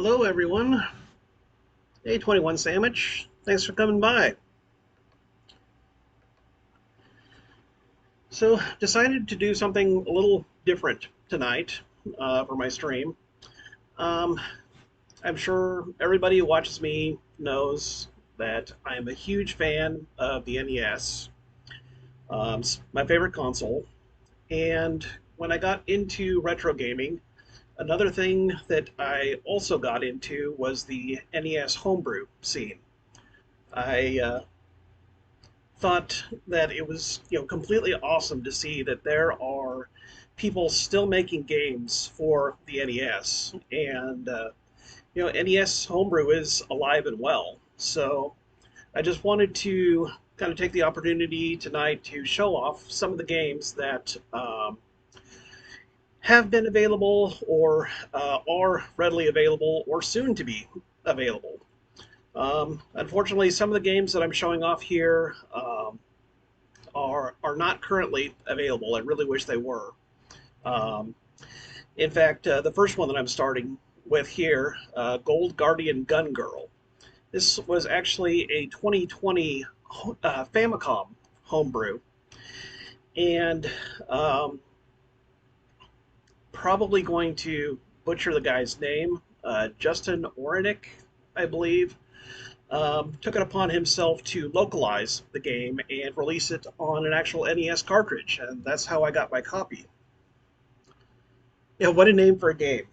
Hello, everyone. Hey, 21 Sandwich. Thanks for coming by. So, decided to do something a little different tonight for my stream. Um, I'm sure everybody who watches me knows that I am a huge fan of the NES. It's my favorite console. And when I got into retro gaming, another thing that I also got into was the NES homebrew scene. I thought that it was completely awesome to see that there are people still making games for the NES, and NES homebrew is alive and well. So I just wanted to kind of take the opportunity tonight to show off some of the games that have been available or are readily available or soon to be available. Unfortunately, some of the games that I'm showing off here are not currently available. I really wish they were. Um, in fact, the first one that I'm starting with here, Gold Guardian Gun Girl. This was actually a 2020 Famicom homebrew, and probably going to butcher the guy's name, Justin Orenick, I believe. Took it upon himself to localize the game and release it on an actual NES cartridge, and that's how I got my copy. Yeah, what a name for a game.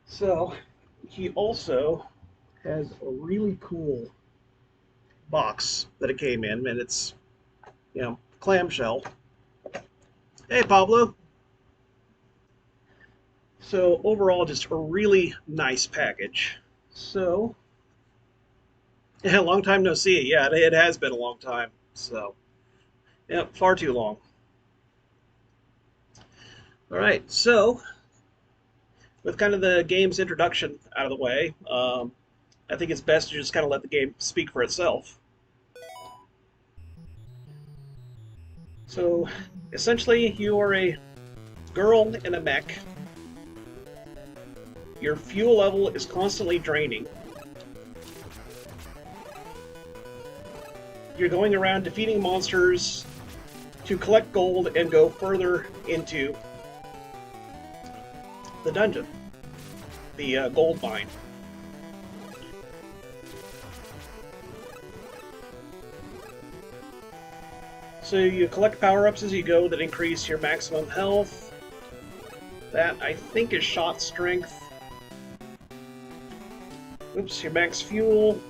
So, he also has a really cool box that it came in, and it's, clamshell. Hey, Pablo. So, overall, just a really nice package. So, yeah, long time no see. Yeah, it has been a long time. So, yeah, far too long. All right, so with kind of the game's introduction out of the way, I think it's best to just kind of let the game speak for itself. So, essentially, you are a girl in a mech. Your fuel level is constantly draining. You're going around defeating monsters to collect gold and go further into the dungeon, the gold mine. So you collect power-ups as you go that increase your maximum health. That, I think, is shot strength. Oops, your max fuel.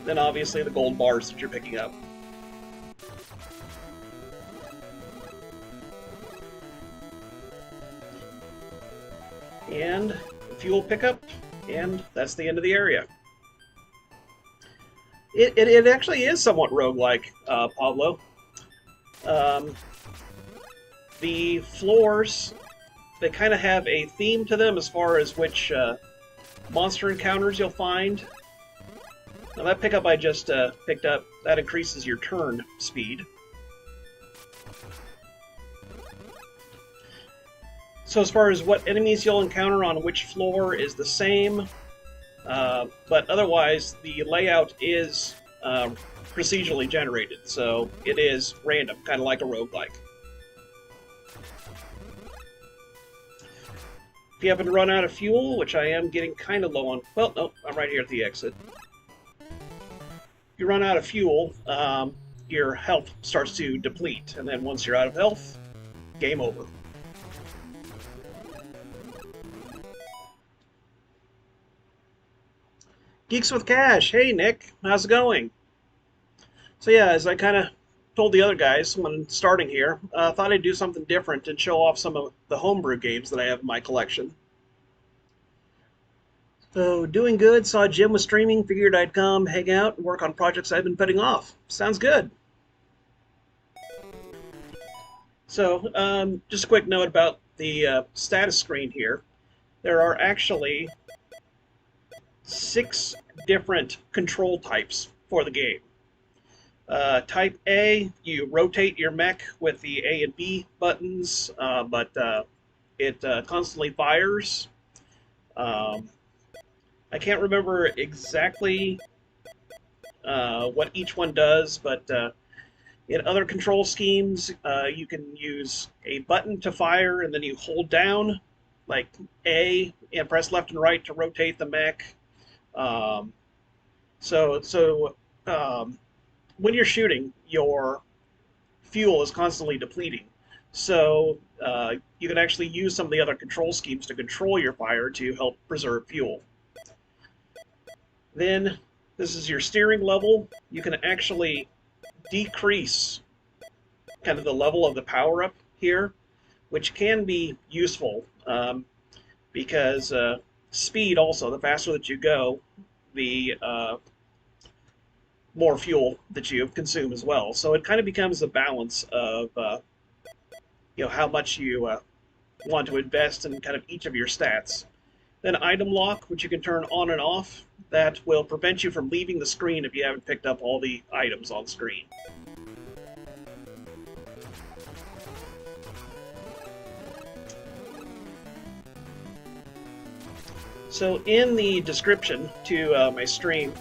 Then obviously the gold bars that you're picking up. And fuel pickup, and that's the end of the area. It actually is somewhat roguelike, Pablo. The floors, they kind of have a theme to them as far as which monster encounters you'll find. Now that pickup I just picked up, that increases your turn speed. So as far as what enemies you'll encounter on which floor is the same, but otherwise the layout is procedurally generated, so it is random, kind of like a roguelike. If you happen to run out of fuel, which I am getting kind of low on, well, no, I'm right here at the exit. If you run out of fuel, your health starts to deplete, and then once you're out of health, game over. Geeks with Cash. Hey, Nick. How's it going? So yeah, as I kind of told the other guys when starting here, thought I'd do something different and show off some of the homebrew games that I have in my collection. So doing good. Saw Jim was streaming. Figured I'd come hang out and work on projects I've been putting off. Sounds good. So just a quick note about the status screen here. There are actually 6 different control types for the game. Type A, you rotate your mech with the A and B buttons, but it constantly fires. Um, I can't remember exactly what each one does, but in other control schemes, you can use a button to fire, and then you hold down, like A, and press left and right to rotate the mech. Um, so when you're shooting, your fuel is constantly depleting. So you can actually use some of the other control schemes to control your fire to help preserve fuel. Then this is your steering level. You can actually decrease kind of the level of the power up here, which can be useful because speed also, the faster that you go, the more fuel that you consume as well. So it kind of becomes a balance of how much you want to invest in kind of each of your stats. Then item lock, which you can turn on and off, that will prevent you from leaving the screen if you haven't picked up all the items on screen. So in the description to my stream,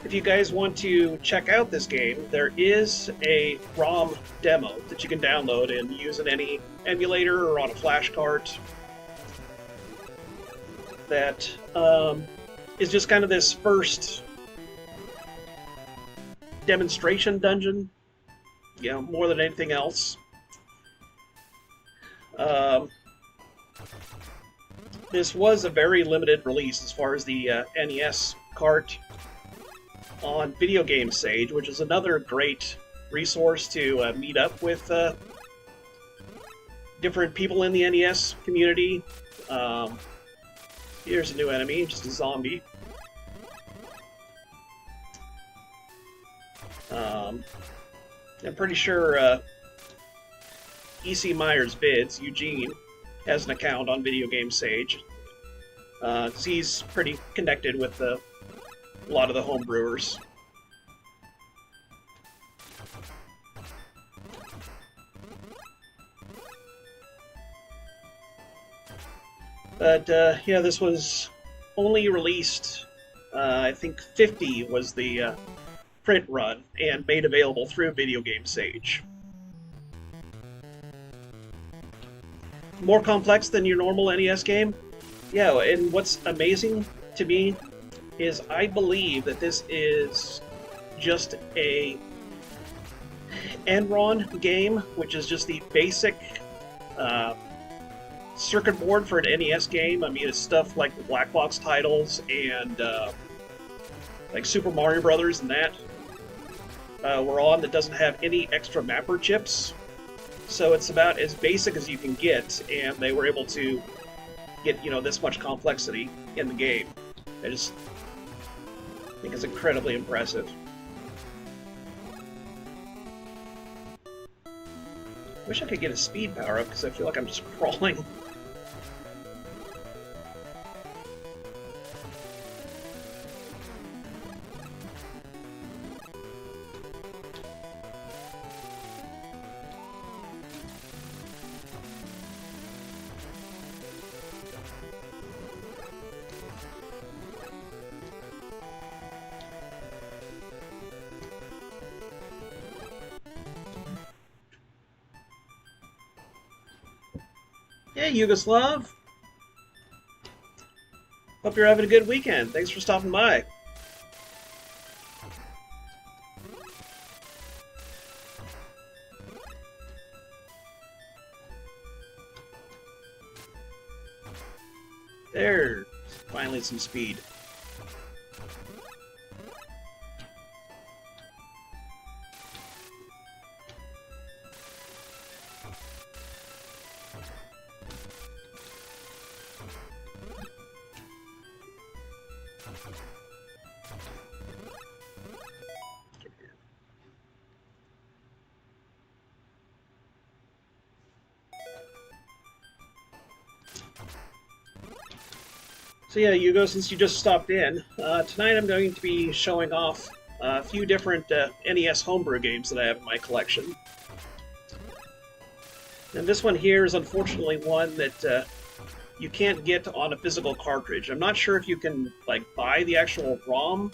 if you guys want to check out this game, there is a ROM demo that you can download and use in any emulator or on a flash cart. That is just kind of this first demonstration dungeon, more than anything else. This was a very limited release as far as the NES cart on Video Game Sage, which is another great resource to meet up with different people in the NES community. Here's a new enemy, just a zombie. I'm pretty sure E.C. Myers Bids, Eugene, has an account on Video Game Sage. He's pretty connected with a lot of the homebrewers. But yeah, this was only released, I think 50 was the print run, and made available through Video Game Sage. More complex than your normal NES game? Yeah, and what's amazing to me is I believe that this is just a Enron game, which is just the basic circuit board for an NES game. I mean, it's stuff like the Black Box titles and like Super Mario Brothers and that were on, that doesn't have any extra mapper chips. So it's about as basic as you can get, and they were able to get, this much complexity in the game. I just think it's incredibly impressive. Wish I could get a speed power up, because I feel like I'm just crawling. Hey, Yugoslav! Hope you're having a good weekend. Thanks for stopping by. There, finally some speed. So yeah, Hugo, since you just stopped in, tonight I'm going to be showing off a few different NES homebrew games that I have in my collection. And this one here is unfortunately one that you can't get on a physical cartridge. I'm not sure if you can like buy the actual ROM,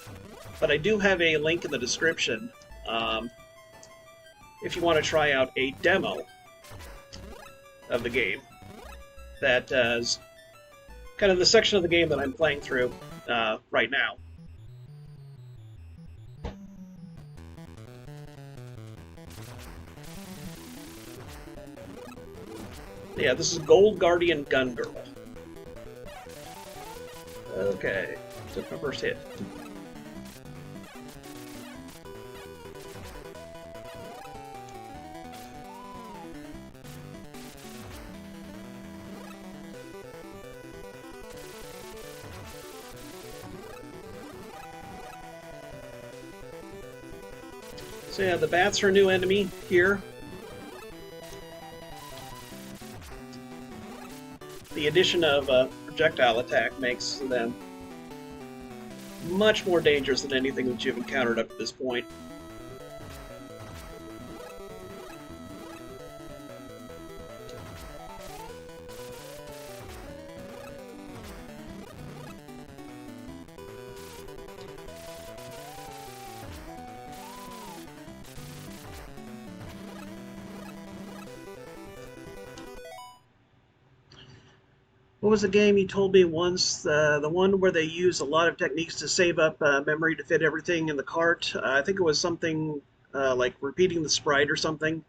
but I do have a link in the description if you want to try out a demo of the game. That is kind of the section of the game that I'm playing through right now. Yeah, this is Gold Guardian Gun Girl. Okay, took my first hit. So yeah, the bats are a new enemy here. The addition of projectile attack makes them much more dangerous than anything that you've encountered up to this point. What was the game you told me once? The one where they use a lot of techniques to save up memory to fit everything in the cart. I think it was something like repeating the sprite or something.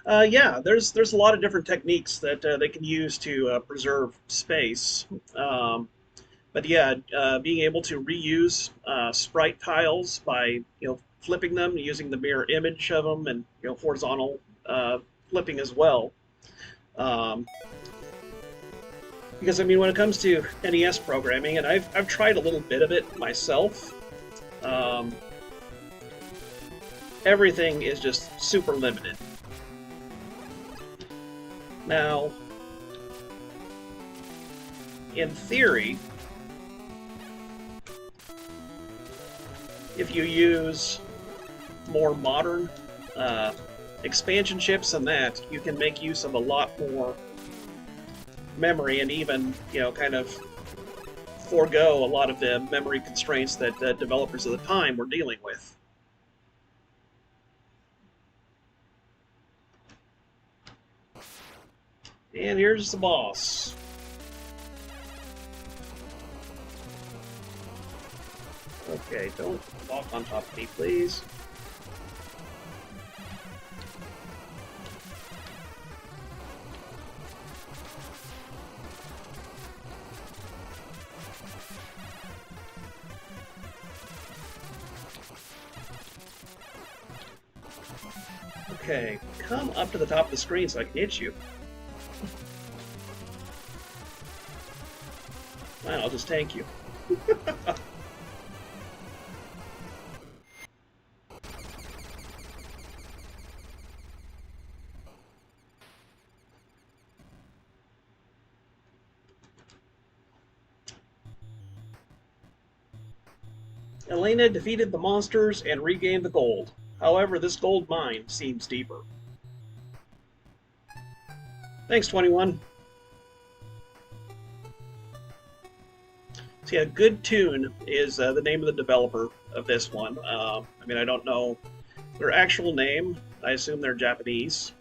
Yeah, there's a lot of different techniques that they can use to preserve space. But yeah, being able to reuse sprite tiles by flipping them, using the mirror image of them, and horizontal flipping as well. Because I mean, when it comes to NES programming, and I've tried a little bit of it myself, everything is just super limited. Now, in theory, if you use more modern expansion chips and that, you can make use of a lot more memory and even, kind of forego a lot of the memory constraints that developers at the time were dealing with. And here's the boss. Okay, don't walk on top of me, please. Okay, come up to the top of the screen so I can hit you. Fine, I'll just tank you. Elena defeated the monsters and regained the gold. However, this gold mine seems deeper. Thanks, 21. So yeah, Good Tune is the name of the developer of this one. I mean, I don't know their actual name. I assume they're Japanese.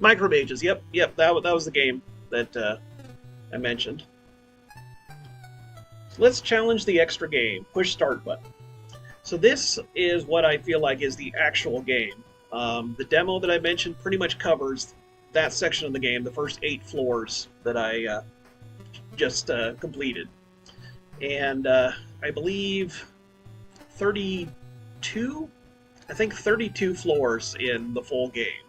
Micromages, yep, that was the game that I mentioned. So let's challenge the extra game. Push start button. So this is what I feel like is the actual game. The demo that I mentioned pretty much covers that section of the game, the first 8 floors that I just completed. And I believe 32 floors in the full game.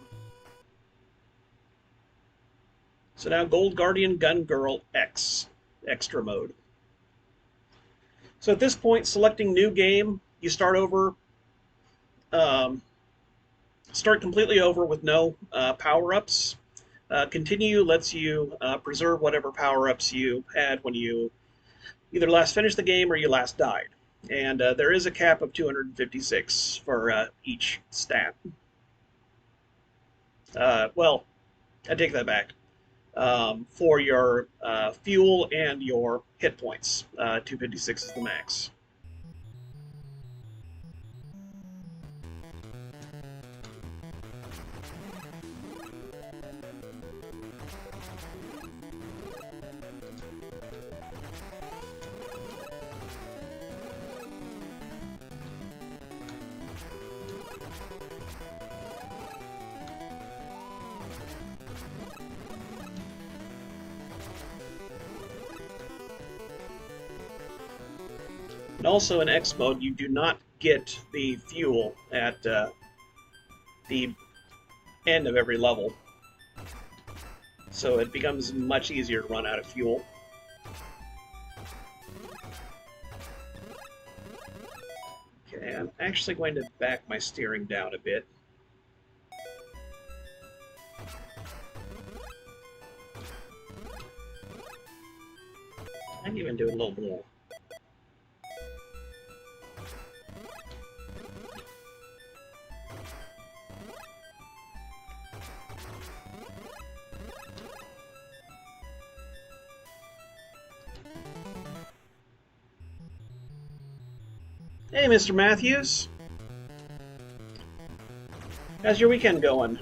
So now Gold Guardian Gun Girl X, Extra Mode. So at this point, selecting New Game, you start over, start completely over with no power-ups. Continue lets you preserve whatever power-ups you had when you either last finished the game or you last died. And there is a cap of 256 for each stat. Well, I take that back. for your fuel and your hit points. 256 is the max. And also in X mode, you do not get the fuel at the end of every level. So it becomes much easier to run out of fuel. Okay, I'm actually going to back my steering down a bit. I can even do a little more. Hey, Mr. Matthews. How's your weekend going?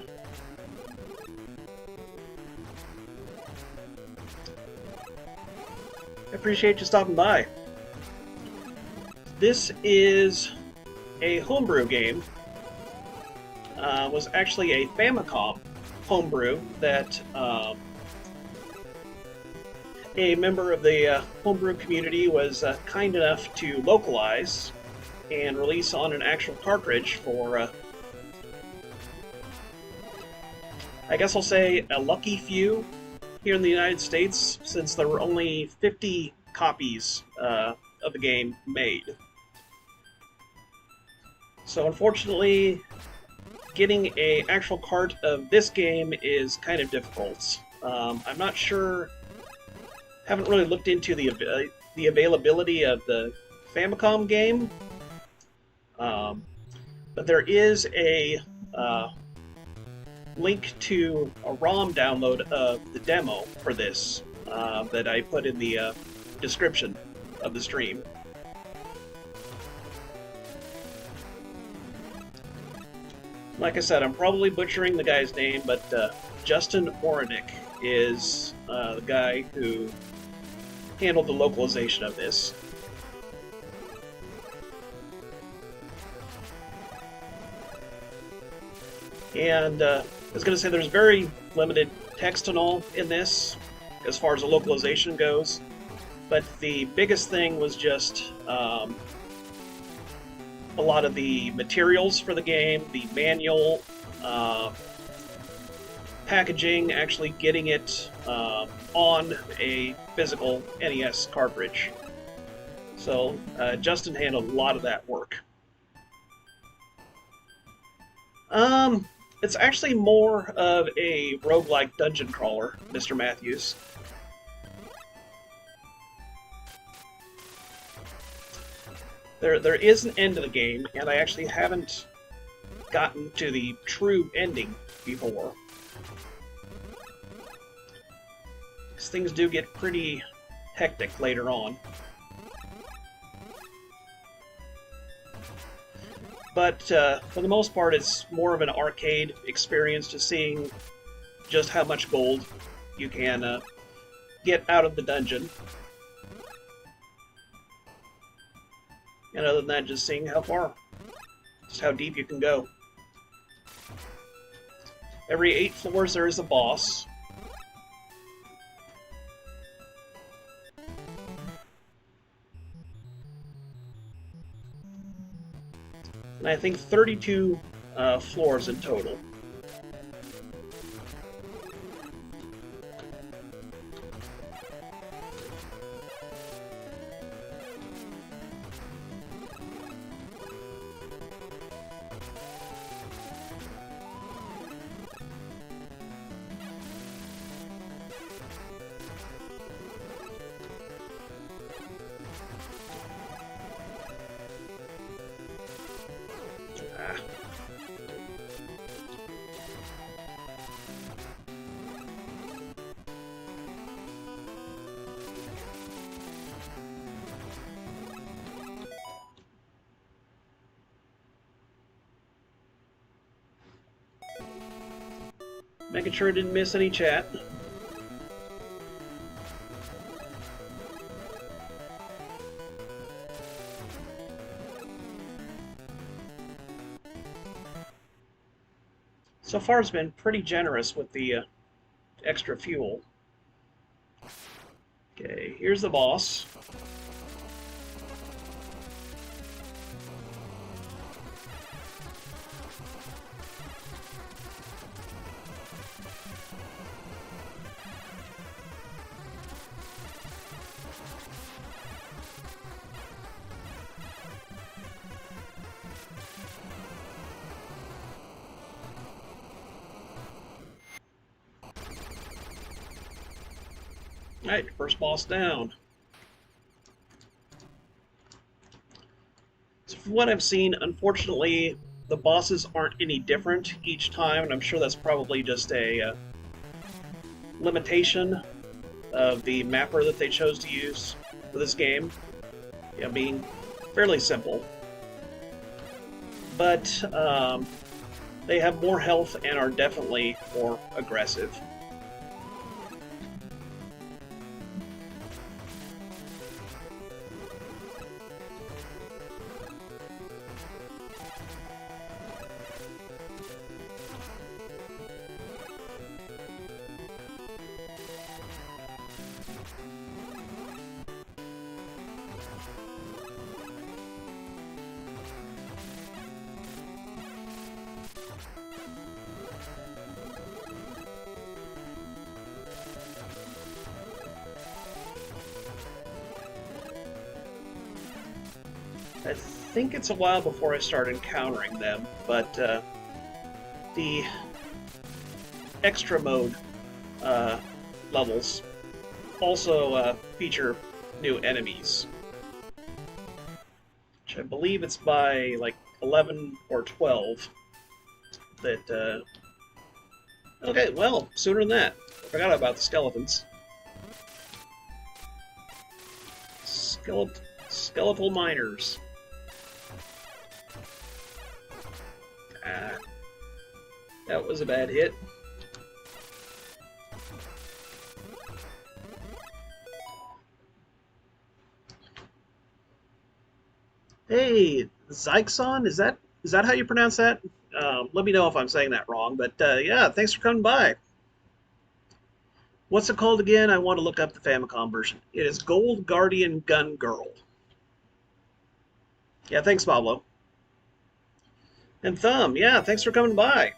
I appreciate you stopping by. This is a homebrew game. Was actually a Famicom homebrew that a member of the homebrew community was kind enough to localize and release on an actual cartridge for, I guess I'll say, a lucky few here in the United States, since there were only 50 copies of the game made. So unfortunately, getting an actual cart of this game is kind of difficult. I'm not sure, haven't really looked into the availability of the Famicom game. But there is a link to a ROM download of the demo for this that I put in the description of the stream. Like I said, I'm probably butchering the guy's name, but Justin Orenick is the guy who handled the localization of this. And I was going to say there's very limited text and all in this as far as the localization goes, but the biggest thing was just a lot of the materials for the game, the manual, packaging, actually getting it on a physical NES cartridge. So Justin handled a lot of that work. It's actually more of a roguelike dungeon crawler, Mr. Matthews. There is an end to the game, and I actually haven't gotten to the true ending before. Because things do get pretty hectic later on. But for the most part, it's more of an arcade experience, to seeing just how much gold you can get out of the dungeon. And other than that, just seeing how far, just how deep you can go. Every 8 floors there is a boss. And I think 32 floors in total. Making sure I didn't miss any chat. So far, it's been pretty generous with the extra fuel. Okay, here's the boss. Alright, first boss down. So from what I've seen, unfortunately, the bosses aren't any different each time, and I'm sure that's probably just a limitation of the mapper that they chose to use for this game. Yeah, being fairly simple. But they have more health and are definitely more aggressive. I think it's a while before I start encountering them, but the extra mode levels also feature new enemies, which I believe it's by like 11 or 12 that... Okay, well, sooner than that. I forgot about the skeletons. Skeletal miners. That was a bad hit. Hey, Zyxon, is that how you pronounce that? Let me know if I'm saying that wrong, but yeah, thanks for coming by. What's it called again? I want to look up the Famicom version. It is Gold Guardian Gun Girl. Yeah, thanks, Pablo. And Thumb, yeah, thanks for coming by.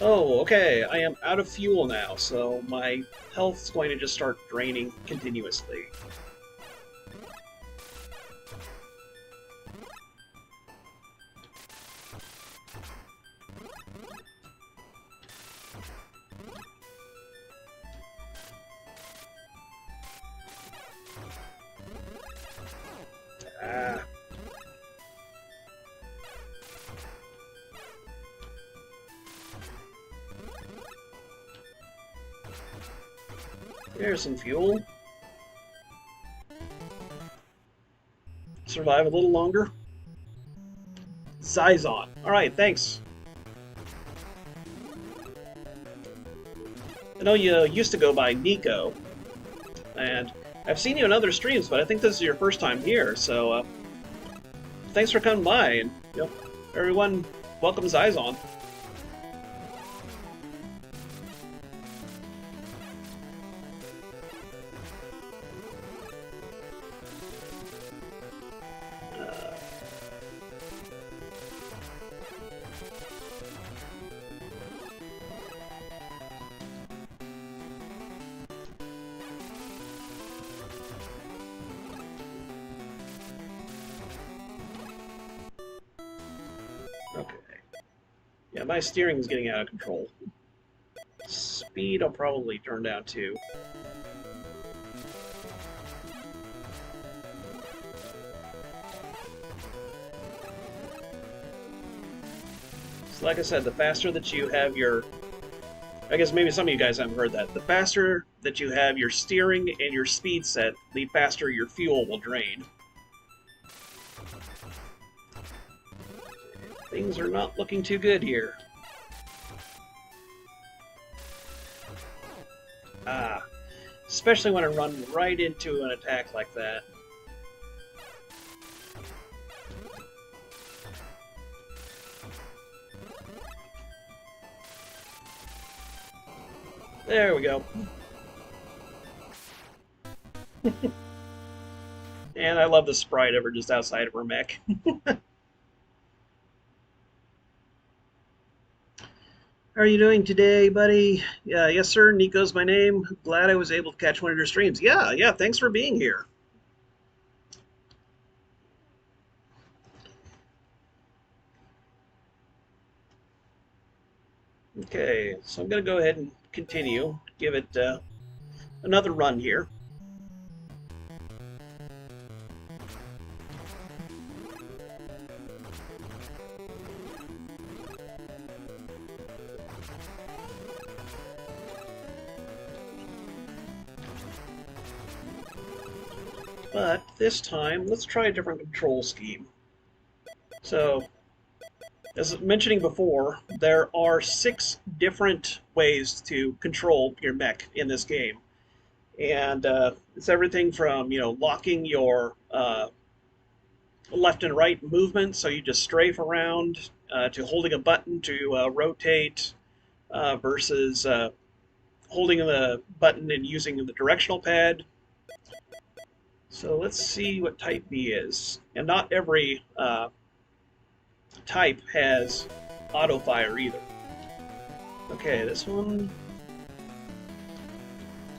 Oh, okay, I am out of fuel now, so my health is going to just start draining continuously. There's some fuel. Survive a little longer. Zyxon. Alright, thanks. I know you used to go by Nico, and I've seen you in other streams, but I think this is your first time here, so thanks for coming by, and everyone, welcome Zyxon. Yeah, my steering is getting out of control. Speed I'll probably turn down too. So like I said, the faster that you have your... I guess maybe some of you guys haven't heard that. The faster that you have your steering and your speed set, the faster your fuel will drain. Things are not looking too good here. Ah, especially when I run right into an attack like that. There we go. And I love the sprite of her just outside of her mech. How are you doing today, buddy? Yes, sir. Nico's my name. Glad I was able to catch one of your streams. Yeah. Thanks for being here. Okay, so I'm going to go ahead and continue. Give it another run here. But this time, let's try a different control scheme. So, as mentioning before, there are 6 different ways to control your mech in this game. And it's everything from, locking your left and right movement, so you just strafe around, to holding a button to rotate, versus holding the button and using the directional pad. So let's see what type B is. And not every type has auto fire either. Okay, this one.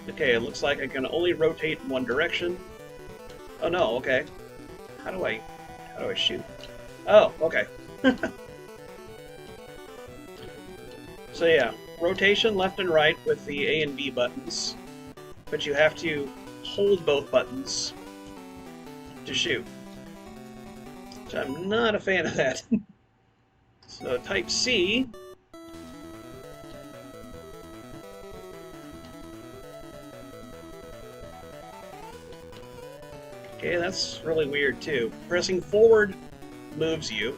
Okay, it looks like I can only rotate in one direction. Oh no, okay. How do I shoot? Oh, okay. So yeah, rotation left and right with the A and B buttons, but you have to hold both buttons to shoot. Which I'm not a fan of that. So type C. Okay, that's really weird too. Pressing forward moves you,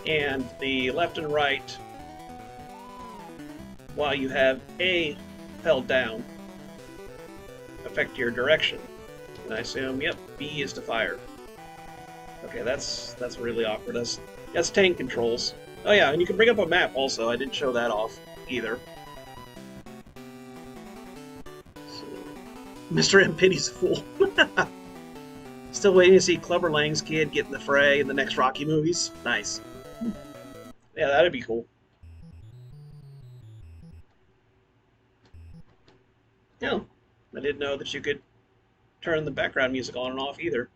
and the left and right, while you have A held down, affect your direction. And I assume, yep, B is to fire. Okay, that's really awkward. That's tank controls. Oh yeah, and you can bring up a map also. I didn't show that off either. So, Mr. M. Pity's a fool. Still waiting to see Clubber Lang's kid get in the fray in the next Rocky movies. Nice. Yeah, that'd be cool. No, I didn't know that you could turn the background music on and off either.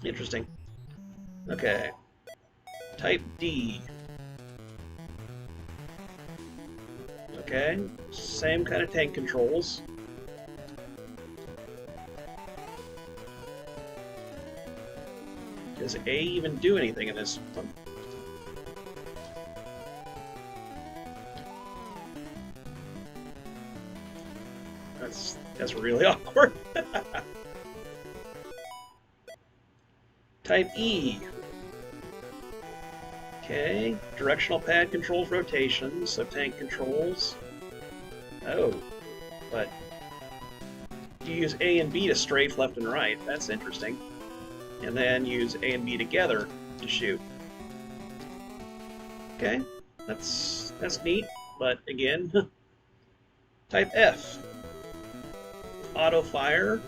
Interesting. Okay. Type D. Okay. Same kind of tank controls. Does A even do anything in this one? That's really awkward. Type E. Okay, directional pad controls rotation, so tank controls. Oh, but you use A and B to strafe left and right. That's interesting. And then use A and B together to shoot. Okay, that's neat, but again, type F. Auto fire.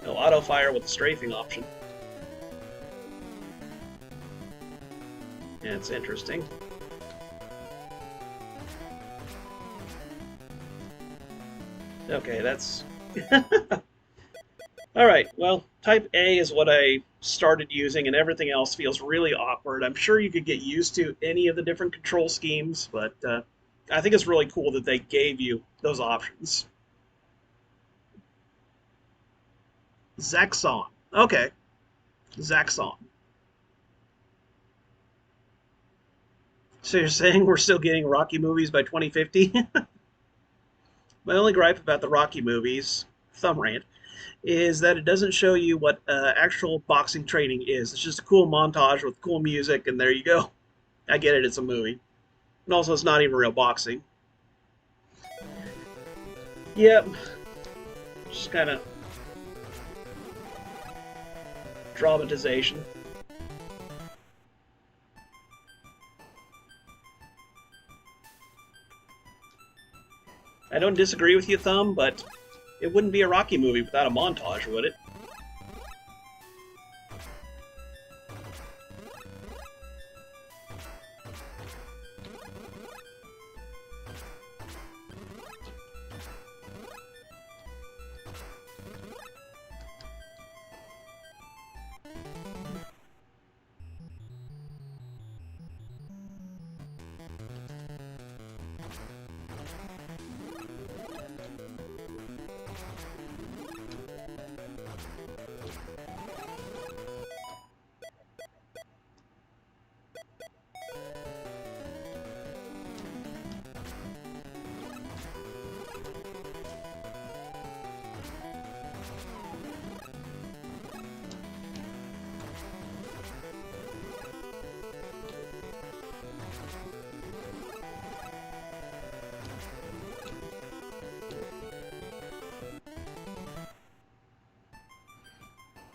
No, auto fire with the strafing option. That's interesting. Okay, that's... Alright, well, type A is what I started using, and everything else feels really awkward. I'm sure you could get used to any of the different control schemes, but I think it's really cool that they gave you those options. Zaxxon. Okay. Zaxxon. So you're saying we're still getting Rocky movies by 2050? My only gripe about the Rocky movies, thumb rant, is that it doesn't show you what actual boxing training is. It's just a cool montage with cool music, and there you go. I get it, it's a movie. And also, it's not even real boxing. Yep. Just kind of dramatization. I don't disagree with you, Thumb, but it wouldn't be a Rocky movie without a montage, would it?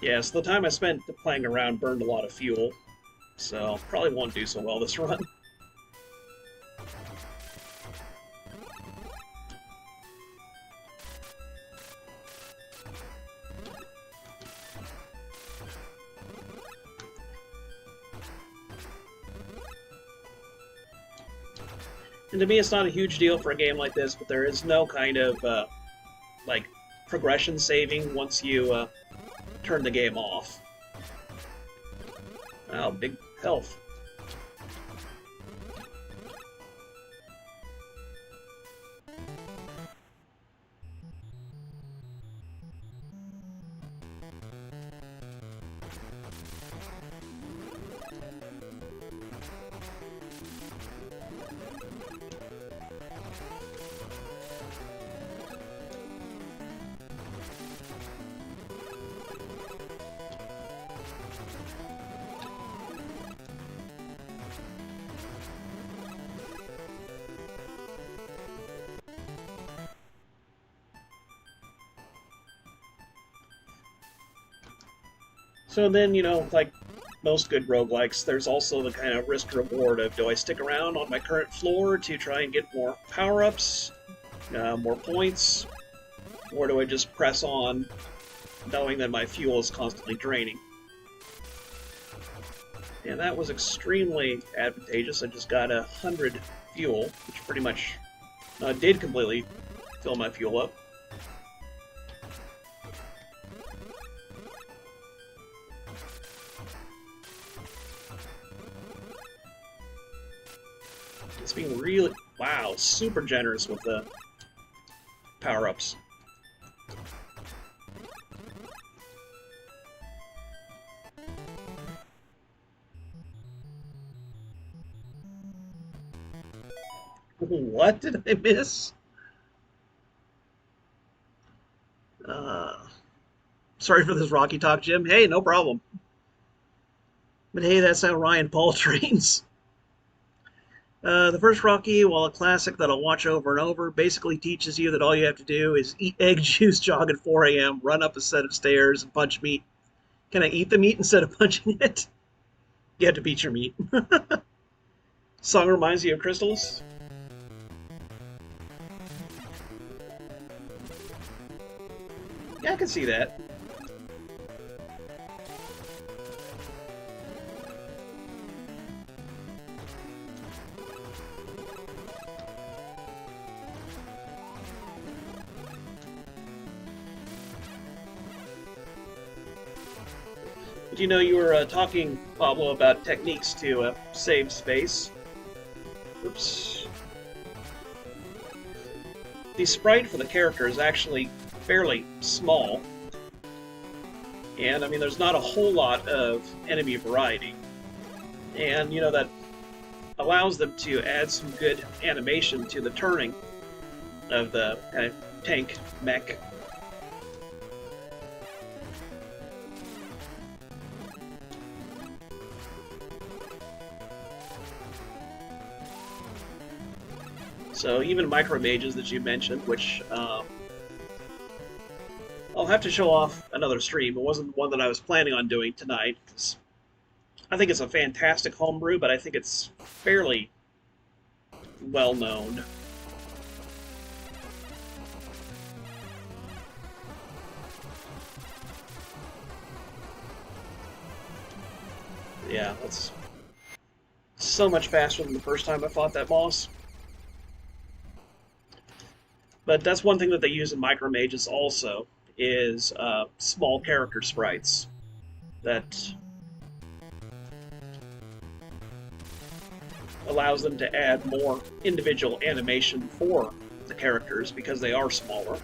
Yeah, so the time I spent playing around burned a lot of fuel, so probably won't do so well this run. And to me, it's not a huge deal for a game like this, but there is no kind of, like, progression saving once you turn the game off. Oh, big health. So then, you know, like most good roguelikes, there's also the kind of risk-reward of, do I stick around on my current floor to try and get more power-ups, more points, or do I just press on, knowing that my fuel is constantly draining? And that was extremely advantageous. I just got 100 fuel, which pretty much did completely fill my fuel up. It's being really, wow, super generous with the power-ups. What did I miss? Sorry for this Rocky talk, Jim. Hey, no problem. But hey, that's how Ryan Paul trains. The first Rocky, while a classic that I'll watch over and over, basically teaches you that all you have to do is eat egg juice, jog at 4 a.m., run up a set of stairs, and punch meat. Can I eat the meat instead of punching it? You have to beat your meat. Song reminds you of Crystallis? Yeah, I can see that. But you know, you were talking, Pablo, about techniques to save space. Oops. The sprite for the character is actually fairly small. And, I mean, there's not a whole lot of enemy variety. And, you know, that allows them to add some good animation to the turning of the kind of tank mech. So even micro mages that you mentioned, which I'll have to show off another stream. It wasn't one that I was planning on doing tonight, because I think it's a fantastic homebrew, but I think it's fairly well known. Yeah, that's so much faster than the first time I fought that boss. But that's one thing that they use in micro mages also, is small character sprites that allows them to add more individual animation for the characters because they are smaller.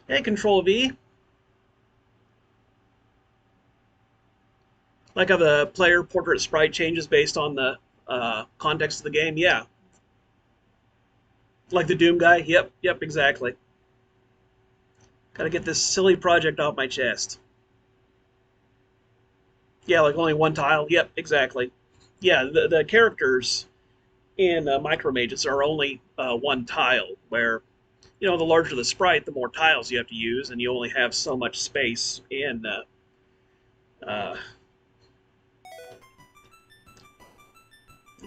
Hey, Control V. Like how the player portrait sprite changes based on the context of the game? Yeah. Like the Doom guy? Yep, exactly. Gotta get this silly project off my chest. Yeah, like only one tile? Yep, exactly. Yeah, the characters in Micro Mages are only one tile, where, you know, the larger the sprite, the more tiles you have to use, and you only have so much space in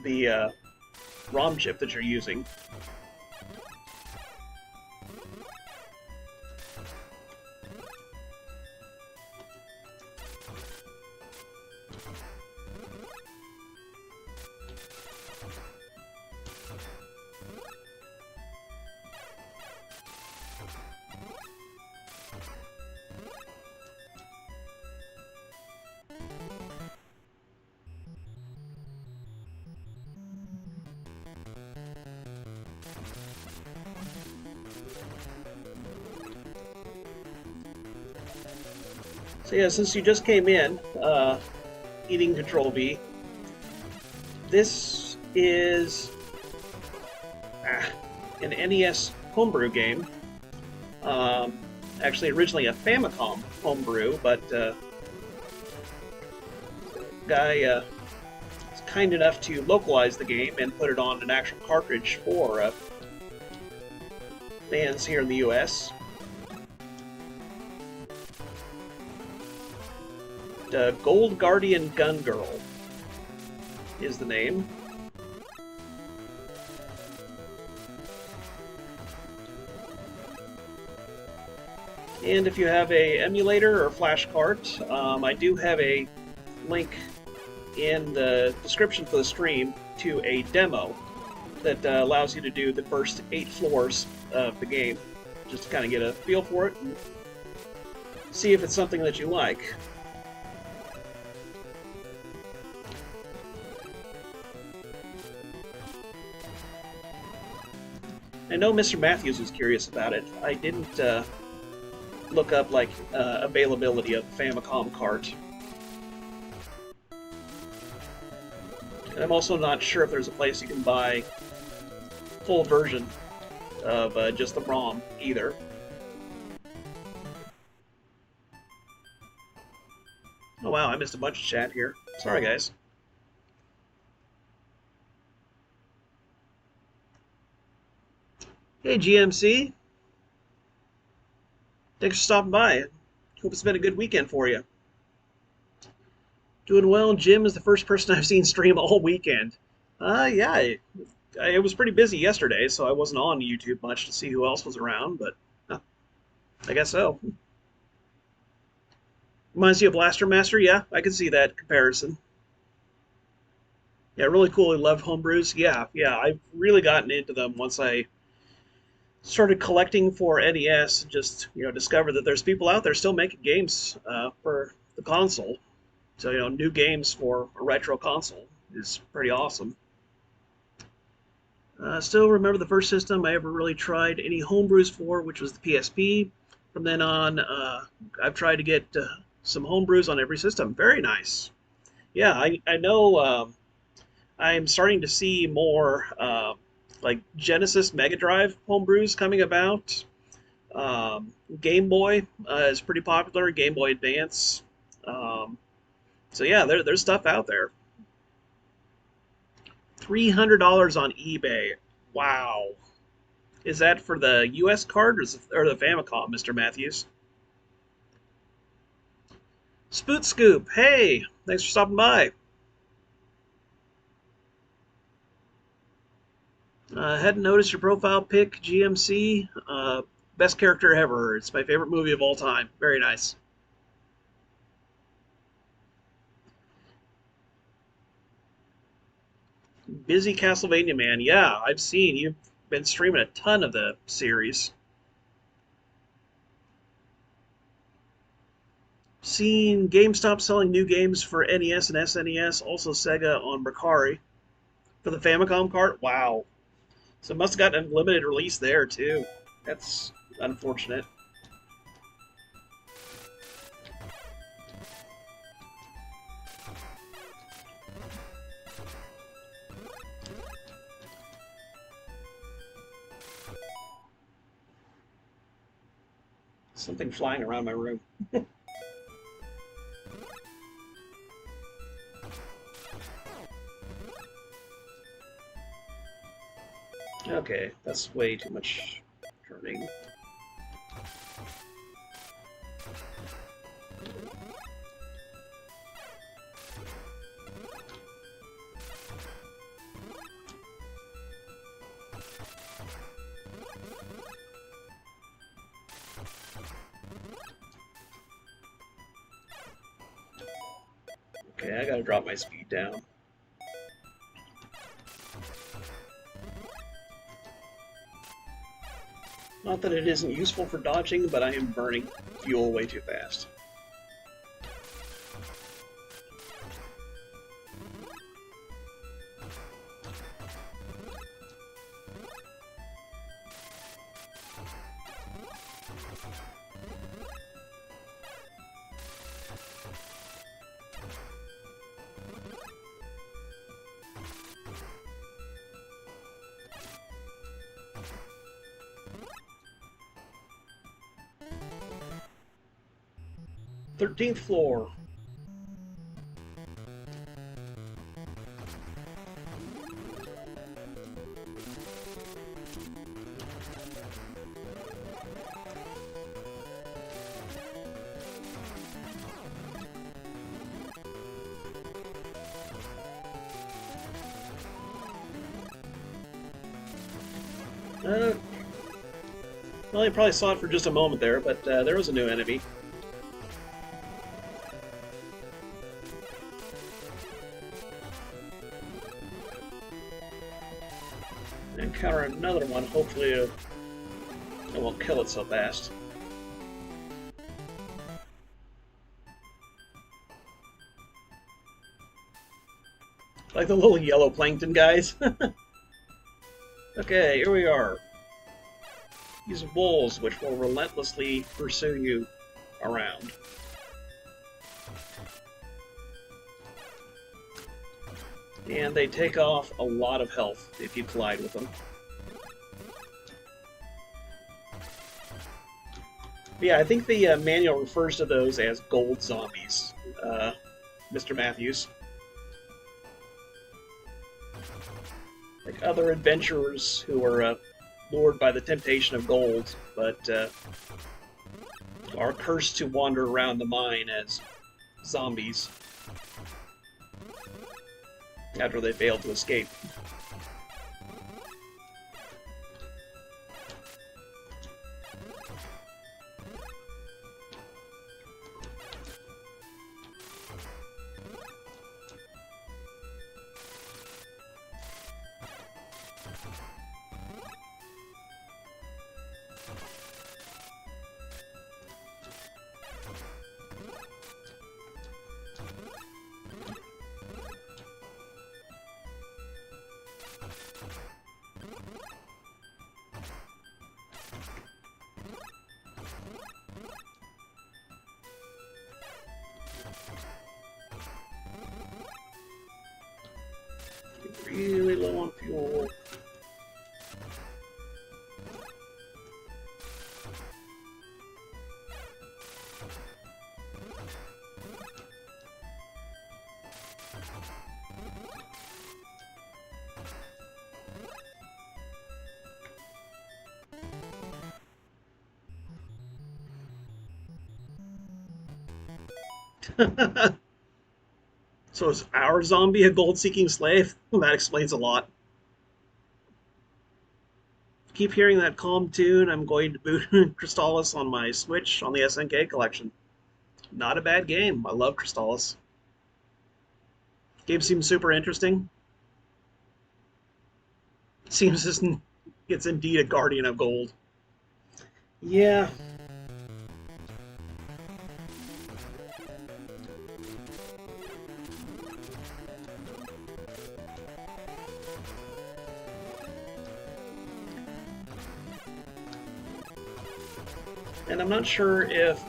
the ROM chip that you're using. So yeah, since you just came in, eating Control V, this is an NES homebrew game. Actually, originally a Famicom homebrew, but guy was kind enough to localize the game and put it on an actual cartridge for fans here in the US. Gold Guardian Gun Girl is the name. And if you have a emulator or flash cart, I do have a link in the description for the stream to a demo that allows you to do the first 8 floors of the game, just to kind of get a feel for it and see if it's something that you like. I know Mr. Matthews was curious about it. I didn't look up like availability of the Famicom cart. And I'm also not sure if there's a place you can buy full version of just the ROM either. Oh wow, I missed a bunch of chat here. Sorry guys. Hey GMC, thanks for stopping by. Hope it's been a good weekend for you. Doing well. Jim is the first person I've seen stream all weekend. Yeah, it was pretty busy yesterday, so I wasn't on YouTube much to see who else was around, but I guess so. Reminds you of Blaster Master? Yeah, I can see that comparison. Yeah, really cool. I love homebrews. Yeah, I've really gotten into them once I started collecting for NES. Just discovered that there's people out there still making games for the console. So new games for a retro console is pretty awesome. Still remember the first system I ever really tried any homebrews for, which was the PSP. From then on, I've tried to get some homebrews on every system. Very nice. Yeah, I know. I'm starting to see more like Genesis Mega Drive homebrews coming about. Game Boy is pretty popular. Game Boy Advance. Um, so yeah, there's stuff out there. $300 on eBay. Wow. Is that for the U.S. card or the Famicom, Mr. Matthews? Spoot Scoop. Hey, thanks for stopping by. Hadn't noticed your profile pic, GMC. Best character ever. It's my favorite movie of all time. Very nice. Busy Castlevania man. Yeah, I've seen you've been streaming a ton of the series. Seen GameStop selling new games for NES and SNES. Also Sega on Mercari for the Famicom cart. Wow. So it must have gotten a limited release there too. That's unfortunate. Something flying around my room. Okay, that's way too much turning. Okay, I gotta drop my speed down. Not that it isn't useful for dodging, but I am burning fuel way too fast. Thirteenth floor. Well, you probably saw it for just a moment there, but there was a new enemy. Encounter another one, hopefully it won't kill it so fast. Like the little yellow plankton guys. Okay, here we are. These wolves which will relentlessly pursue you around. And they take off a lot of health if you collide with them. Yeah, I think the manual refers to those as gold zombies, Mr. Matthews. Like other adventurers who are lured by the temptation of gold, but are cursed to wander around the mine as zombies after they fail to escape. really low on fuel. So is our zombie a gold-seeking slave? That explains a lot. Keep hearing that calm tune. I'm going to boot Crystallis on my Switch on the SNK collection. Not a bad game. I love Crystallis. Game seems super interesting. Seems it's indeed a guardian of gold. Yeah. And I'm not sure if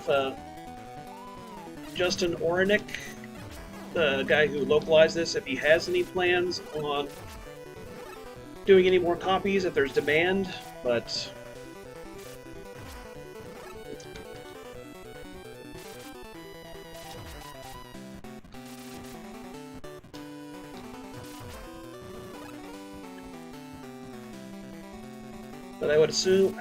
Justin Orenick, the guy who localized this, if he has any plans on doing any more copies, if there's demand, but I would assume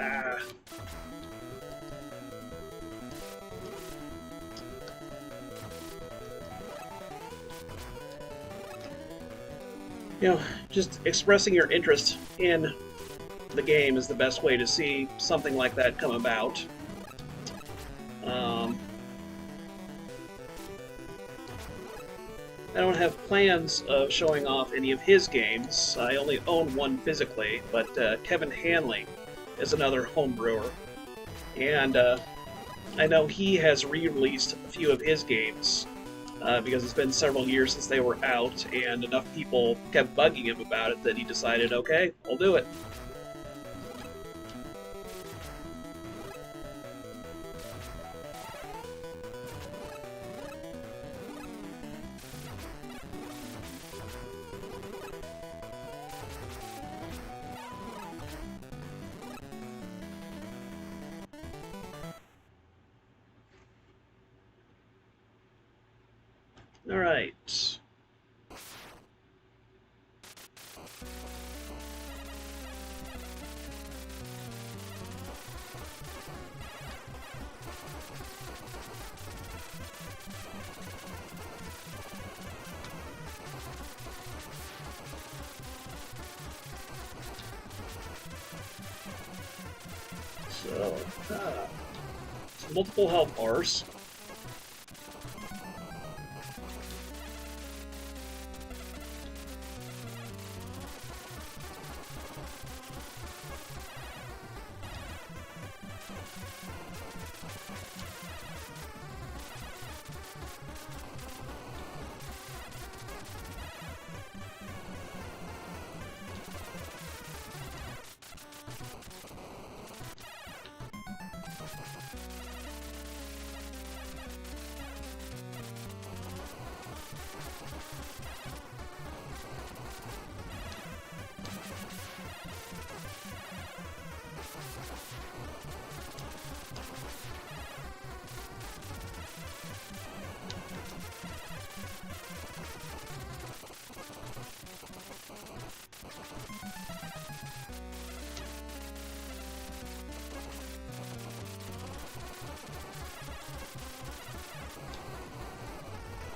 you know, just expressing your interest in the game is the best way to see something like that come about. I don't have plans of showing off any of his games. I only own one physically, but Kevin Hanley is another homebrewer. And I know he has re-released a few of his games because it's been several years since they were out, and enough people kept bugging him about it that he decided, okay, I'll do it. All right. So, multiple health bars.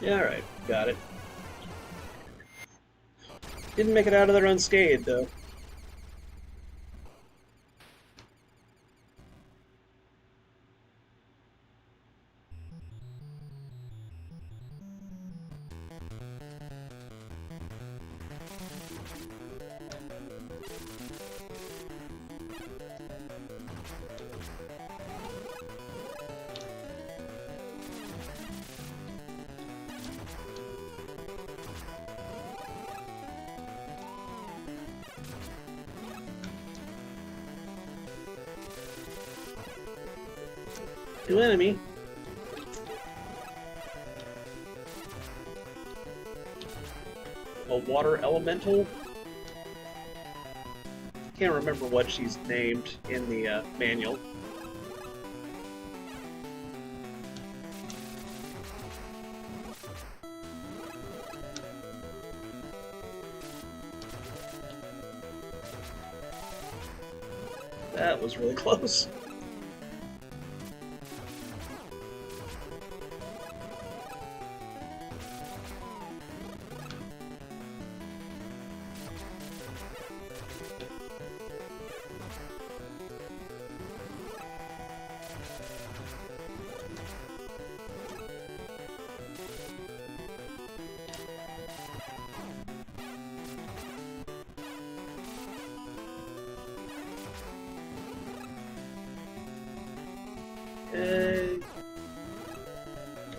Yeah, alright, got it. Didn't make it out of there unscathed, though. New enemy. A water elemental. Can't remember what she's named in the manual. That was really close.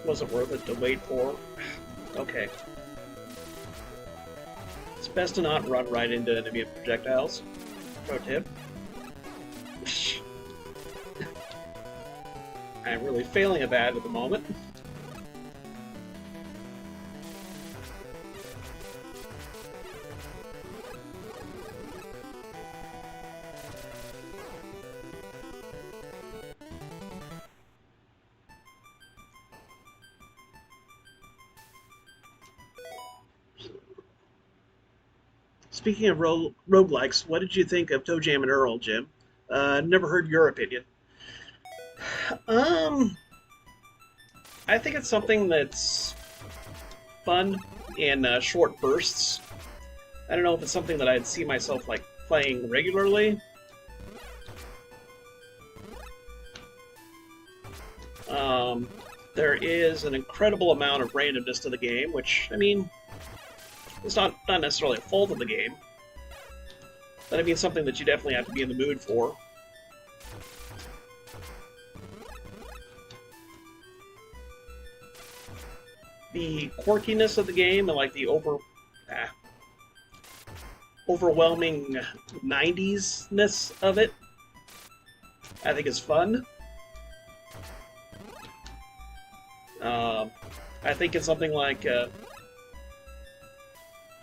Wasn't worth it to wait for. Okay. It's best to not run right into enemy projectiles. Pro tip. I'm really failing at that at the moment. Speaking of roguelikes, what did you think of Toe Jam and Earl, Jim? Never heard your opinion. I think it's something that's fun in short bursts. I don't know if it's something that I'd see myself like playing regularly. There is an incredible amount of randomness to the game, which, I mean, it's not necessarily a fault of the game, but I mean something that you definitely have to be in the mood for. The quirkiness of the game and like the overwhelming 90s-ness of it, I think is fun. I think it's something like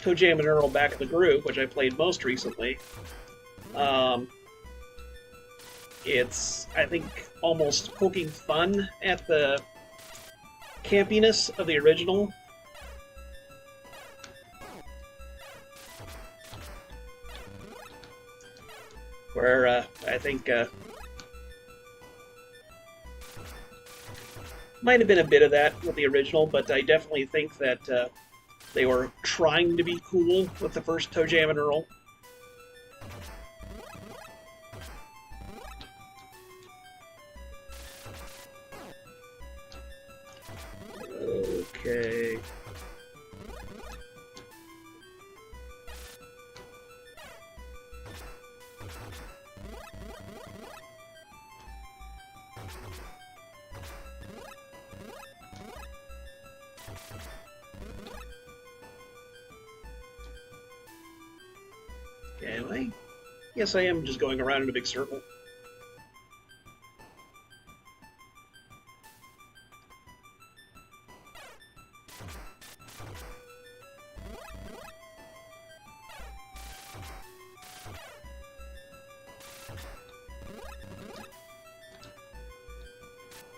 Toe Jam and Earl Back in the Groove, which I played most recently. It's, I think, almost poking fun at the campiness of the original. Where I think might have been a bit of that with the original, but I definitely think that they were trying to be cool with the first Toe Jam and Earl. Okay. Am I? Yes, I am just going around in a big circle.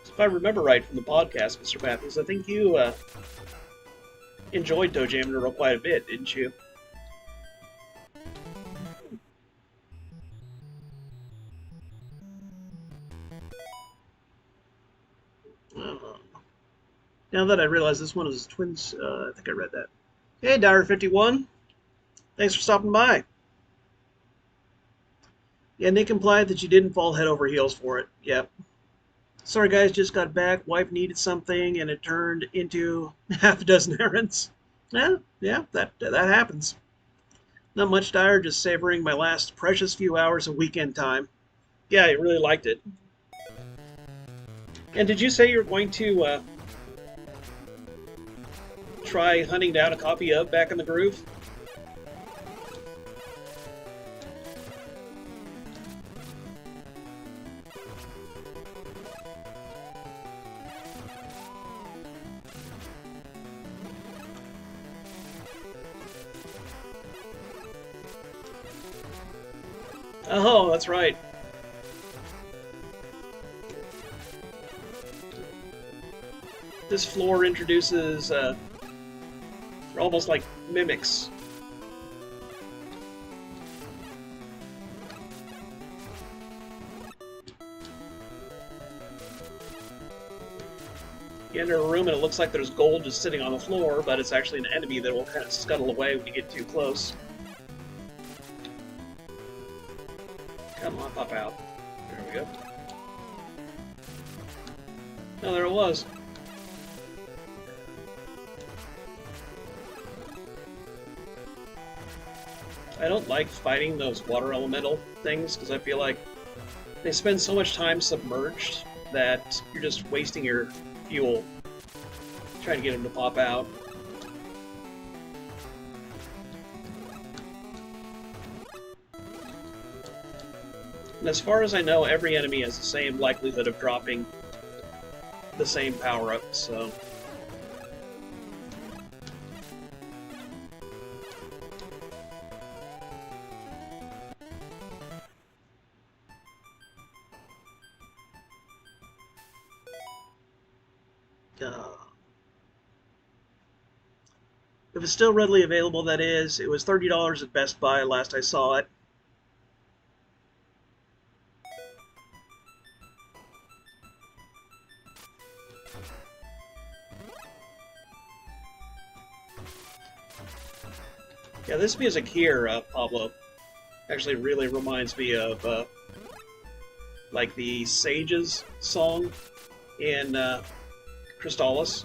If I remember right from the podcast, Mr. Matthews, I think you enjoyed Toe Jam and Earl quite a bit, didn't you? Now that I realize this one is twins, I think I read that. Hey, Dyer51. Thanks for stopping by. Yeah, Nick implied that you didn't fall head over heels for it. Yep. Sorry, guys, just got back. Wife needed something, and it turned into half a dozen errands. Yeah, that happens. Not much, Dyer, just savoring my last precious few hours of weekend time. Yeah, I really liked it. And did you say you're going to try hunting down a copy of Back in the Groove? Oh, that's right. This floor introduces almost like mimics. You enter a room and it looks like there's gold just sitting on the floor, but it's actually an enemy that will kind of scuttle away when you get too close. Come on, pop out. There we go. Oh, there it was. I don't like fighting those water elemental things because I feel like they spend so much time submerged that you're just wasting your fuel trying to get them to pop out. And as far as I know, every enemy has the same likelihood of dropping the same power-up, so... If it's still readily available, that is. It was $30 at Best Buy last I saw it. Yeah, this music here, Pablo, actually really reminds me of, like the Sages song in Crystallis.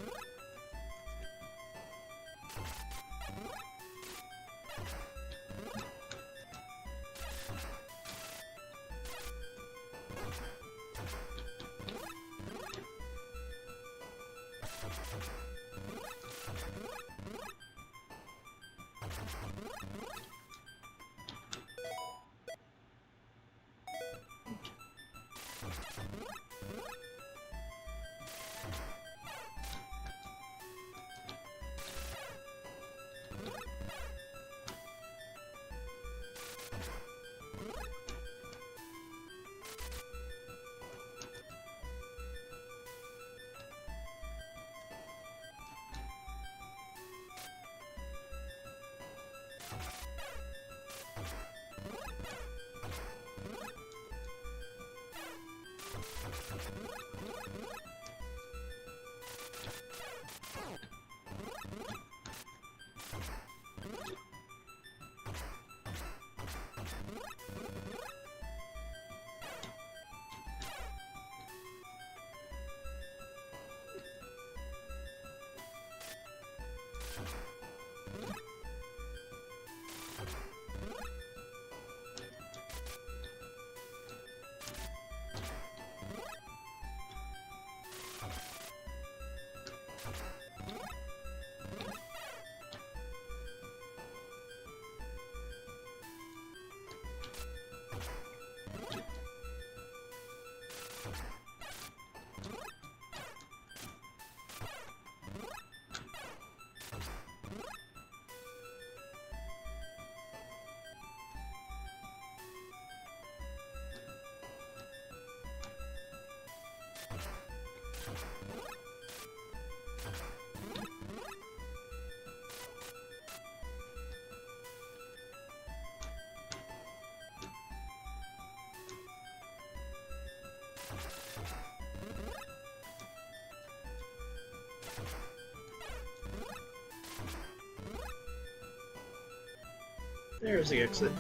There's the exit.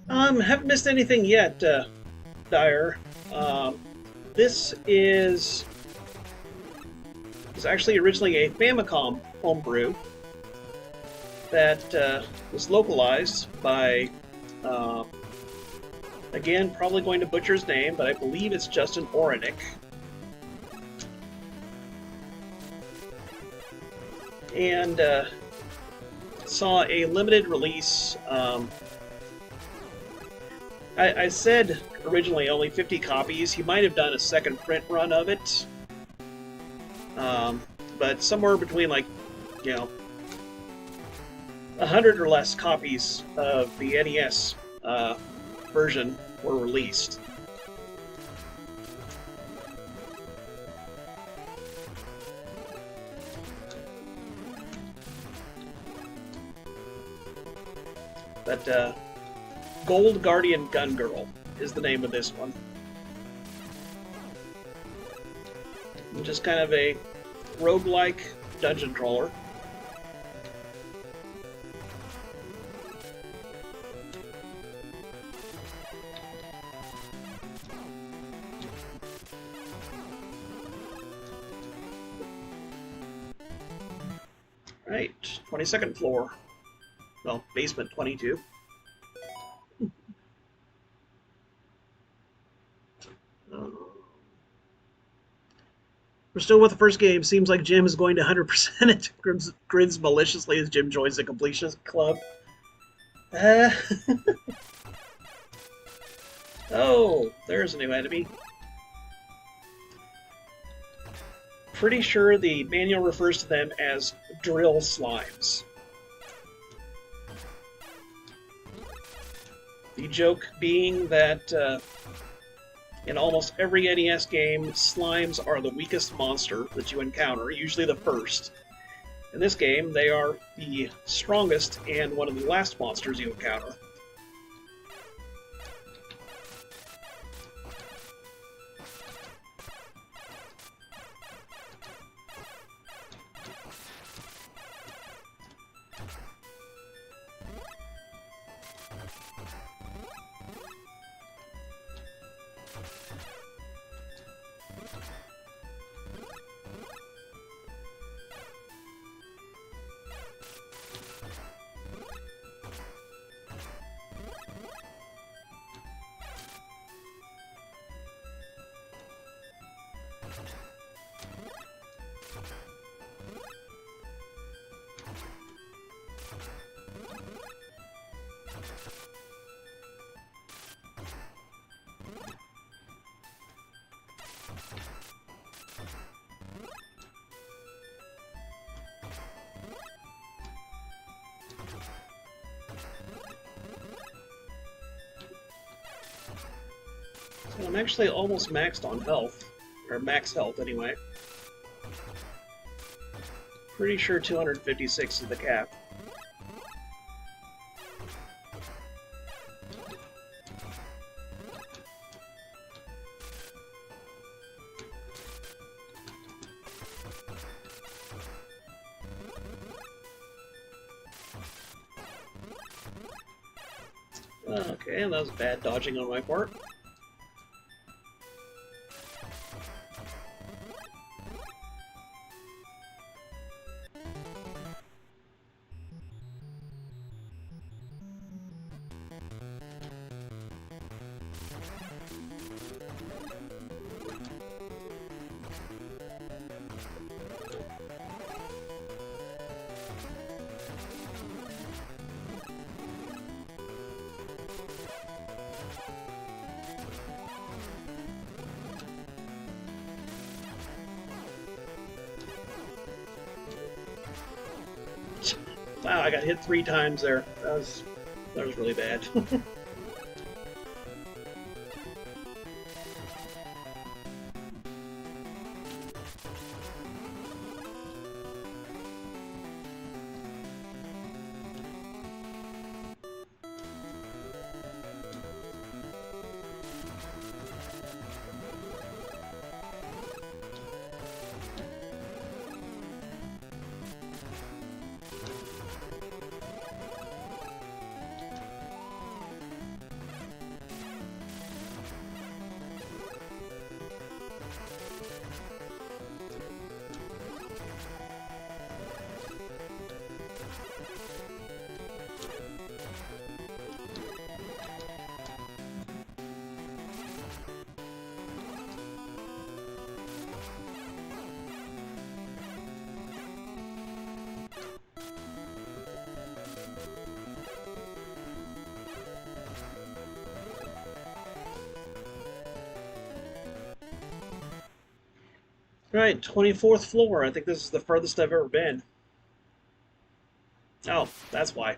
Haven't missed anything yet, Dyer. This is actually originally a Famicom homebrew that was localized by, again, probably going to butcher his name, but I believe it's Justin Orenick. And saw a limited release. I said originally only 50 copies. He might have done a second print run of it. But somewhere between, like, you know, 100 or less copies of the NES version were released. But Gold Guardian Gun Girl is the name of this one. Just kind of a roguelike dungeon crawler. Right, 22nd floor. Well, basement 22. We're still with the first game. Seems like Jim is going to 100% it. Grins maliciously as Jim joins the completionist club. Oh, there's a new enemy. Pretty sure the manual refers to them as drill slimes. The joke being that in almost every NES game, slimes are the weakest monster that you encounter, usually the first. In this game, they are the strongest and one of the last monsters you encounter. So I'm actually almost maxed on health, or max health anyway. Pretty sure 256 is the cap. Okay, that was bad dodging on my part. Wow, I got hit 3 times there. That was really bad. Right, 24th floor. I think this is the furthest I've ever been. Oh, that's why.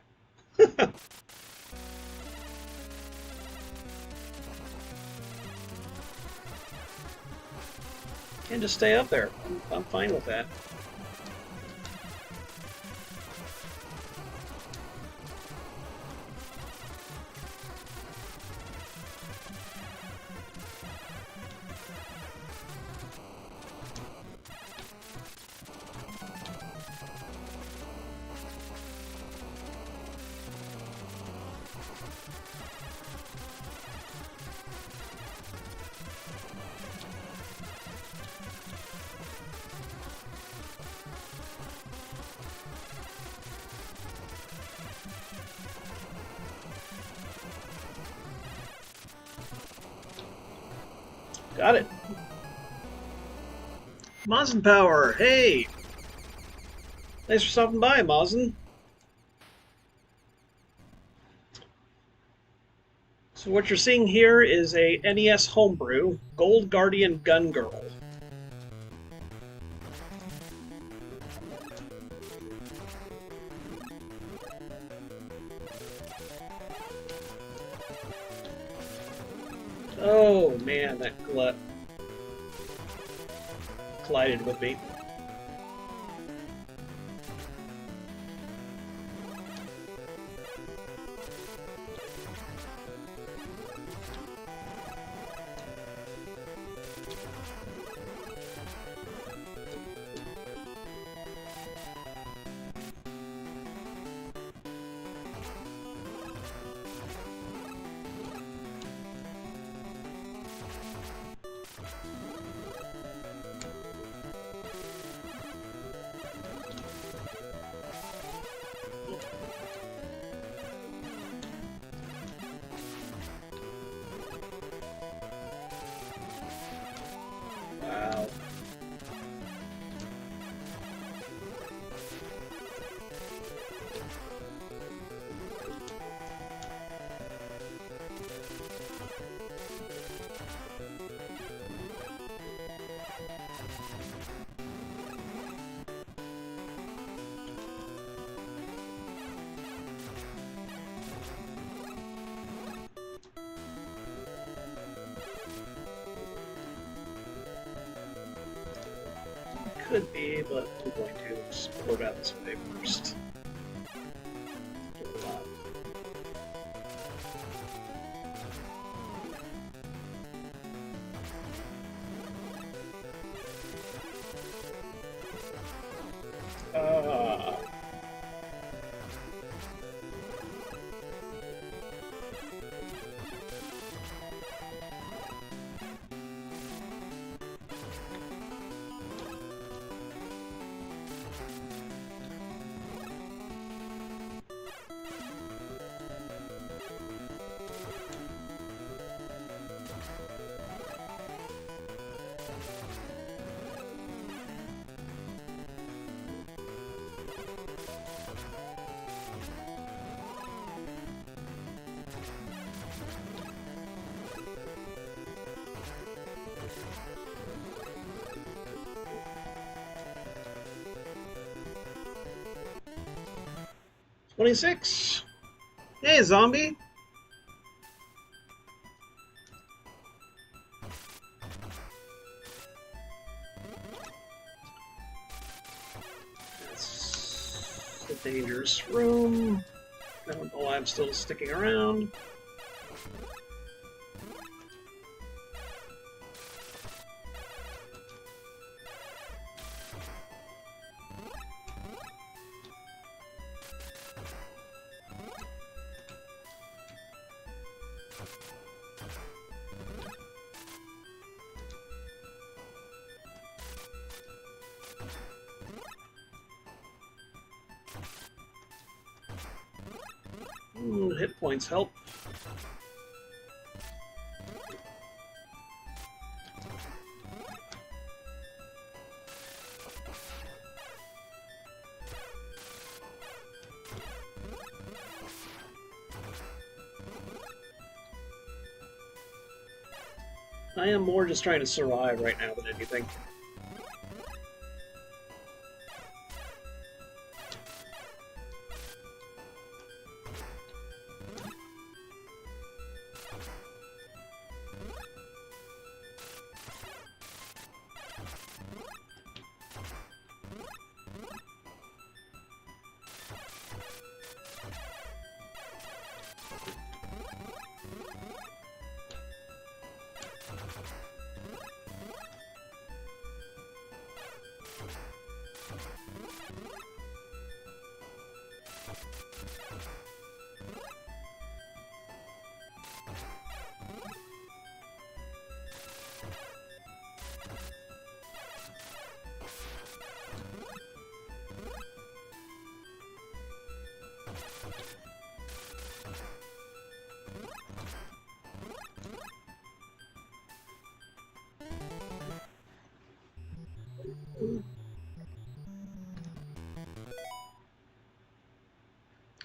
Can't just stay up there. I'm fine with that. Got it. Mozen Power, hey! Thanks for stopping by, Mozen. So what you're seeing here is a NES Homebrew, Gold Guardian Gun Girl. Oh man, that glut collided with me. Wow. Could be, but I'm going to explore out this way first. Ah. $26. Hey, zombie. That's a dangerous room. I don't know why I'm still sticking around. Hit points help. I am more just trying to survive right now than anything.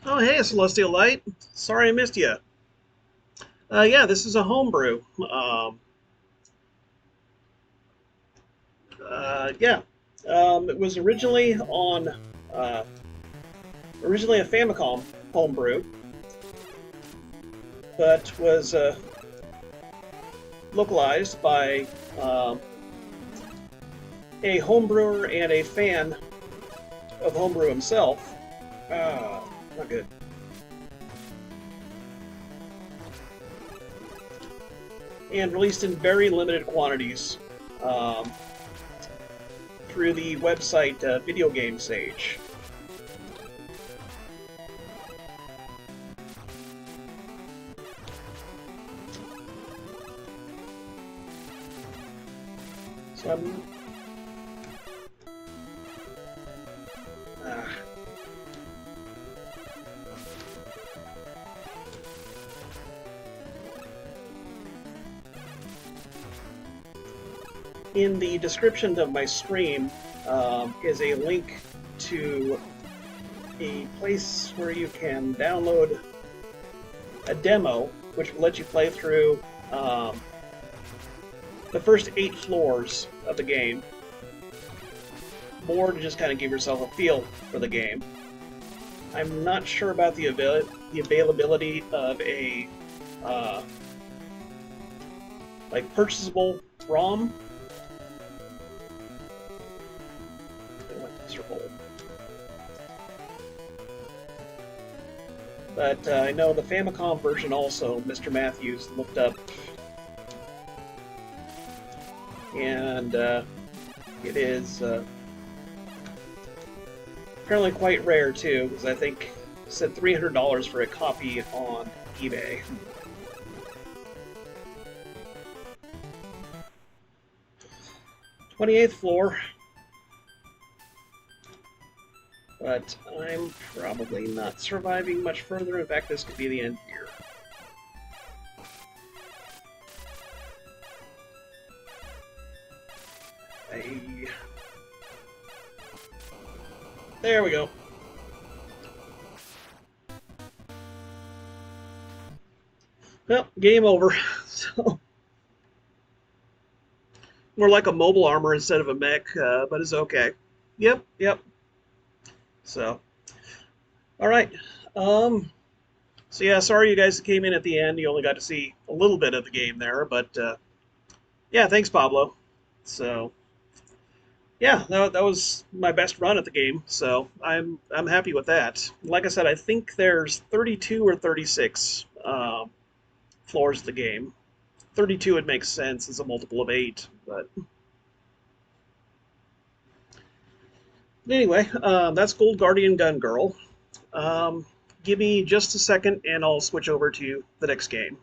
Oh, hey, Celestial Light. Sorry I missed you. Yeah, this is a homebrew. Yeah, it was originally a Famicom homebrew, but was localized by a homebrewer and a fan of homebrew himself. Not good. And released in very limited quantities through the website Video Game Sage. So I'm... In the description of my stream is a link to a place where you can download a demo which will let you play through the first 8 floors of the game. More to just kind of give yourself a feel for the game. I'm not sure about the availability of a like purchasable ROM. But I know the Famicom version also, Mr. Matthews looked up. And it is apparently quite rare too, because I think it said $300 for a copy on eBay. "28th floor. But I'm probably not surviving much further. In fact, this could be the end here. There we go. Well, game over. So more like a mobile armor instead of a mech, but it's okay. Yep. So, all right. So yeah, sorry you guys came in at the end. You only got to see a little bit of the game there, but yeah, thanks, Pablo. So, yeah, that was my best run at the game. So I'm happy with that. Like I said, I think there's 32 or 36 floors of the game. 32 would make sense as a multiple of 8, but. Anyway, that's Gold Guardian Gun Girl. Give me just a second and I'll switch over to the next game.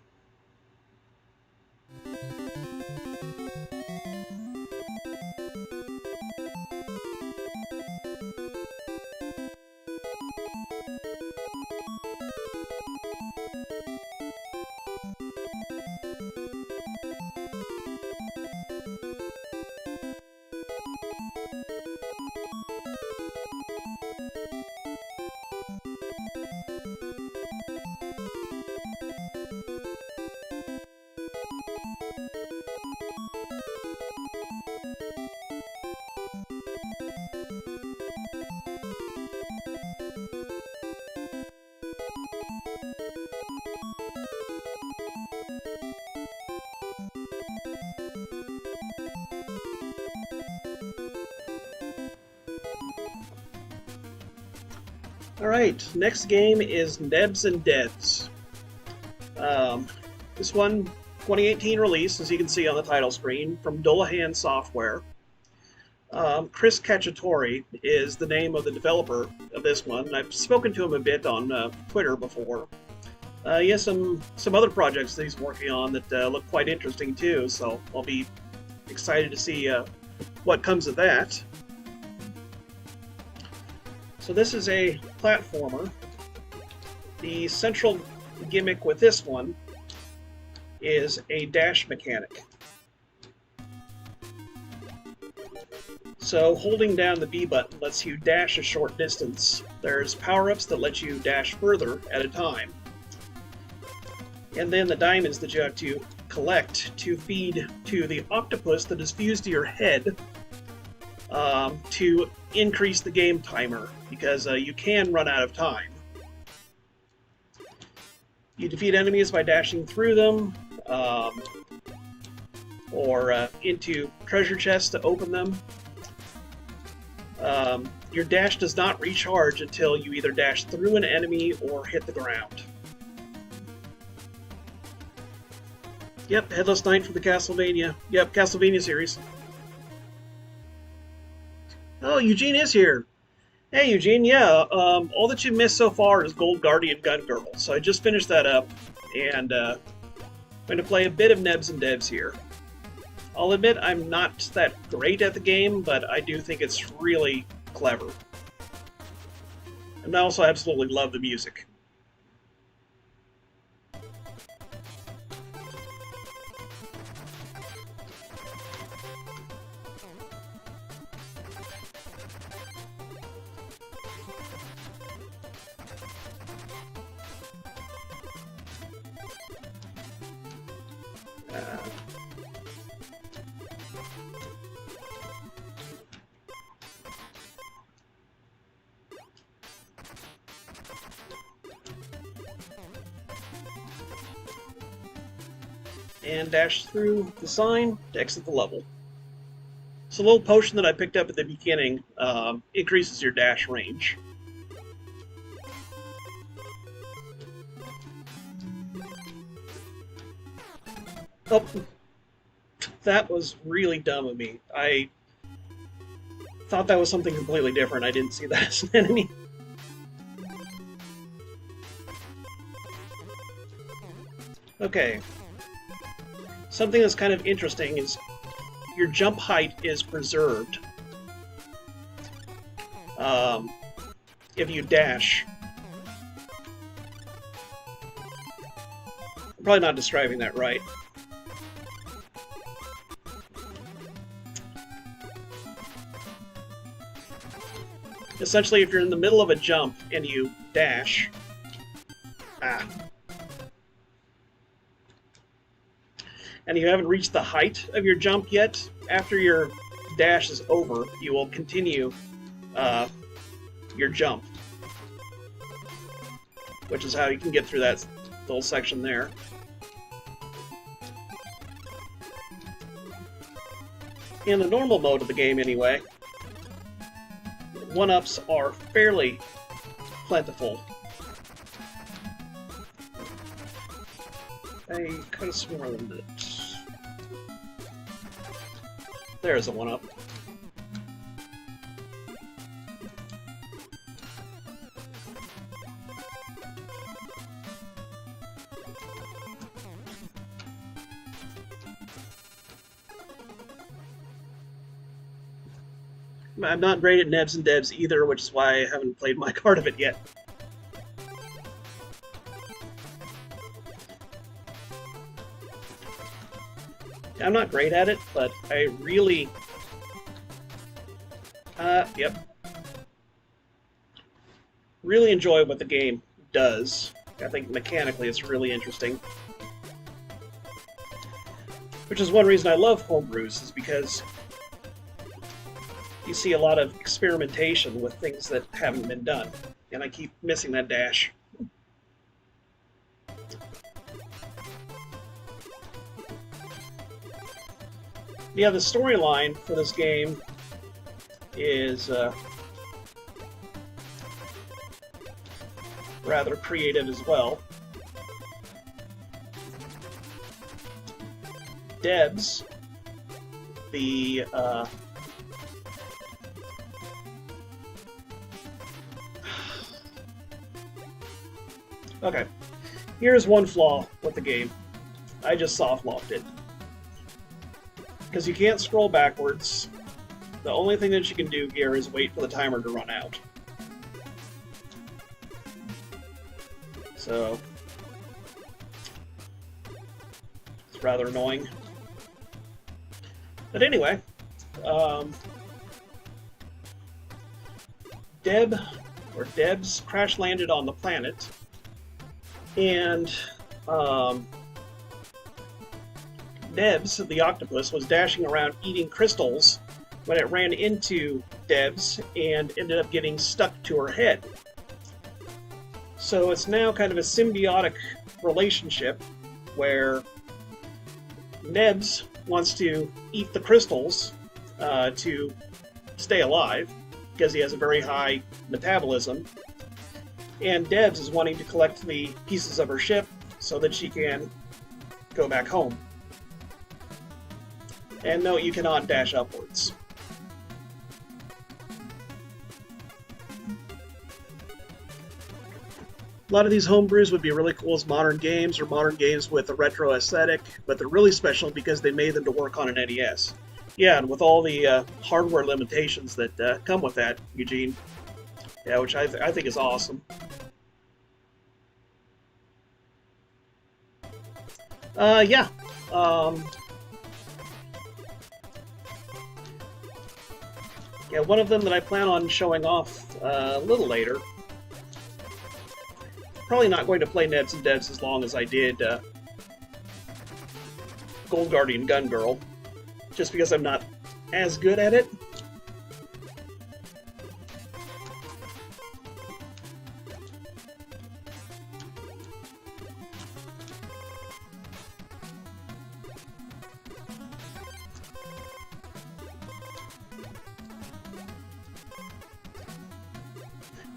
Alright, next game is Nebs and Debs. This one, 2018 release, as you can see on the title screen, from Dullahan Software. Chris Cacciatore is the name of the developer of this one. I've spoken to him a bit on Twitter before. He has some other projects that he's working on that look quite interesting too, so I'll be excited to see what comes of that. So this is a platformer The central gimmick with this one is a dash mechanic. So holding down the B button lets you dash a short distance. There's power-ups that let you dash further at a time. And then the diamonds that you have to collect to feed to the octopus that is fused to your head to increase the game timer, because you can run out of time. You defeat enemies by dashing through them, or into treasure chests to open them. Your dash does not recharge until you either dash through an enemy or hit the ground. Yep, Headless Knight for the Castlevania. Yep, Castlevania series. Oh, Eugene is here. Hey, Eugene, yeah, all that you've missed so far is Gold Guardian Gun Girl, so I just finished that up, and I'm going to play a bit of Nebs and Debs here. I'll admit I'm not that great at the game, but I do think it's really clever. And I also absolutely love the music. And dash through the sign to exit the level. So a little potion that I picked up at the beginning increases your dash range. Oh, that was really dumb of me. I thought that was something completely different. I didn't see that as an enemy. Okay. Something that's kind of interesting is your jump height is preserved if you dash. I'm probably not describing that right. Essentially, if you're in the middle of a jump and you dash, and you haven't reached the height of your jump yet, after your dash is over, you will continue your jump, which is how you can get through that little section there. In the normal mode of the game, anyway, one-ups are fairly plentiful. I could have sworn that there's a one-up. I'm not great at Nebs and Debs either, which is why I haven't played my card of it yet. I'm not great at it, but I really... really enjoy what the game does. I think mechanically it's really interesting. Which is one reason I love homebrews, is because you see a lot of experimentation with things that haven't been done. And I keep missing that dash. Yeah, the storyline for this game is rather creative as well. Debs, the okay, here's one flaw with the game. I just soft-locked it. Because you can't scroll backwards. The only thing that you can do here is wait for the timer to run out. So it's rather annoying. But anyway, Debs crash landed on the planet, and Nebs, the octopus, was dashing around eating crystals when it ran into Debs and ended up getting stuck to her head. So it's now kind of a symbiotic relationship where Nebs wants to eat the crystals to stay alive because he has a very high metabolism, and Debs is wanting to collect the pieces of her ship so that she can go back home. And no, you cannot dash upwards. A lot of these homebrews would be really cool as modern games or modern games with a retro aesthetic, but they're really special because they made them to work on an NES. Yeah, and with all the hardware limitations that come with that, Eugene. Yeah, which I think is awesome. Yeah. Yeah, one of them that I plan on showing off a little later. Probably not going to play Nebs and Debs as long as I did Gold Guardian Gun Girl, just because I'm not as good at it.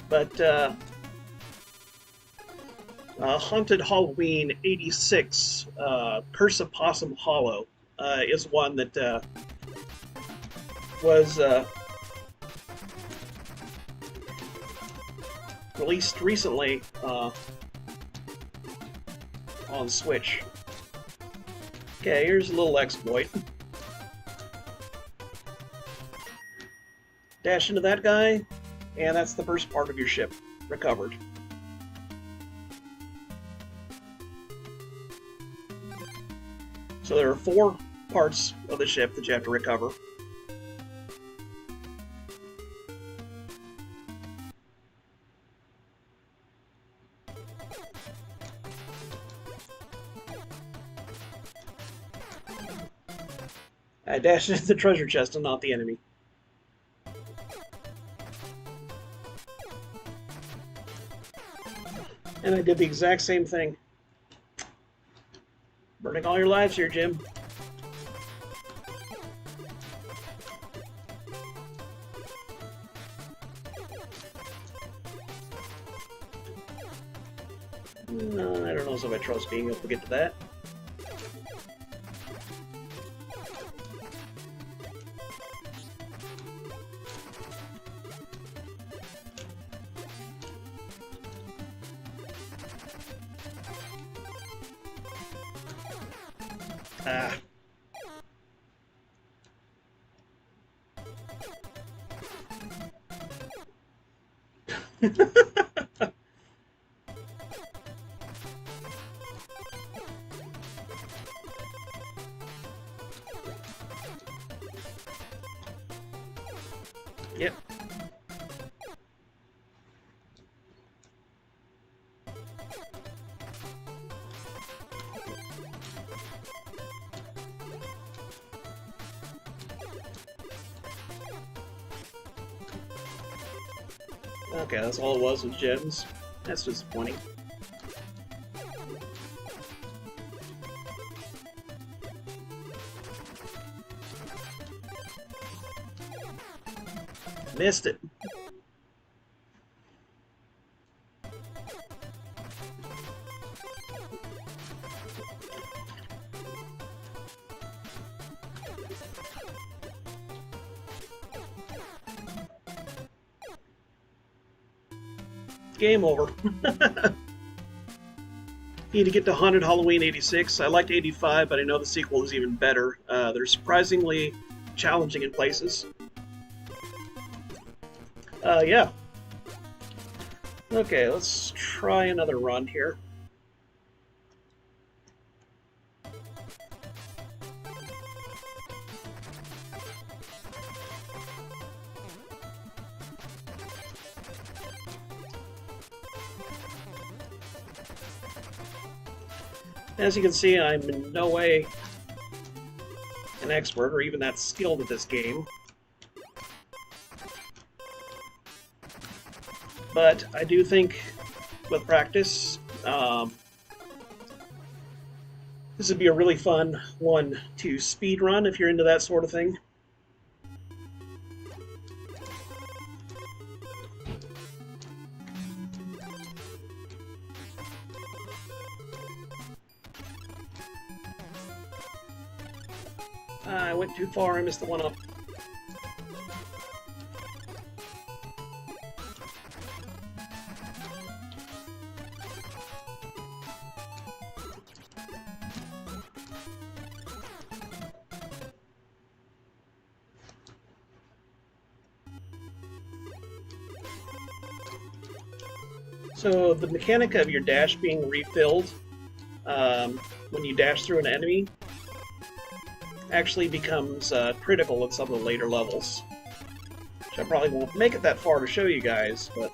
But Haunted Halloween 86, Curse of Possum Hollow, is one that was released recently on Switch. Okay, here's a little exploit. Dash into that guy, and that's the first part of your ship recovered. So there are 4 parts of the ship that you have to recover. I dashed into the treasure chest and not the enemy. And I did the exact same thing. Burning all your lives here, Jim. No, I don't know if I trust being able to get to that. Ah. Yep. Okay, that's all it was with gems. That's disappointing. Missed it. Game over. Need to get to Haunted Halloween 86. I liked 85, but I know the sequel is even better. They're surprisingly challenging in places. Yeah. Okay, let's try another run here. As you can see, I'm in no way an expert or even that skilled at this game. But I do think with practice, this would be a really fun one to speed run if you're into that sort of thing. I went too far, I missed the one up. So the mechanic of your dash being refilled when you dash through an enemy actually becomes critical in some of the later levels. Which I probably won't make it that far to show you guys, but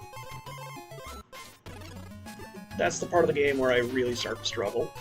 that's the part of the game where I really start to struggle.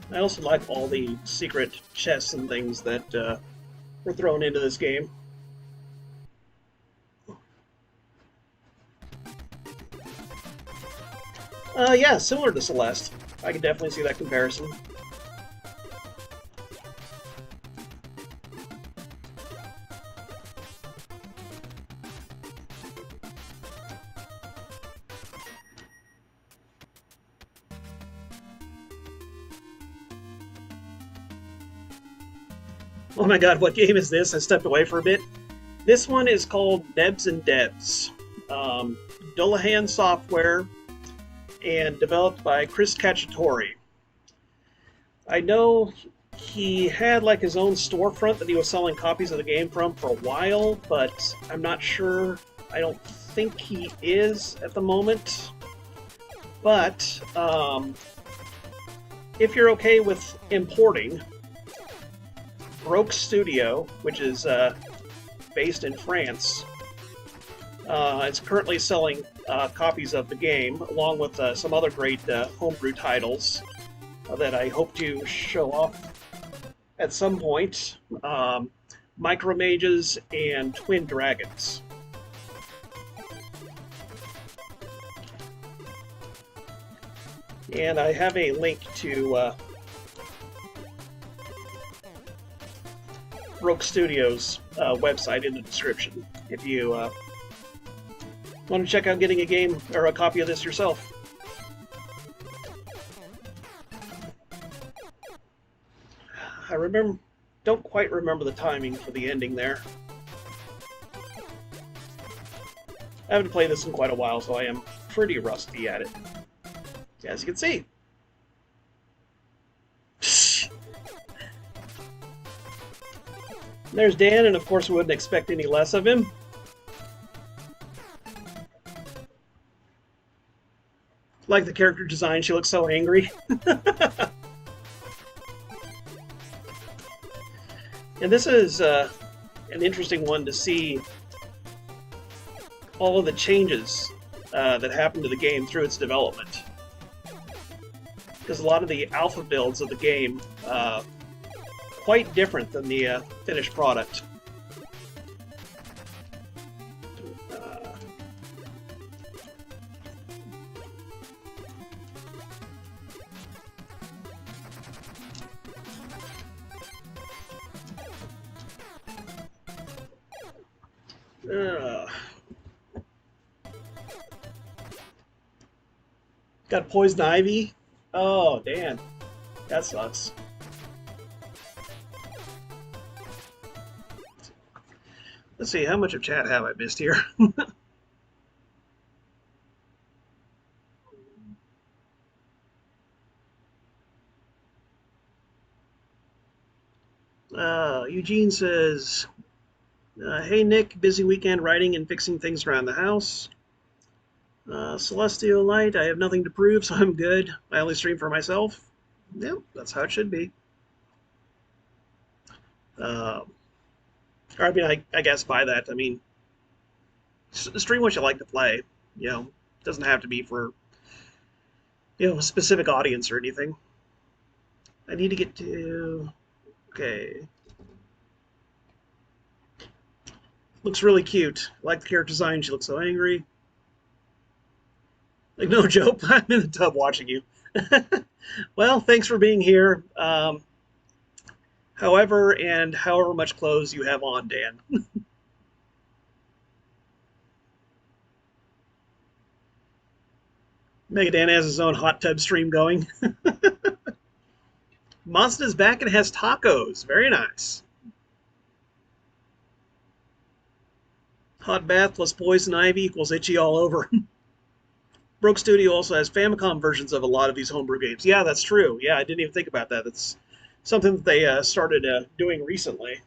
I also like all the secret chests and things that were thrown into this game. Yeah, similar to Celeste. I can definitely see that comparison. Oh my god, what game is this? I stepped away for a bit. This one is called Nebs and Debs. Dullahan Software, and developed by Chris Cacciatore. I know he had like his own storefront that he was selling copies of the game from for a while, but I'm not sure. I don't think he is at the moment. But if you're okay with importing, Rogue Studio, which is based in France, is currently selling copies of the game, along with some other great homebrew titles that I hope to show off at some point. Micro Mages and Twin Dragons. And I have a link to Rogue Studios' website in the description if you want to check out getting a game or a copy of this yourself. Don't quite remember the timing for the ending there. I haven't played this in quite a while, so I am pretty rusty at it, as you can see. There's Dan, and of course we wouldn't expect any less of him. Like the character design, she looks so angry. And this is an interesting one to see all of the changes that happened to the game through its development. Because a lot of the alpha builds of the game quite different than the finished product. Got poison ivy? Oh, damn. That sucks. Let's see, how much of chat have I missed here? Eugene says, hey Nick, busy weekend writing and fixing things around the house. Celestial Light, I have nothing to prove, so I'm good. I only stream for myself. Yep, that's how it should be. Or I mean, I guess by that, I mean, stream what you like to play. You know, it doesn't have to be for, you know, a specific audience or anything. I need to get to... Okay. Looks really cute. I like the character design. She looks so angry. Like, no joke, I'm in the tub watching you. Well, thanks for being here. However much clothes you have on, Dan. Mega Dan has his own hot tub stream going. Mazda's back and has tacos. Very nice. Hot bath plus poison ivy equals itchy all over. Broke Studio also has Famicom versions of a lot of these homebrew games. Yeah, that's true. Yeah, I didn't even think about that. That's something that they started doing recently.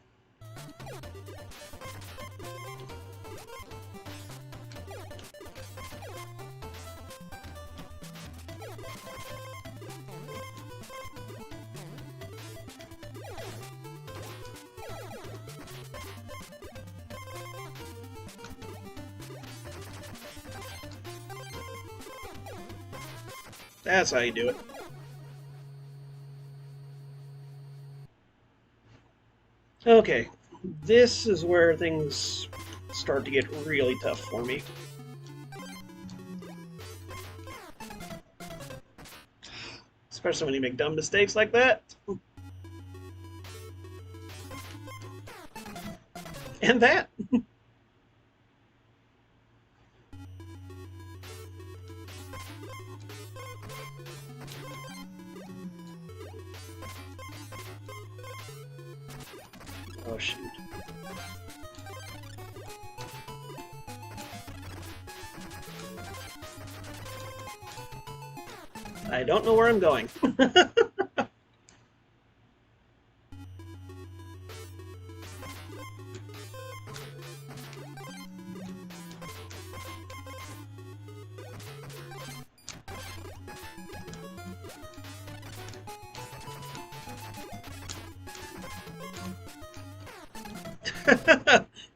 That's how you do it. Okay, this is where things start to get really tough for me. Especially when you make dumb mistakes like that. And that. Oh, shoot. I don't know where I'm going.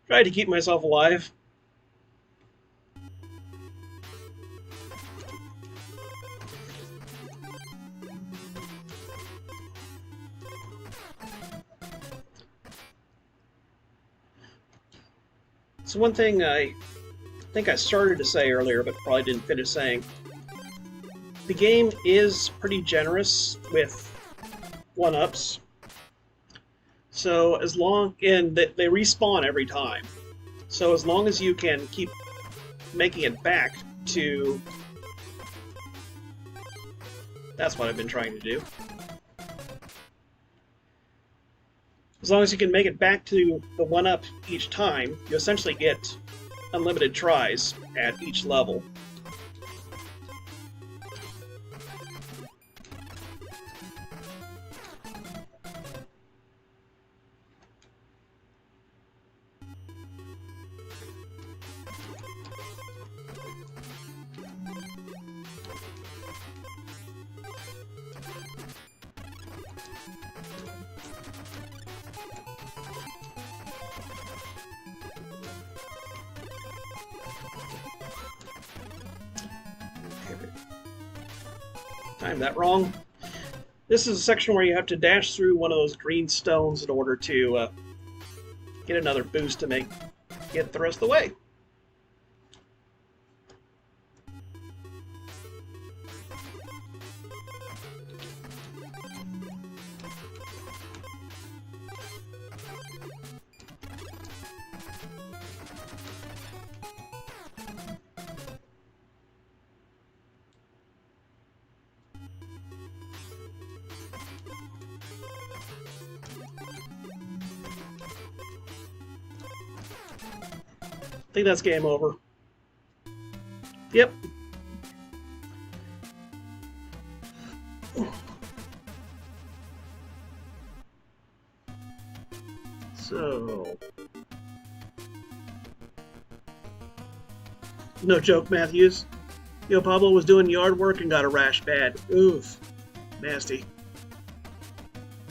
Try to keep myself alive. So one thing I think I started to say earlier, but probably didn't finish saying, the game is pretty generous with one-ups. So as long, and they respawn every time. So as long as you can keep making it back to, that's what I've been trying to do. As long as you can make it back to the one-up each time, you essentially get unlimited tries at each level. Timed that wrong. This is a section where you have to dash through one of those green stones in order to get another boost to get the rest of the way. I think that's game over. Yep. So... No joke, Matthews. Yo, Pablo was doing yard work and got a rash bad. Oof. Nasty.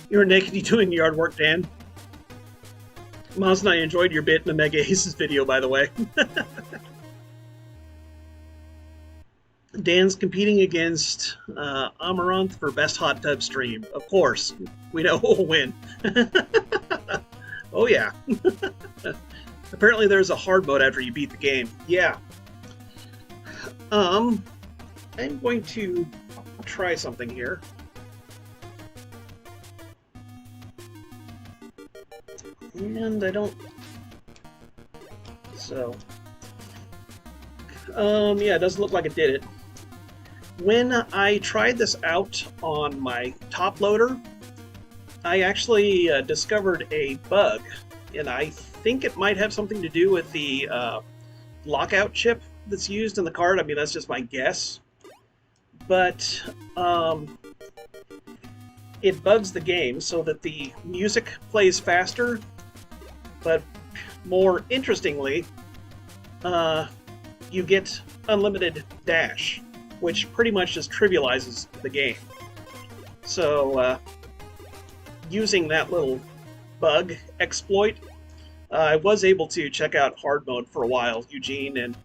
You were naked doing yard work, Dan. Miles and I enjoyed your bit in the Mega Aces video, by the way. Dan's competing against Arcnarenth for best hot tub stream. Of course, we know who'll win. Oh yeah. Apparently there's a hard mode after you beat the game. Yeah. I'm going to try something here. And I don't... So... yeah, it doesn't look like it did it. When I tried this out on my top loader, I actually discovered a bug, and I think it might have something to do with the lockout chip that's used in the card. I mean, that's just my guess. But it bugs the game so that the music plays faster, but more interestingly, you get unlimited dash, which pretty much just trivializes the game. So, using that little bug exploit, I was able to check out hard mode for a while, Eugene, and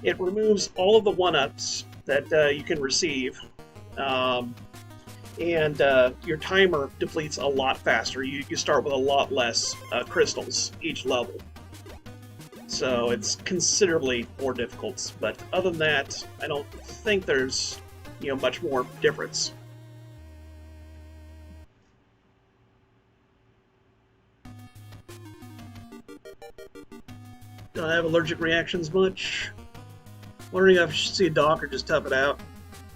it removes all of the 1-ups that you can receive, and your timer depletes a lot faster. You start with a lot less crystals each level. So it's considerably more difficult, but other than that, I don't think there's, much more difference. Don't have allergic reactions much. Wondering if I should see a doc or just tough it out.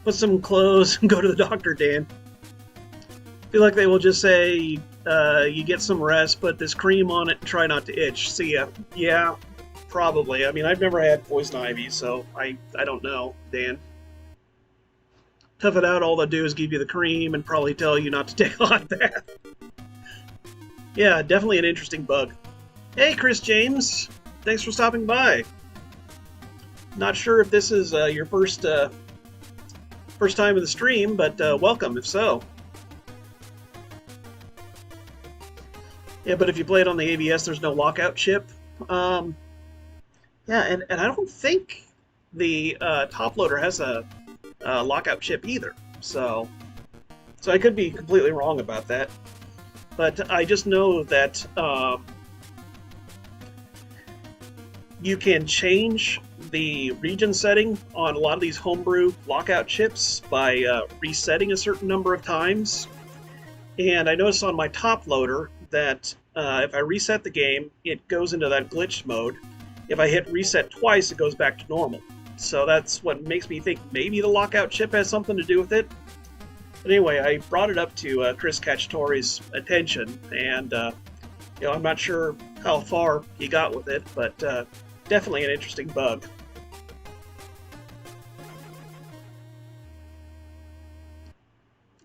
Put some clothes and go to the doctor, Dan. Feel like they will just say, you get some rest, put this cream on it, and try not to itch. See ya. Yeah. Probably. I mean, I've never had poison ivy, so I don't know, Dan. Tough it out, all they'll do is give you the cream and probably tell you not to take a hot bath. Yeah, definitely an interesting bug. Hey, Chris James. Thanks for stopping by. Not sure if this is your first time in the stream, but welcome, if so. Yeah, but if you play it on the ABS, there's no lockout chip. Yeah, and I don't think the top loader has a lockout chip either, so I could be completely wrong about that. But I just know that you can change the region setting on a lot of these homebrew lockout chips by resetting a certain number of times. And I noticed on my top loader that if I reset the game, it goes into that glitched mode. If I hit reset twice, it goes back to normal. So that's what makes me think maybe the lockout chip has something to do with it. But anyway, I brought it up to Chris Cacciatore's attention, and I'm not sure how far he got with it, but definitely an interesting bug.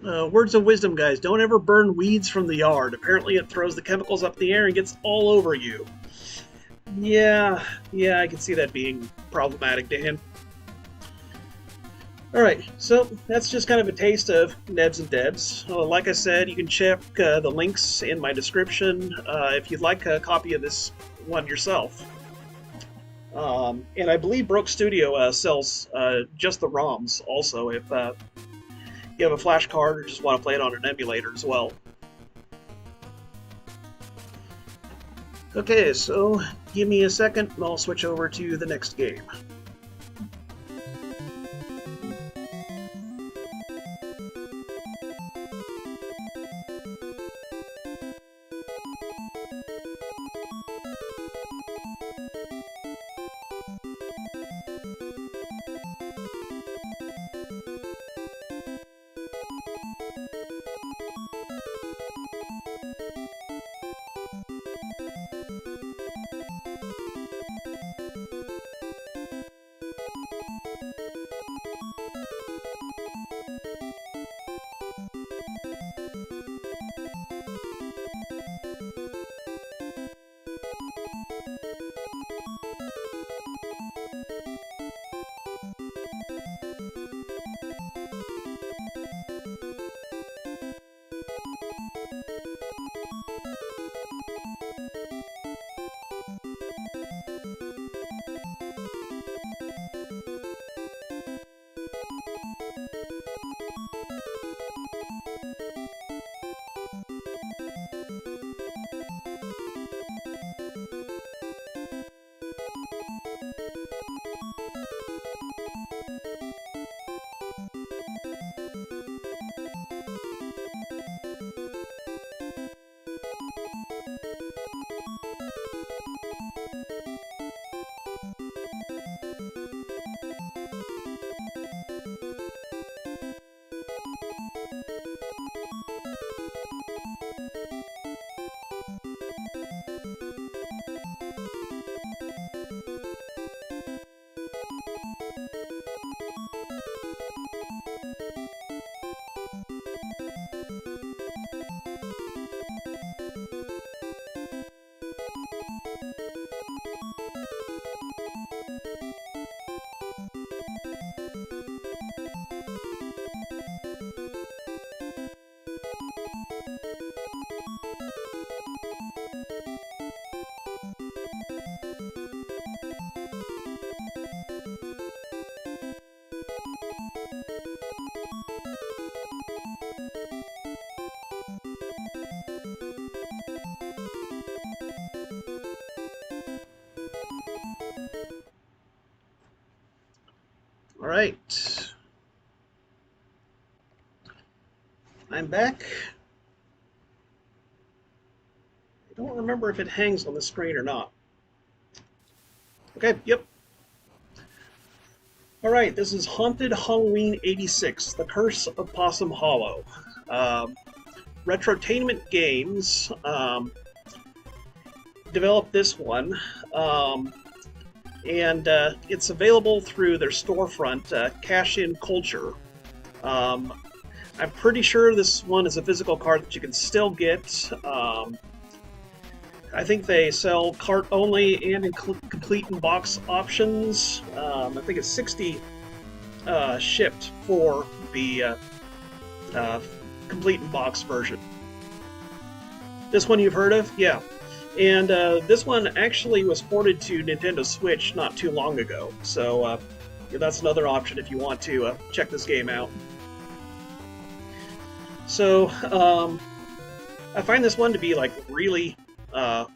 Words of wisdom, guys. Don't ever burn weeds from the yard. Apparently it throws the chemicals up in the air and gets all over you. Yeah, I can see that being problematic, Dan. Alright, so that's just kind of a taste of Nebs and Debs. Like I said, you can check the links in my description if you'd like a copy of this one yourself. And I believe Broke Studio sells just the ROMs also, if you have a flash card or just want to play it on an emulator as well. Okay, so give me a second and I'll switch over to the next game. All right, I'm back. I don't remember if it hangs on the screen or not. Okay, yep. All right, this is Haunted Halloween 86, The Curse of Possum Hollow. Retrotainment Games developed this one. And it's available through their storefront, Cash In Culture. I'm pretty sure this one is a physical card that you can still get. I think they sell cart only and complete in box options. I think it's 60 shipped for the complete in box version. This one you've heard of? Yeah. And this one actually was ported to Nintendo Switch not too long ago, so that's another option if you want to check this game out. So I find this one to be like really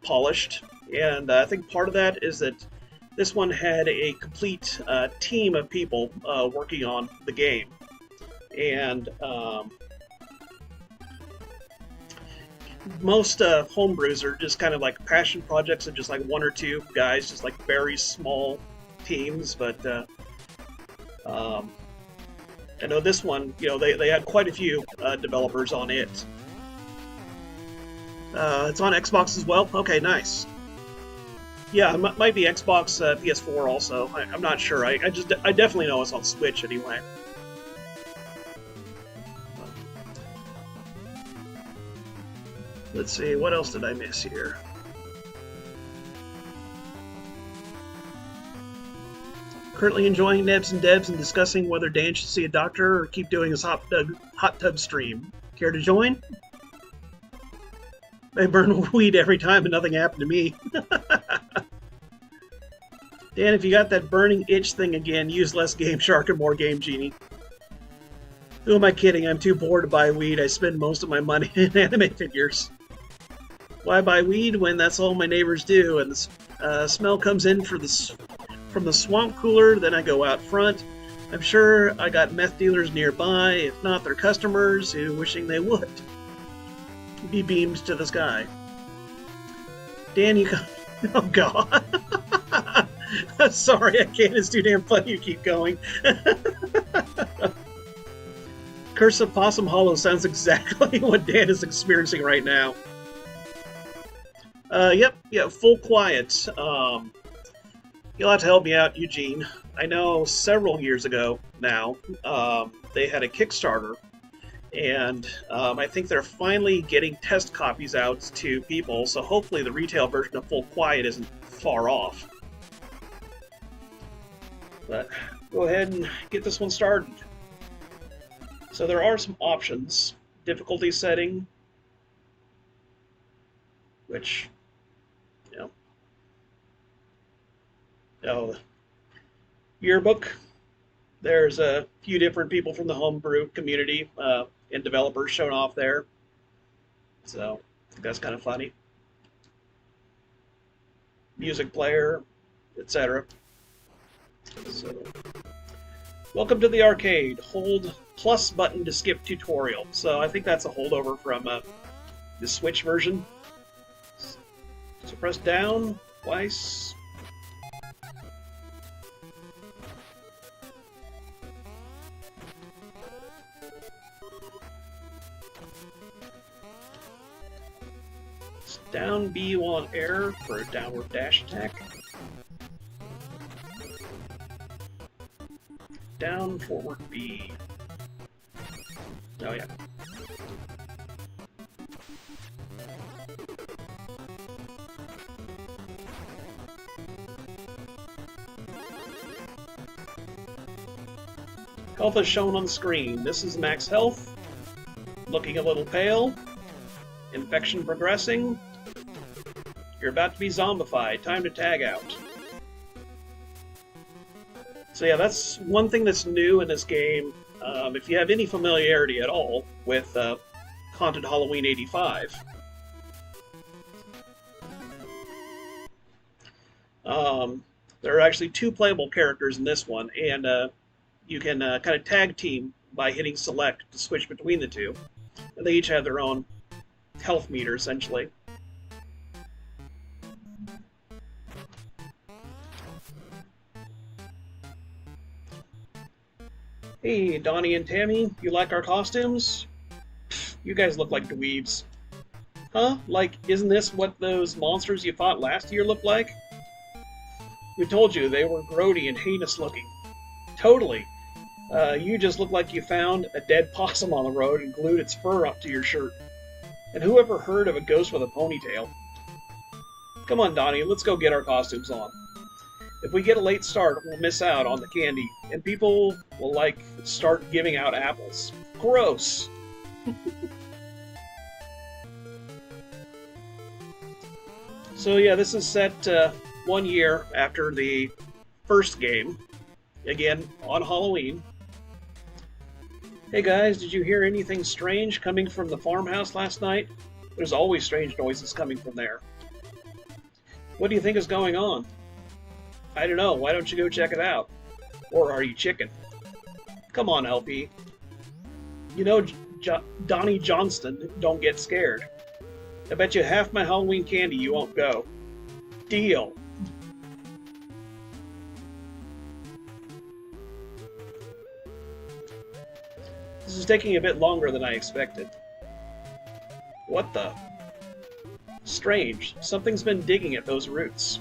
polished, and I think part of that is that this one had a complete team of people working on the game, and most homebrews are just kind of like passion projects of just like one or two guys, just like very small teams. But I know this one, they had quite a few developers on it. It's on Xbox as well. Okay, nice. Yeah, it might be Xbox, PS4 also. I'm not sure. I definitely know it's on Switch anyway. Let's see, what else did I miss here? Currently enjoying Nebs and Debs and discussing whether Dan should see a doctor or keep doing his hot tub stream. Care to join? I burn weed every time and nothing happened to me. Dan, if you got that burning itch thing again, use less Game Shark and more Game Genie. Who am I kidding? I'm too poor to buy weed. I spend most of my money in anime figures. Why buy weed when that's all my neighbors do? And the smell comes in from the swamp cooler, then I go out front. I'm sure I got meth dealers nearby. If not, they're customers who wishing they would. Be beamed to the sky. Dan, you come. Oh, God. Sorry, I can't. It's too damn funny. You keep going. Curse of Possum Hollow sounds exactly what Dan is experiencing right now. Yep, full quiet. You'll have to help me out, Eugene. I know several years ago now, they had a Kickstarter, and I think they're finally getting test copies out to people, so hopefully the retail version of Full Quiet isn't far off. But go ahead and get this one started. So there are some options. Difficulty setting, which, yearbook. There's a few different people from the Homebrew community and developers shown off there. So I think that's kind of funny. Music player, etc. So, welcome to the arcade. Hold plus button to skip tutorial. So I think that's a holdover from the Switch version. So press down twice. Down B while on air for a downward dash attack. Down forward B. Oh yeah. Health is shown on the screen. This is max health. Looking a little pale. Infection progressing. You're about to be zombified. Time to tag out. So yeah, that's one thing that's new in this game. If you have any familiarity at all with Haunted Halloween 85, there are actually two playable characters in this one, and you can kind of tag team by hitting select to switch between the two. And they each have their own health meter, essentially. Hey, Donnie and Tammy, you like our costumes? You guys look like dweebs. Huh? Like, isn't this what those monsters you fought last year looked like? We told you they were grody and heinous looking. Totally. You just look like you found a dead possum on the road and glued its fur up to your shirt. And who ever heard of a ghost with a ponytail? Come on, Donnie, let's go get our costumes on. If we get a late start, we'll miss out on the candy, and people will, start giving out apples. Gross! So yeah, this is set 1 year after the first game. Again, on Halloween. Hey guys, did you hear anything strange coming from the farmhouse last night? There's always strange noises coming from there. What do you think is going on? I don't know, why don't you go check it out? Or are you chicken? Come on, LP. You know Donnie Johnston don't get scared. I bet you half my Halloween candy you won't go. Deal. This is taking a bit longer than I expected. What the? Strange. Something's been digging at those roots.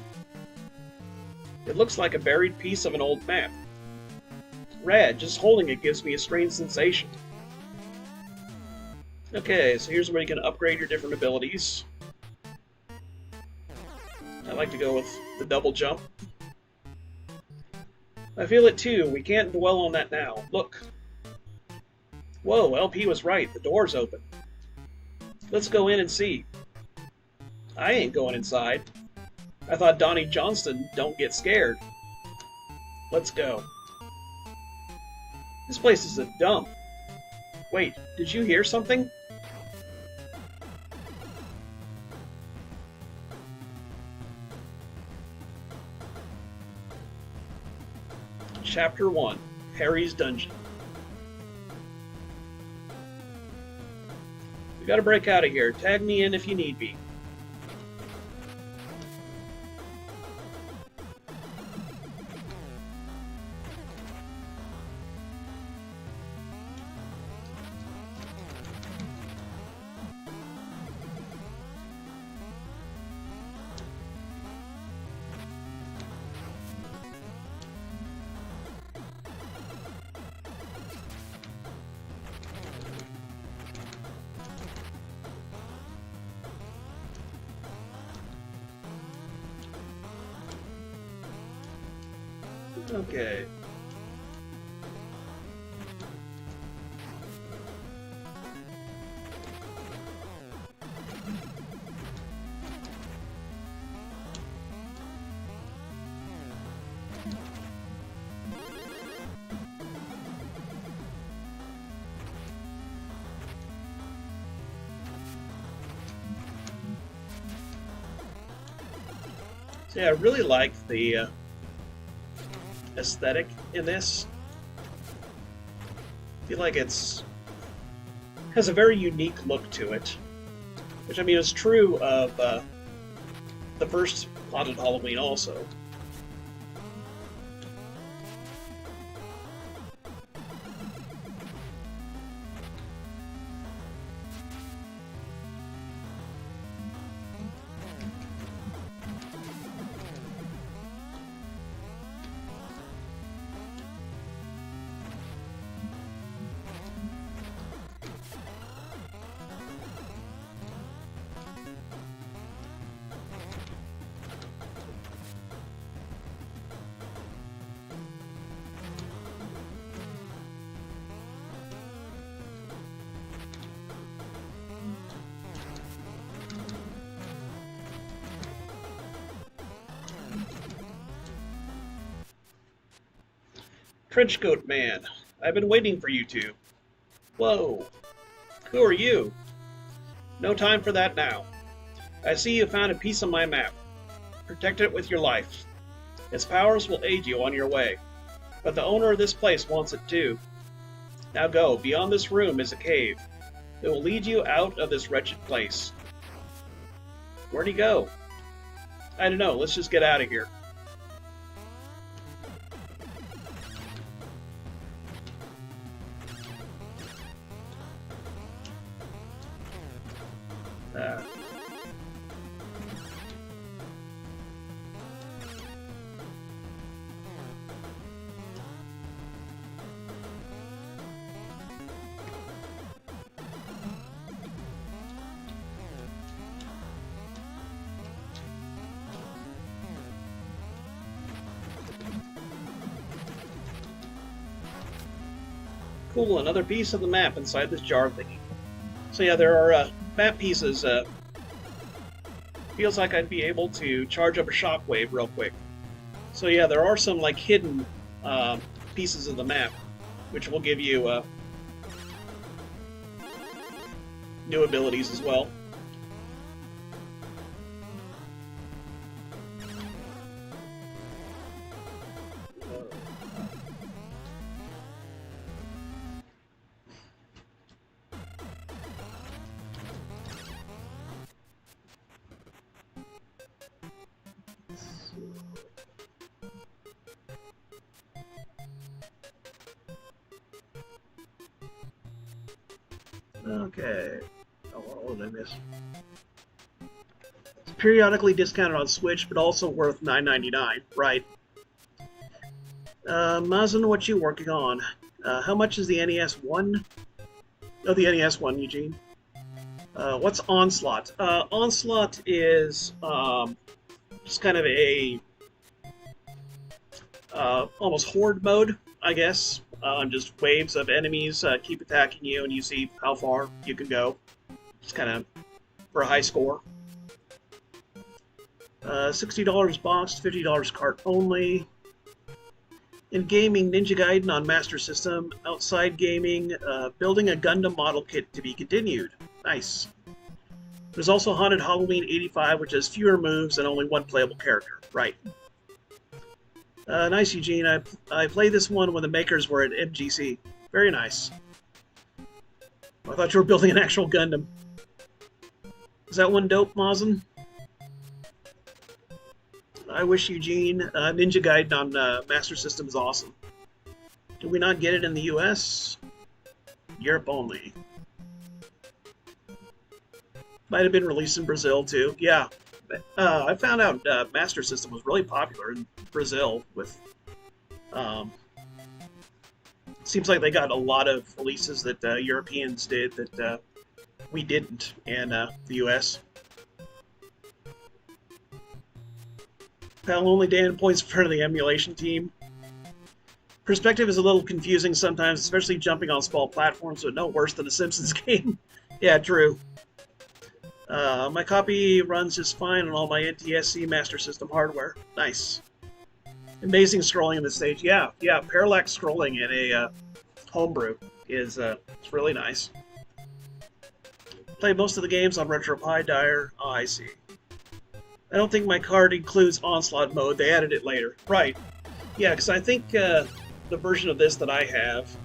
It looks like a buried piece of an old map. Rad, just holding it gives me a strange sensation. Okay, so here's where you can upgrade your different abilities. I like to go with the double jump. I feel it too. We can't dwell on that now. Look. Whoa, LP was right. The door's open. Let's go in and see. I ain't going inside. I thought Donnie Johnston don't get scared. Let's go. This place is a dump. Wait, did you hear something? Chapter 1, Harry's Dungeon. We gotta break out of here. Tag me in if you need me. Okay. So yeah, I really like the aesthetic in this. I feel like it's has a very unique look to it, which I mean is true of the first Haunted Halloween also. Trenchcoat Man, I've been waiting for you two. Whoa, who are you? No time for that now. I see you found a piece of my map. Protect it with your life. Its powers will aid you on your way. But the owner of this place wants it too. Now go, beyond this room is a cave. It will lead you out of this wretched place. Where'd he go? I don't know, let's just get out of here. Cool, another piece of the map inside this jar thingy. So yeah, there are map pieces. Feels like I'd be able to charge up a shockwave real quick. So yeah, there are some like hidden pieces of the map, which will give you new abilities as well. Okay. Oh, what did I miss? It's periodically discounted on Switch, but also worth $9.99. Right. Mazen, what you working on? How much is the NES one? Oh, the NES one, Eugene. What's Onslaught? Onslaught is just kind of a almost horde mode, I guess. Just waves of enemies keep attacking you, and you see how far you can go. Just kind of for a high score. $60 box, $50 cart only. In gaming, Ninja Gaiden on Master System. Outside gaming, building a Gundam model kit to be continued. Nice. There's also Haunted Halloween 85, which has fewer moves and only one playable character. Right. Nice, Eugene. I played this one when the makers were at MGC. Very nice. I thought you were building an actual Gundam. Is that one dope, Mazen? I wish Eugene Ninja Gaiden on Master System is awesome. Did we not get it in the US? Europe only. Might have been released in Brazil too. Yeah, I found out Master System was really popular in Brazil. With seems like they got a lot of releases that Europeans did that we didn't in the US. Only Dan points in front of the emulation team. Perspective is a little confusing sometimes, especially jumping on small platforms, but no worse than a Simpsons game. Yeah, true. My copy runs just fine on all my NTSC Master System hardware. Nice. Amazing scrolling in the stage. Yeah, parallax scrolling in a Homebrew is it's really nice. Play most of the games on RetroPie Dire. Oh, I see. I don't think my card includes Onslaught mode. They added it later. Right. Yeah, because I think the version of this that I have...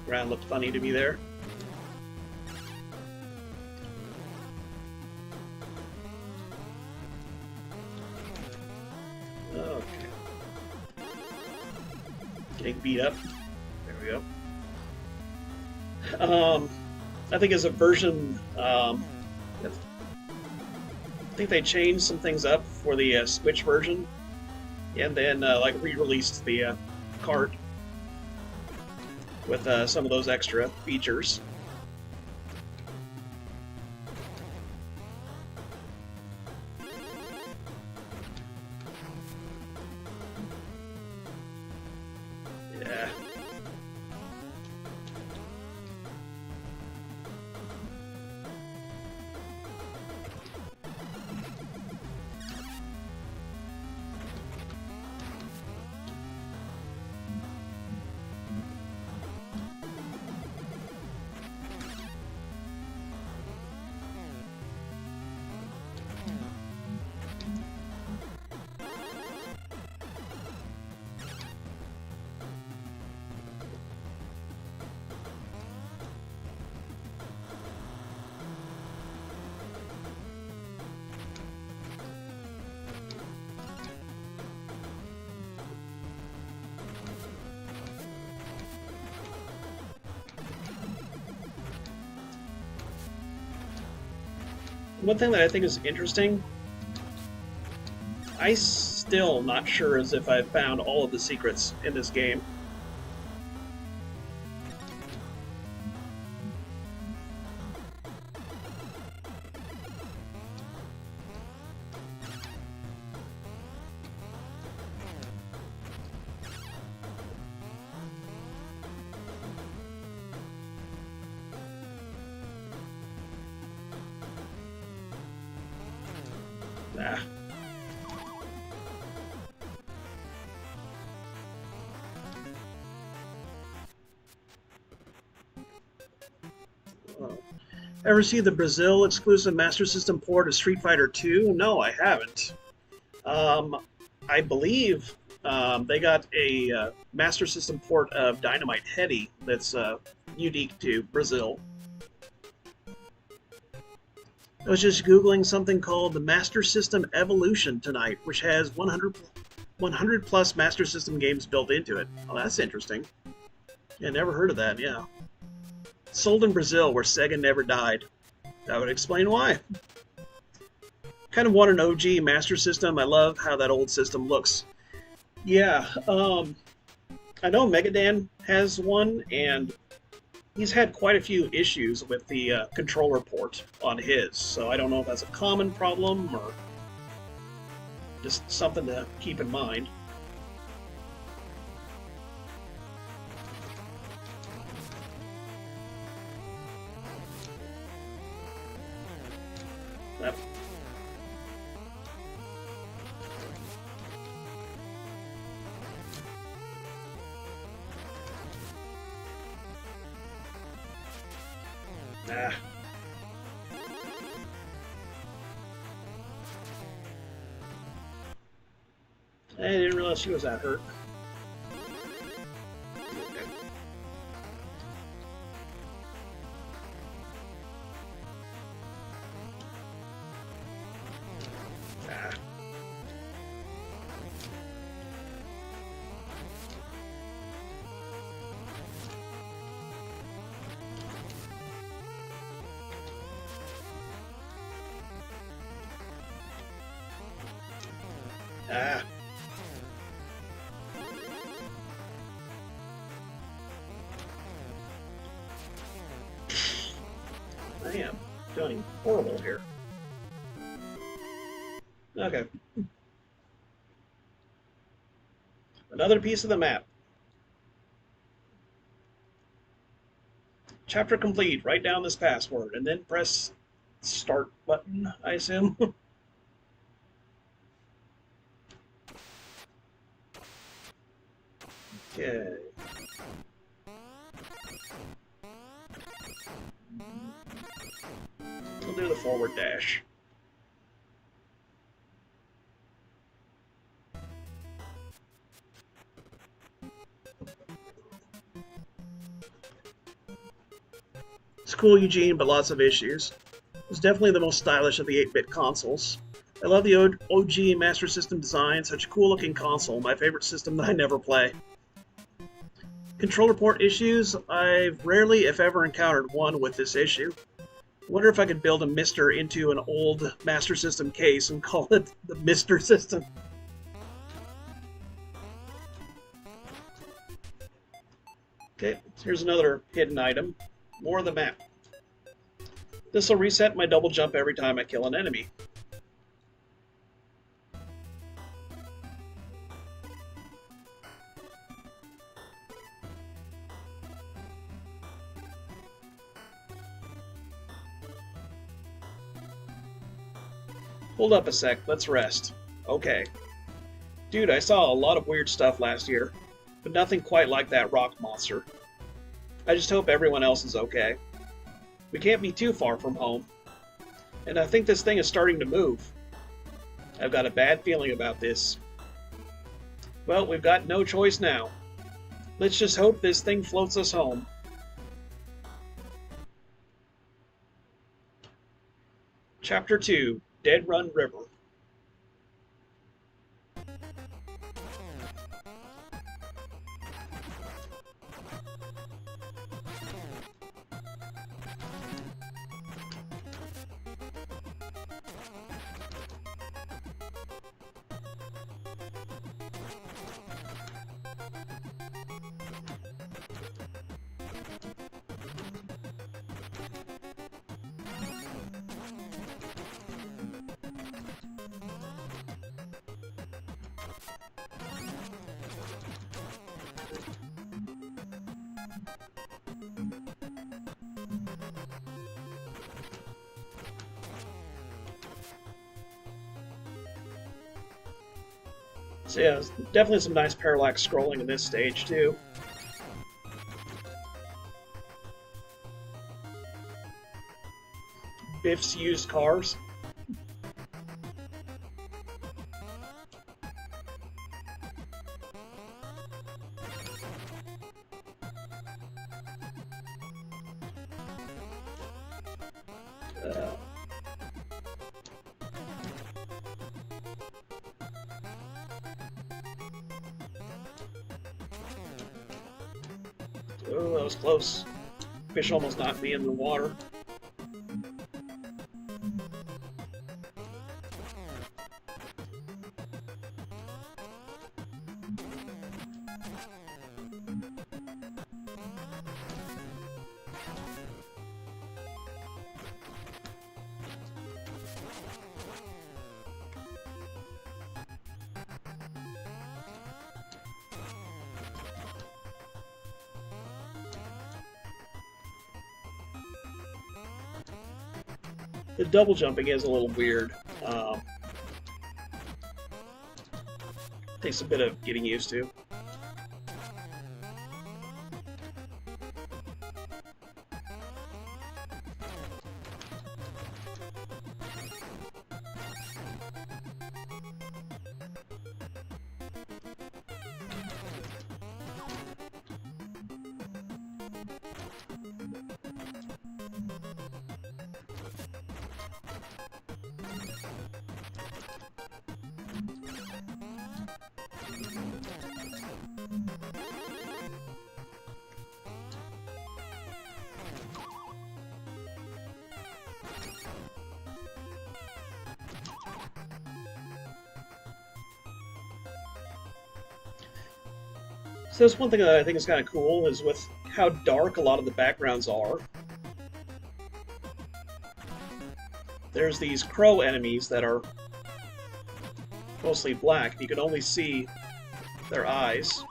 ground looked funny to me there. Okay. Getting beat up. There we go. I think as a version, I think they changed some things up for the Switch version, and then like re-released the cart with some of those extra features. Yeah. One thing that I think is interesting, I still not sure as if I've found all of the secrets in this game. Ah. Ever see the Brazil exclusive Master System port of Street Fighter 2? No, I haven't. I believe they got a Master System port of Dynamite Heady that's unique to Brazil. I was just Googling something called the Master System Evolution tonight, which has 100 plus Master System games built into it. Oh, that's interesting. Yeah, never heard of that, yeah. Sold in Brazil, where Sega never died. That would explain why. Kind of want an OG Master System. I love how that old system looks. Yeah, I know Megadan has one, and he's had quite a few issues with the controller port on his, so I don't know if that's a common problem or just something to keep in mind. Yep. Ah. I didn't realize she was that hurt. Okay. Ah. Ah. I am doing horrible here. Okay. Another piece of the map. Chapter complete. Write down this password and then press start button, I assume. Okay. We'll do the forward dash. It's cool, Eugene, but lots of issues. It's definitely the most stylish of the 8-bit consoles. I love the OG Master System design, such a cool looking console, my favorite system that I never play. Controller port issues? I've rarely, if ever, encountered one with this issue. I wonder if I could build a Mister into an old Master System case and call it the Mister System. Okay, here's another hidden item. More of the map. This will reset my double jump every time I kill an enemy. Hold up a sec, let's rest. Okay. Dude, I saw a lot of weird stuff last year, but nothing quite like that rock monster. I just hope everyone else is okay. We can't be too far from home. And I think this thing is starting to move. I've got a bad feeling about this. Well, we've got no choice now. Let's just hope this thing floats us home. Chapter 2, Dead Run River. So yeah, there's definitely some nice parallax scrolling in this stage too. Biff's used cars. Oh, that was close. Fish almost knocked me in the water. The double jumping is a little weird. Takes a bit of getting used to. So that's one thing that I think is kind of cool, is with how dark a lot of the backgrounds are. There's these crow enemies that are mostly black. You can only see their eyes.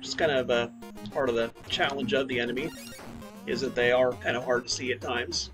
Just kind of part of the challenge of the enemy, is that they are kind of hard to see at times.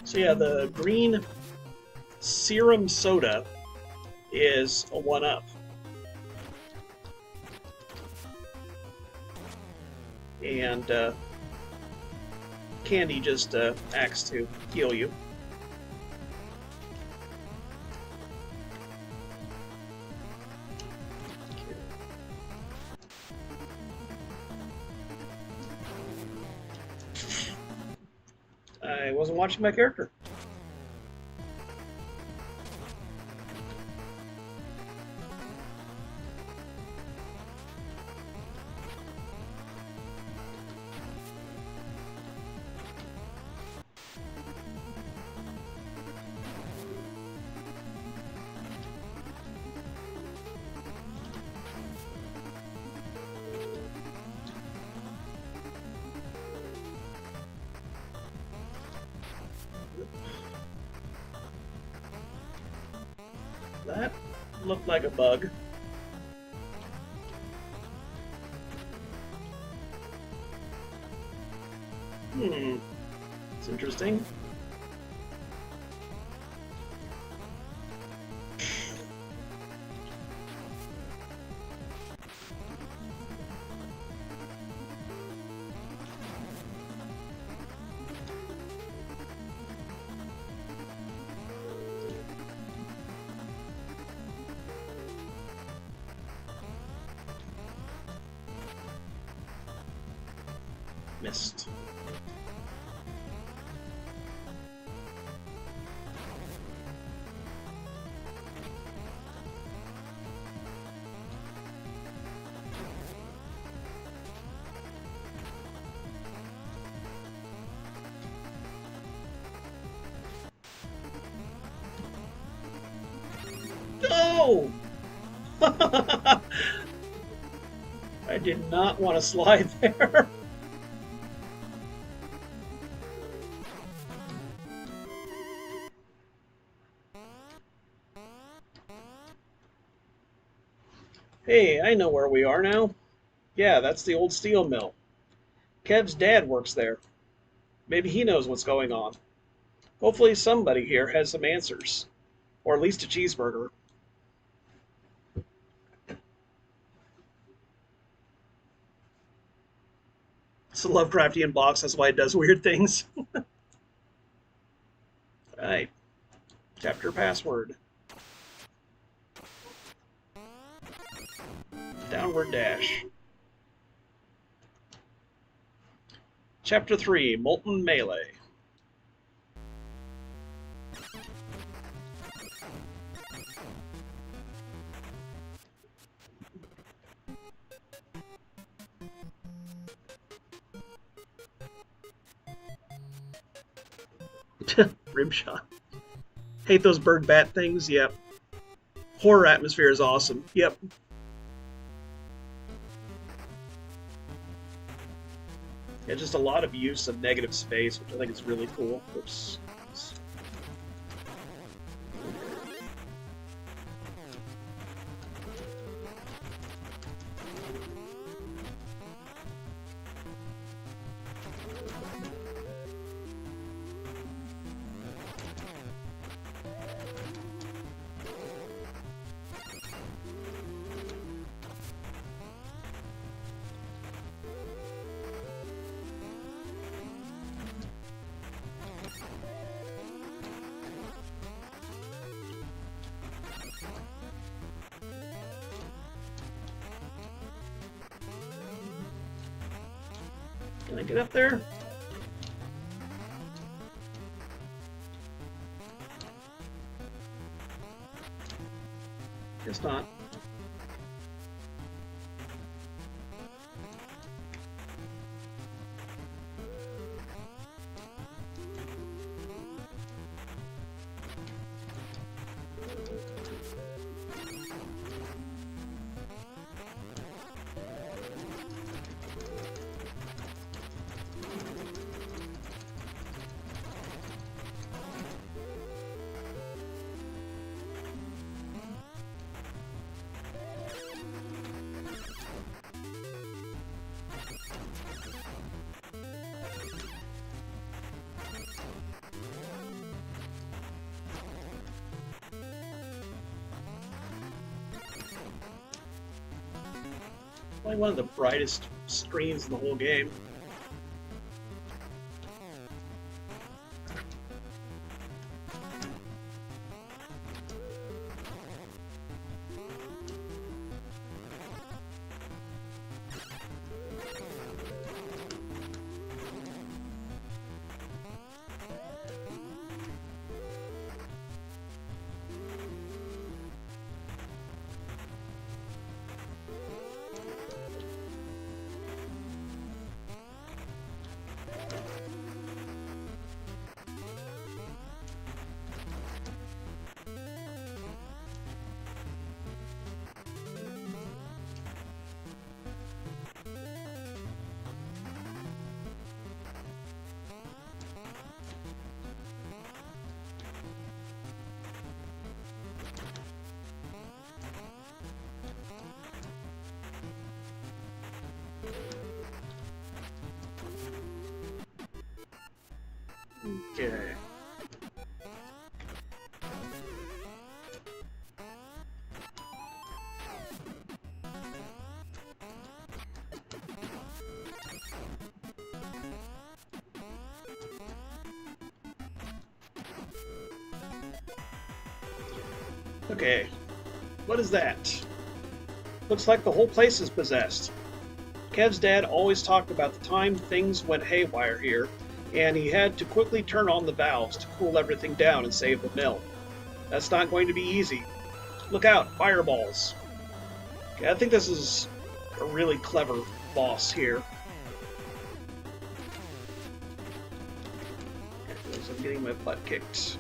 So yeah, the green serum soda is a 1-up. And candy just acts to heal you. I wasn't watching my character. That looked like a bug. It's interesting. Missed. No! I did not want to slide there. Hey, I know where we are now. Yeah, that's the old steel mill. Kev's dad works there. Maybe he knows what's going on. Hopefully somebody here has some answers. Or at least a cheeseburger. It's a Lovecraftian box, that's why it does weird things. Alright. Chapter password. Downward dash. Chapter 3, Molten Melee. Rim shot. Hate those bird bat things, yep. horror atmosphere is awesome. Yep. Yeah, just a lot of use of negative space, which I think is really cool. Oops. Can I get up there? Guess not. Probably one of the brightest screens in the whole game. Okay. Okay. What is that? Looks like the whole place is possessed. Kev's dad always talked about the time things went haywire here, and he had to quickly turn on the valves to cool everything down and save the mill. That's not going to be easy. Look out, fireballs. Okay, I think this is a really clever boss here. As I'm getting my butt kicked.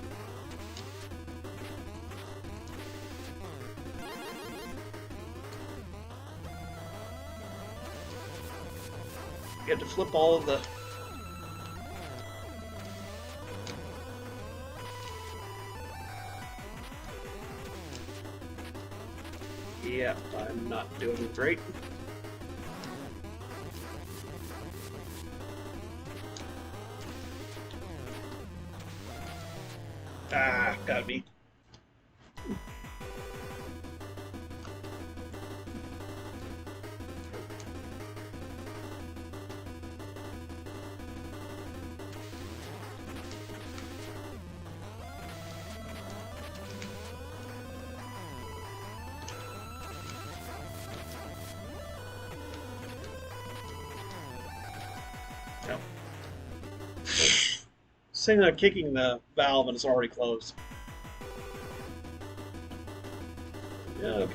You have to flip all of the... Yeah, I'm not doing great. Ah, got me. No. Saying that I'm kicking the valve and it's already closed. Yeah, okay.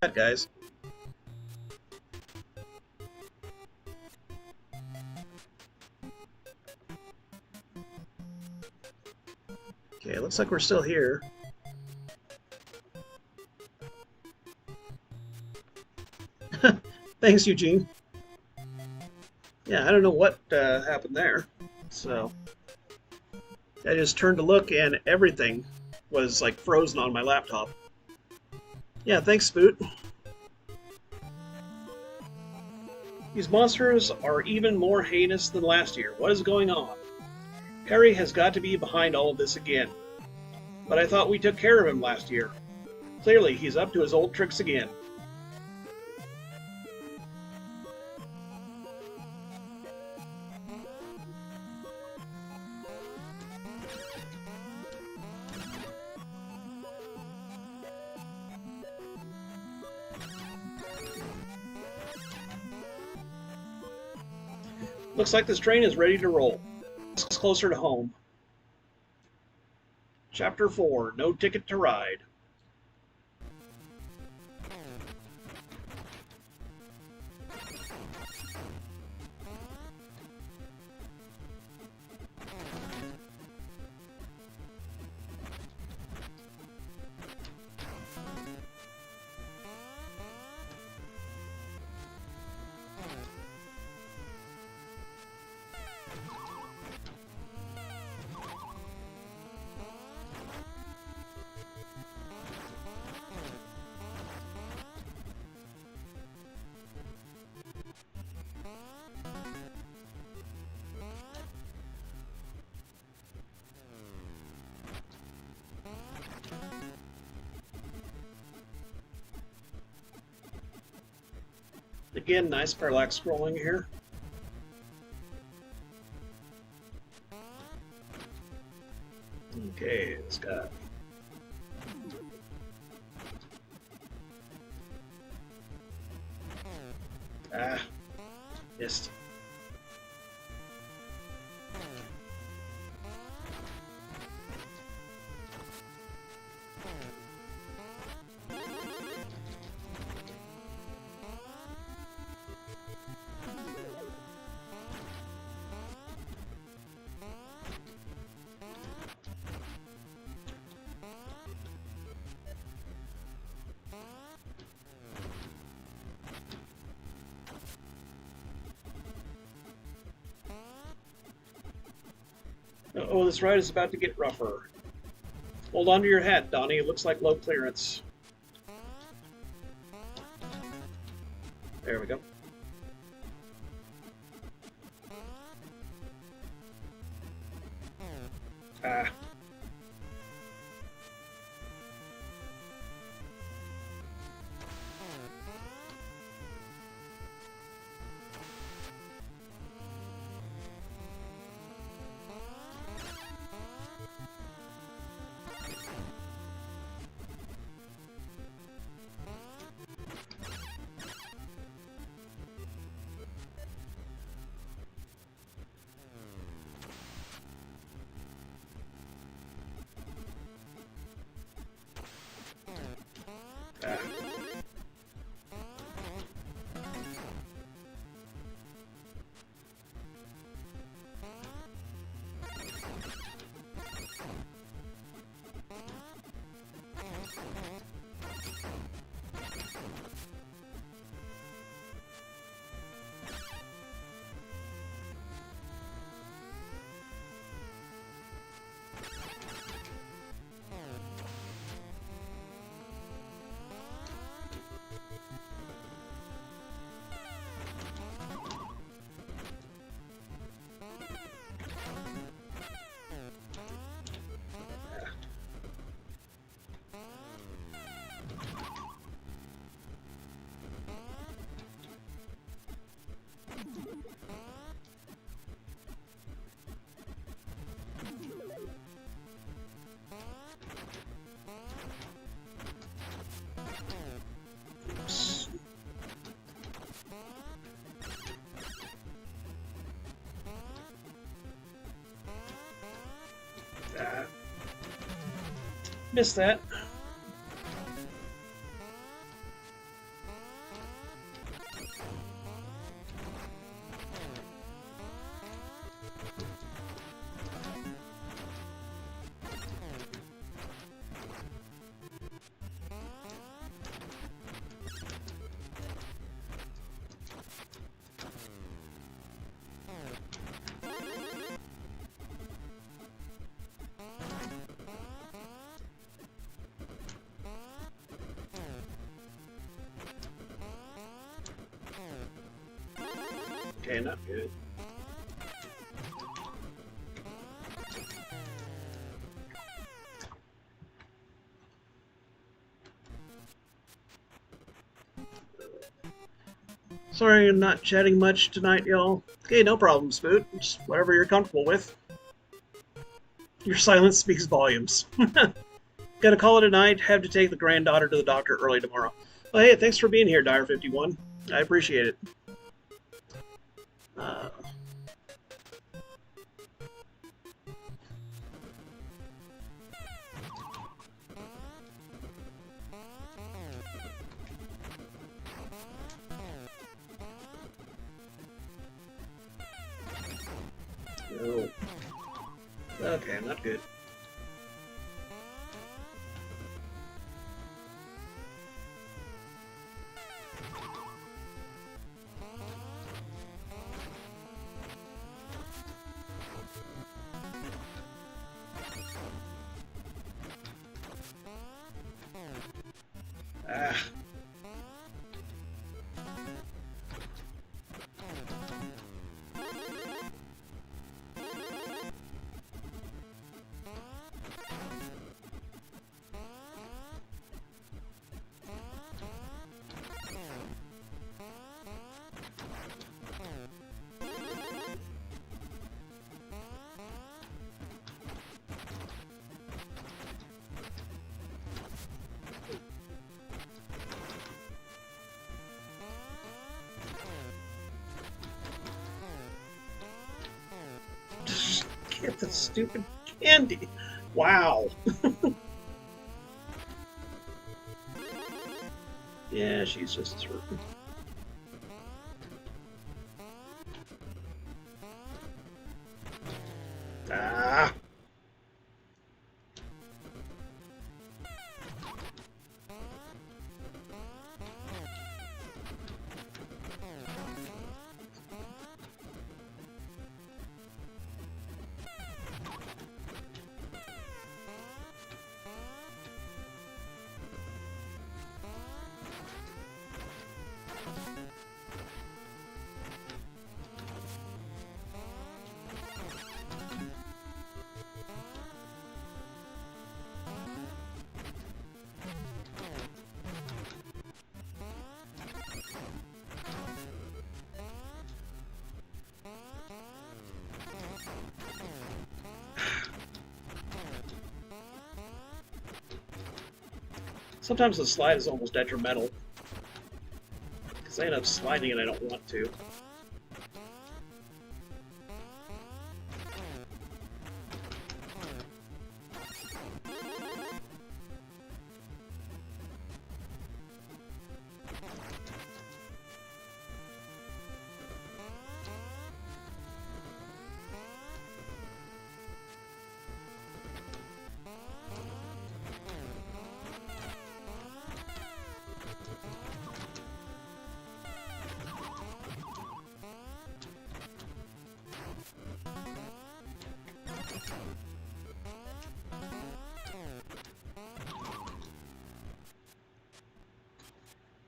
that, guys. Okay, looks like we're still here. Thanks, Eugene. Yeah, I don't know what happened there. So I just turned to look and everything was like frozen on my laptop. Yeah, thanks, Spoot. These monsters are even more heinous than last year. What is going on? Harry has got to be behind all of this again. But I thought we took care of him last year. Clearly, he's up to his old tricks again. Looks like this train is ready to roll. It's closer to home. Chapter 4, No Ticket to Ride. Again, nice parallax scrolling here. Okay, it's got... Ah, missed. Oh, this ride is about to get rougher. Hold on to your hat, Donnie. It looks like low clearance. There we go. Ah. Missed that. Okay, not good. Sorry I'm not chatting much tonight, y'all. Okay, no problem, Spoot. Just whatever you're comfortable with. Your silence speaks volumes. Gotta call it a night. Have to take the granddaughter to the doctor early tomorrow. Well, hey, thanks for being here, Dire51. I appreciate it. Oh. Okay, not good. Ah. Get the stupid candy. Wow. Yeah, she's just through. Ah. Sometimes the slide is almost detrimental. Because I end up sliding and I don't want to.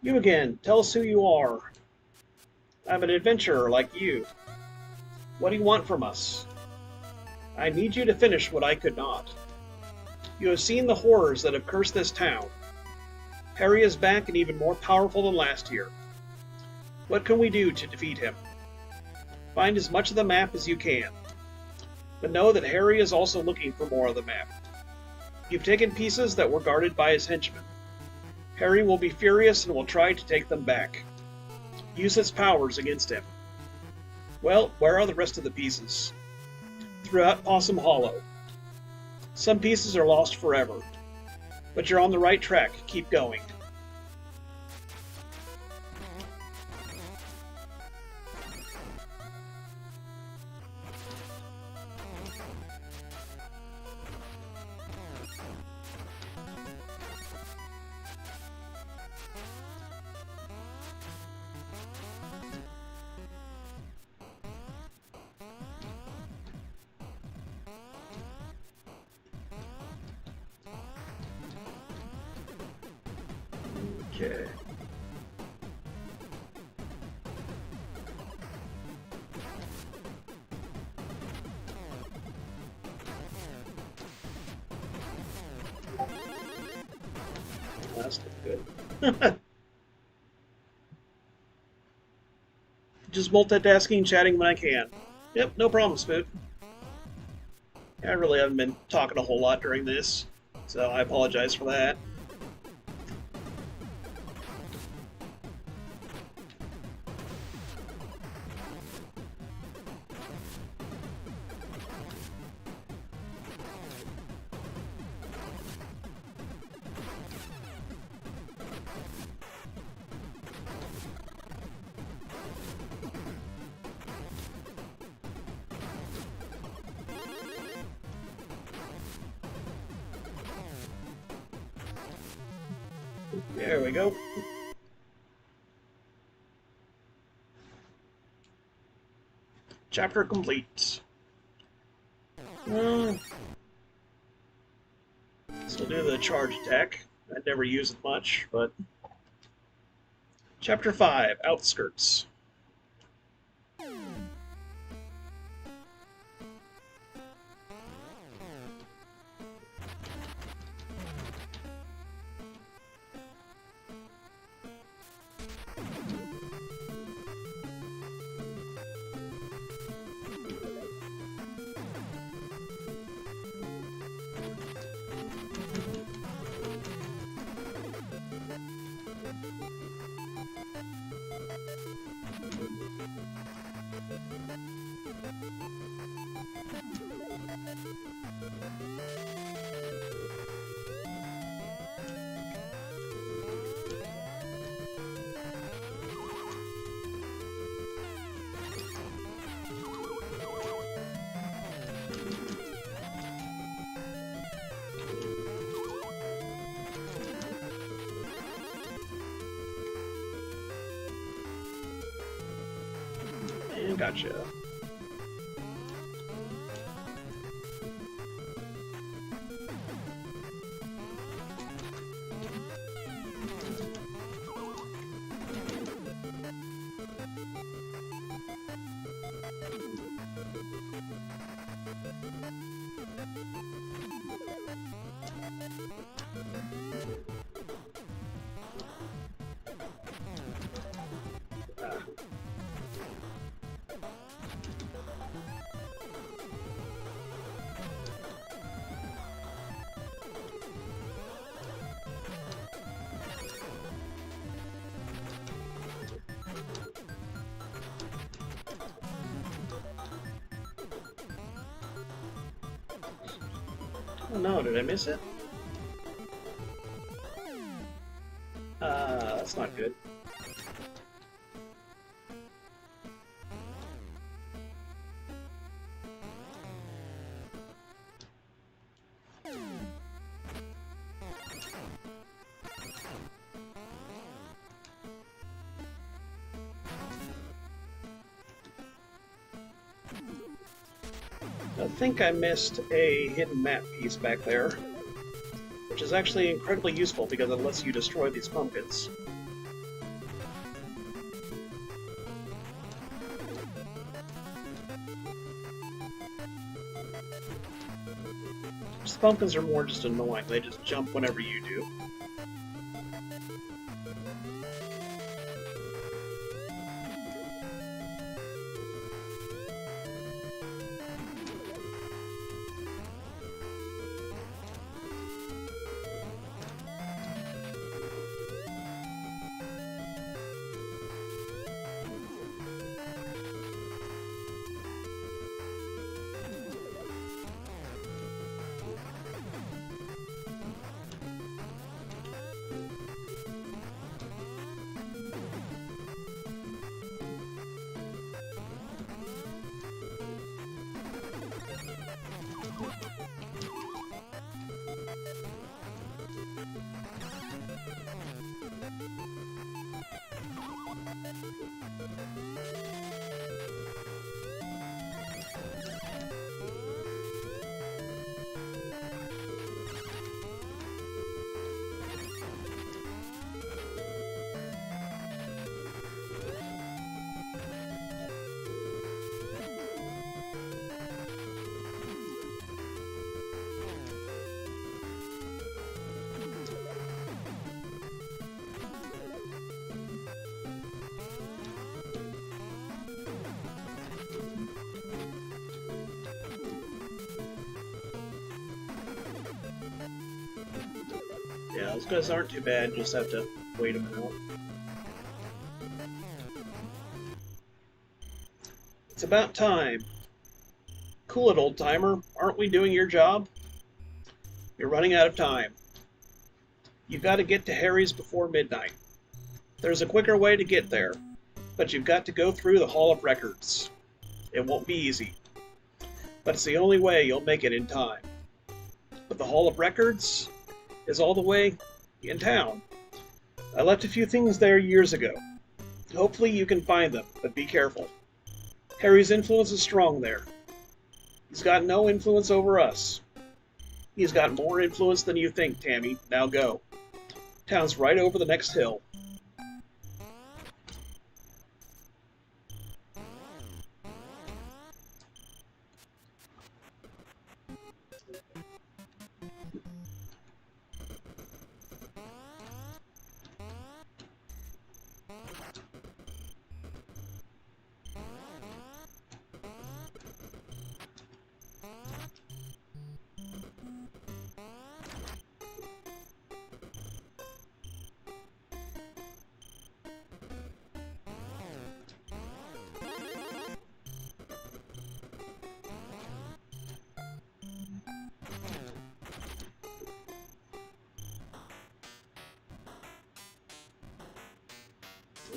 You again. Tell us who you are. I'm an adventurer like you. What do you want from us? I need you to finish what I could not. You have seen the horrors that have cursed this town. Harry is back and even more powerful than last year. What can we do to defeat him? Find as much of the map as you can. But know that Harry is also looking for more of the map. You've taken pieces that were guarded by his henchmen. Harry will be furious and will try to take them back. Use his powers against him. Well, where are the rest of the pieces? Throughout Possum Hollow. Some pieces are lost forever. But you're on the right track. Keep going. Okay. That's good. Just multitasking, chatting when I can. Yep, no problem, Spoot. I really haven't been talking a whole lot during this, so I apologize for that. There we go. Chapter complete. Still do the charge attack. I never use it much, but... Chapter 5, Outskirts. Gotcha. Oh no, did I miss it? That's not good. I think I missed a hidden map piece back there, which is actually incredibly useful because it lets you destroy these pumpkins. These pumpkins are more just annoying, they just jump whenever you do. Yeah, those guys aren't too bad, just have to wait them out. It's about time. Cool it, old-timer. Aren't we doing your job? You're running out of time. You've got to get to Harry's before midnight. There's a quicker way to get there, but you've got to go through the Hall of Records. It won't be easy, but it's the only way you'll make it in time. But the Hall of Records is all the way in town. I left a few things there years ago. Hopefully you can find them, but be careful. Harry's influence is strong there. He's got no influence over us. He's got more influence than you think, Tammy. Now go. Town's right over the next hill.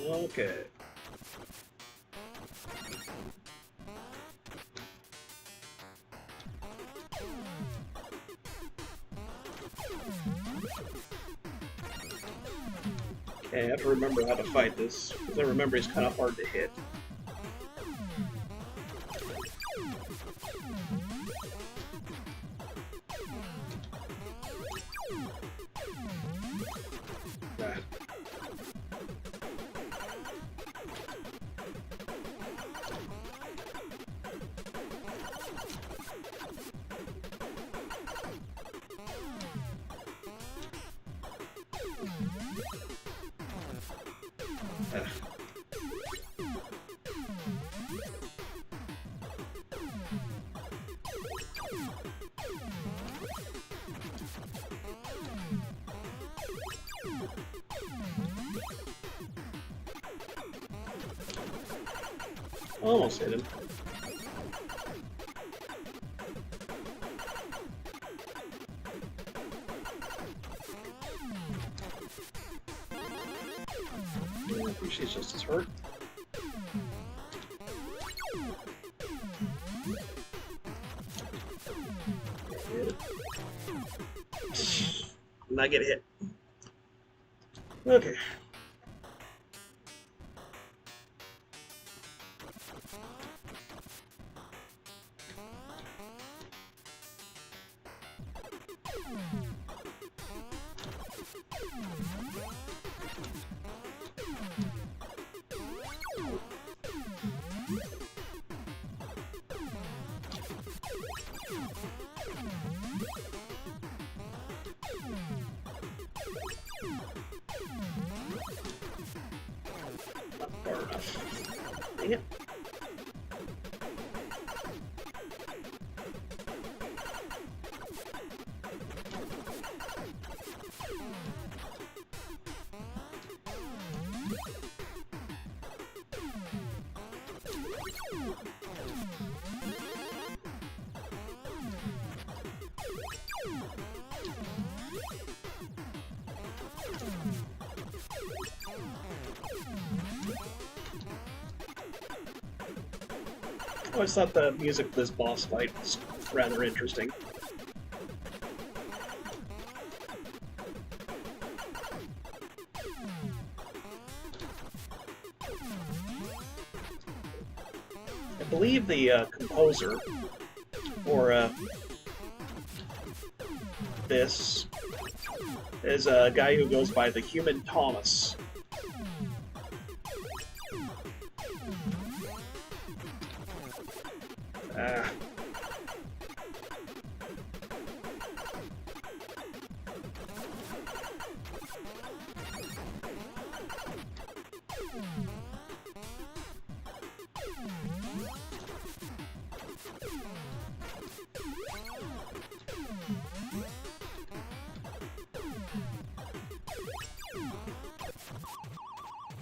Okay. Okay, I have to remember how to fight this, because I remember he's kind of hard to hit. Almost hit him. I think she's just as hurt. Not get hit. Okay. Far enough. Dang it. I always thought the music for this boss fight was rather interesting. I believe the composer for this is a guy who goes by the Human Thomas.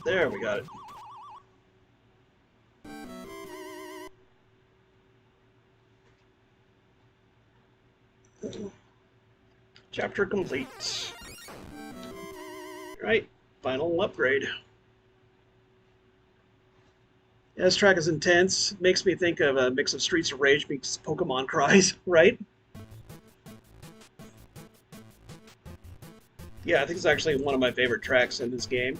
There, we got it. Chapter complete. Alright, final upgrade. Yeah, this track is intense. Makes me think of a mix of Streets of Rage meets Pokemon Cries, right? Yeah, I think it's actually one of my favorite tracks in this game.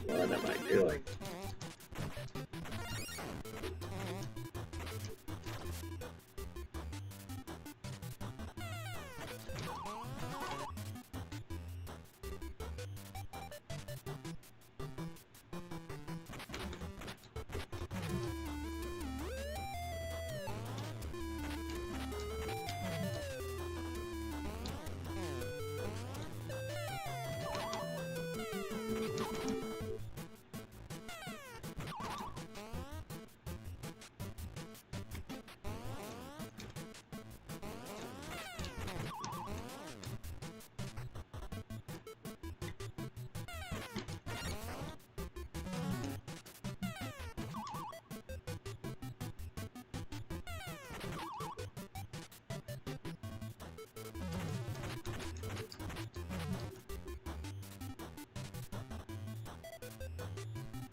What am I doing?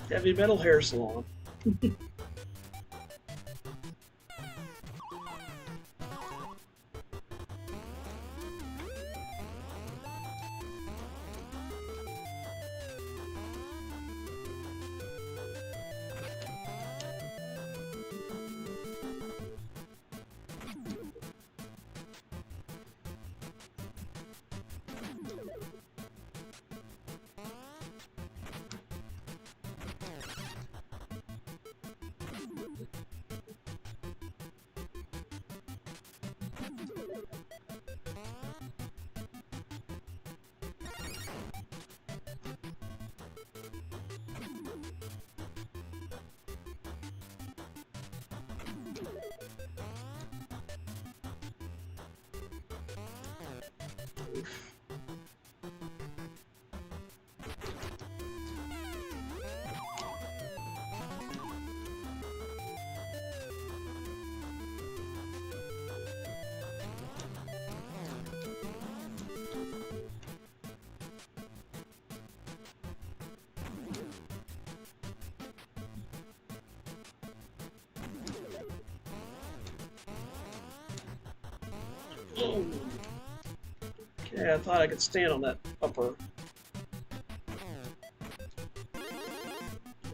Heavy Metal Hair Salon. Okay, I thought I could stand on that upper.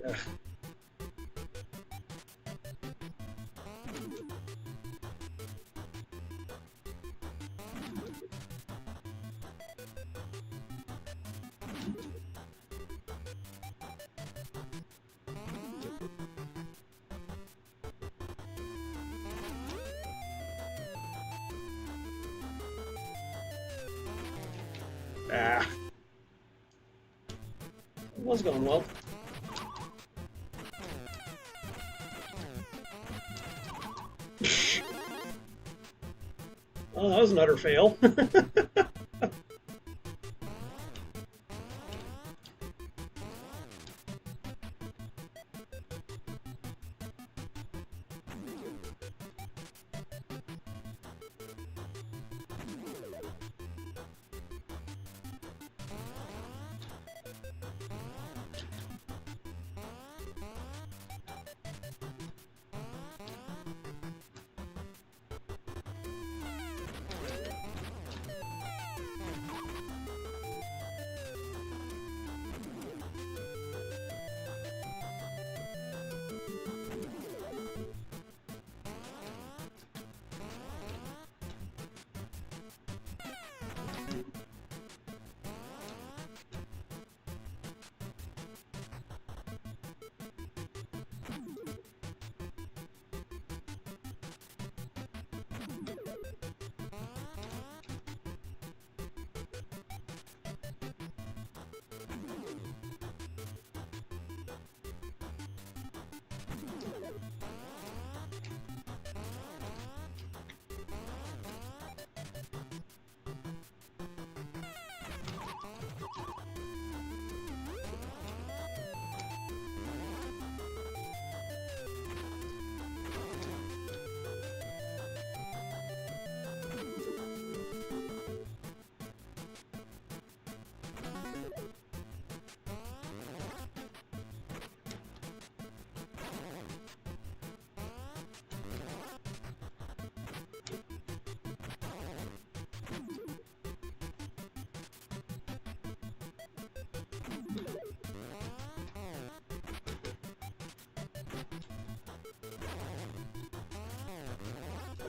Ugh. Ah. It was going well. Oh, that was an utter fail.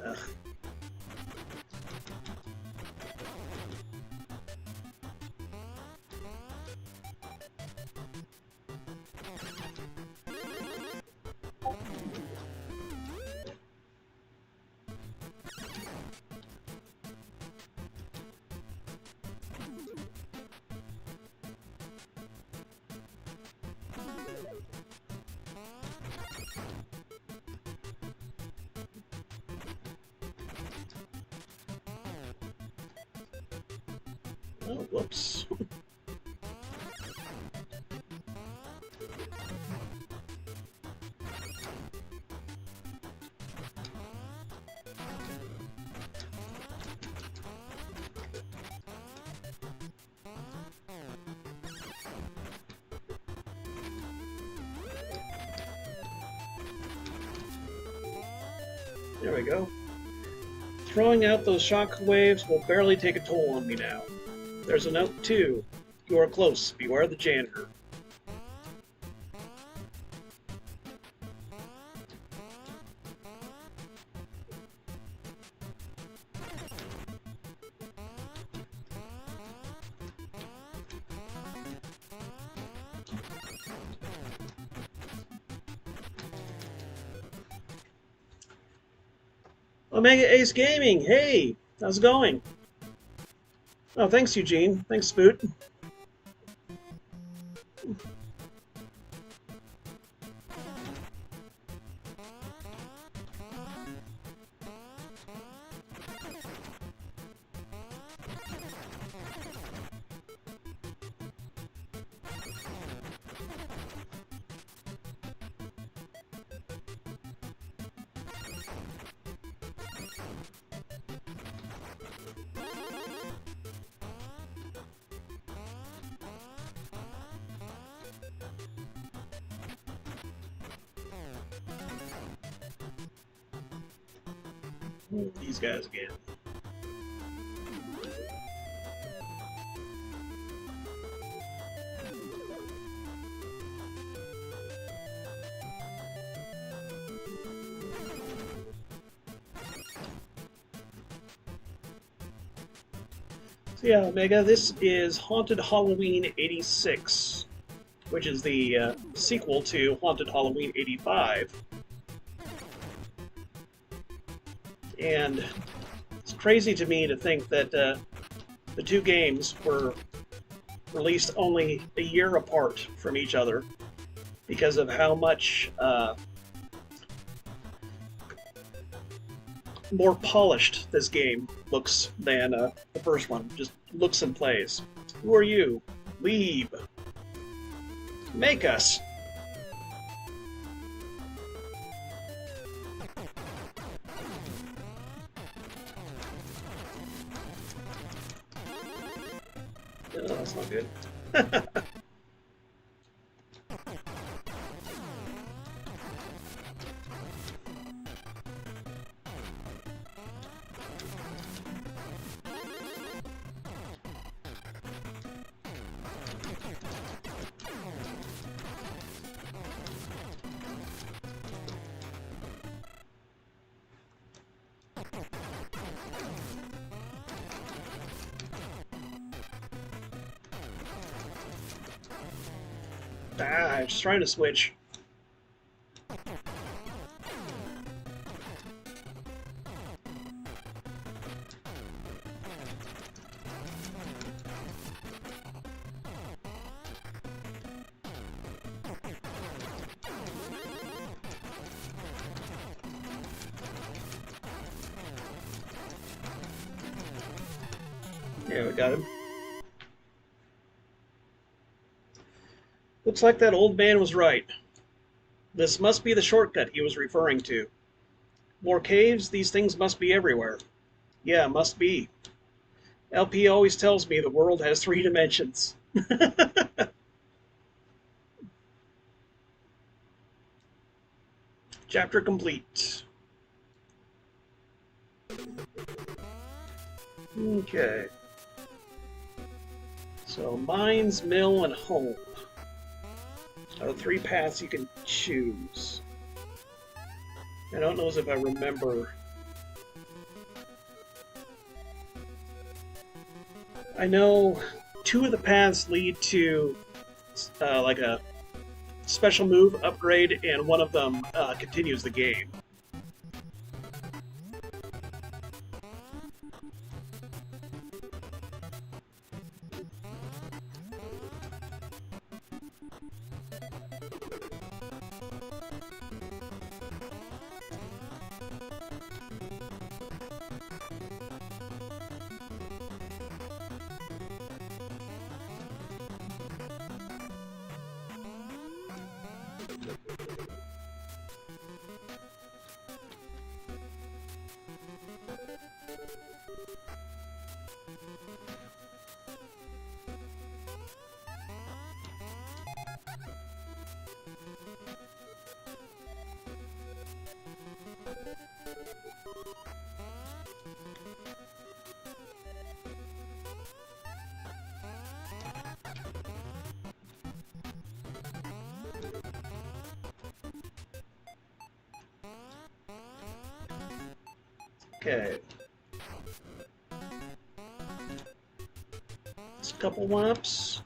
Ugh. Oh, whoops. There we go. Throwing out those shock waves will barely take a toll on me now. There's a note, too. You are close. Beware the janitor. Omega Ace Gaming, hey! How's it going? Oh, thanks, Eugene. Thanks, Spoot. These guys again. So yeah, Omega, this is Haunted Halloween 86, which is the sequel to Haunted Halloween 85. And it's crazy to me to think that the two games were released only a year apart from each other because of how much more polished this game looks than the first one. Just looks and plays. Who are you? Leave. Make us. Oh, that's not good. I'm just trying to switch. Yeah, we got him. Looks like that old man was right. This must be the shortcut he was referring to. More caves? These things must be everywhere. Yeah, must be. LP always tells me the world has 3 dimensions. Chapter complete. Okay. So, mines, mill, and home. Out of 3 paths you can choose. I don't know if I remember. I know 2 of the paths lead to like a special move upgrade, and one of them continues the game. Okay. Just a couple one-ups.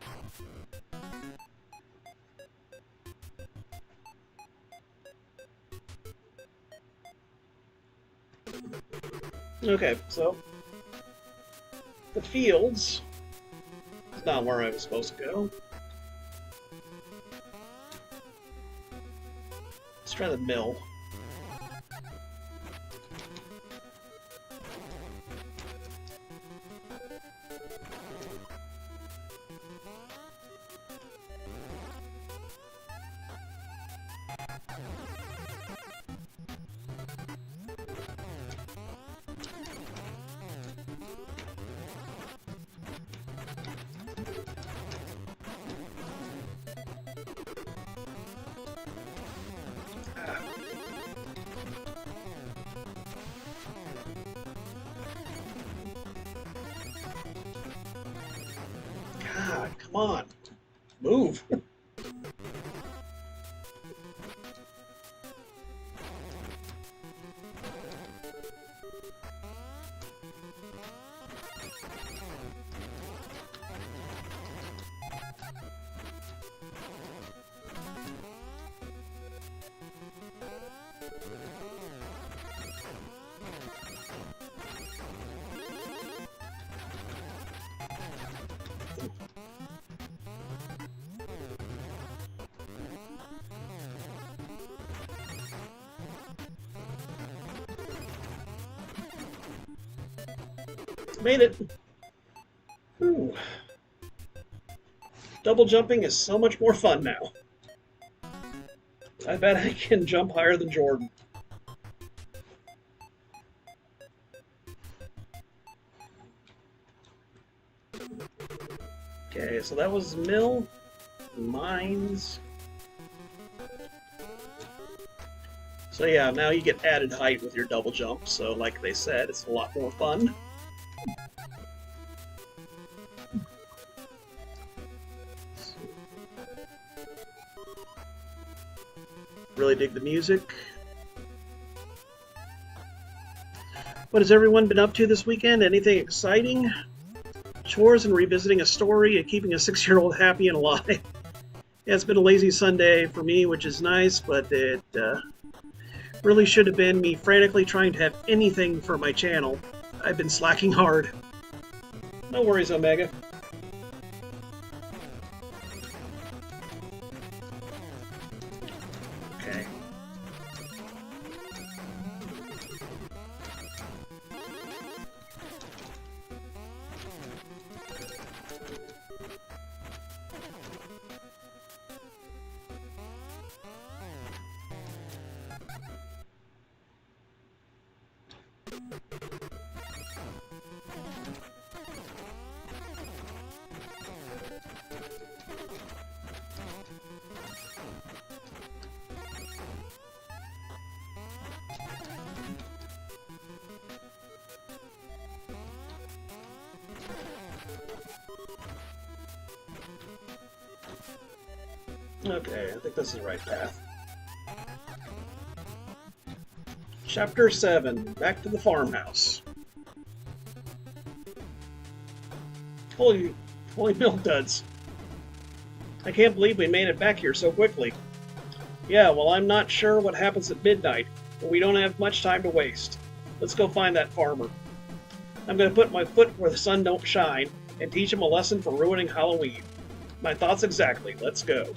Okay, so the fields is not where I was supposed to go. Let's try the mill. God, come on. Move. Made it. Whew. Double jumping is so much more fun now. I bet I can jump higher than Jordan. Okay, so that was mill, mines. So yeah, now you get added height with your double jump, so like they said, it's a lot more fun. Really dig the music. What has everyone been up to this weekend? Anything exciting? Chores and revisiting a story and keeping a 6-year-old happy and alive. Yeah, it's been a lazy Sunday for me, which is nice, but it really should have been me frantically trying to have anything for my channel. I've been slacking hard. No worries, Omega. Okay. Okay, I think this is the right path. Chapter 7, Back to the Farmhouse. Holy milk duds. I can't believe we made it back here so quickly. Yeah, well, I'm not sure what happens at midnight, but we don't have much time to waste. Let's go find that farmer. I'm going to put my foot where the sun don't shine and teach him a lesson for ruining Halloween. My thoughts exactly. Let's go.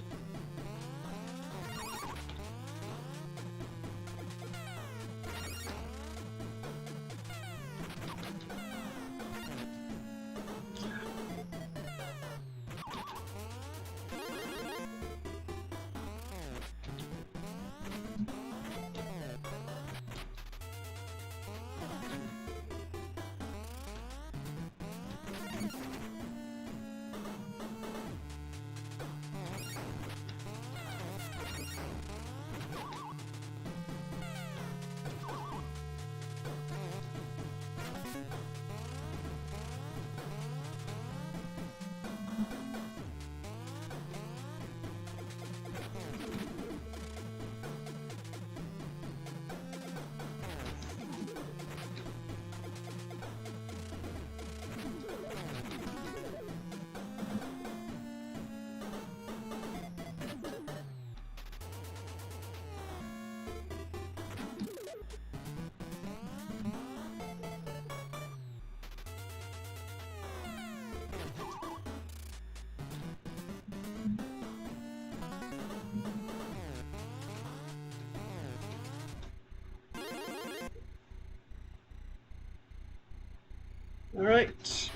All right.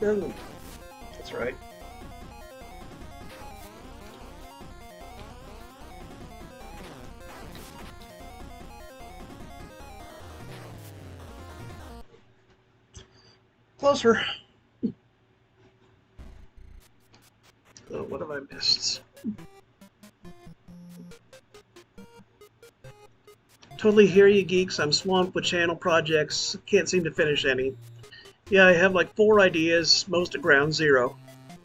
Ooh, that's right. Closer. Oh, what have I missed? Totally hear you, geeks. I'm swamped with channel projects. Can't seem to finish any. Yeah, I have like 4 ideas, most at ground zero.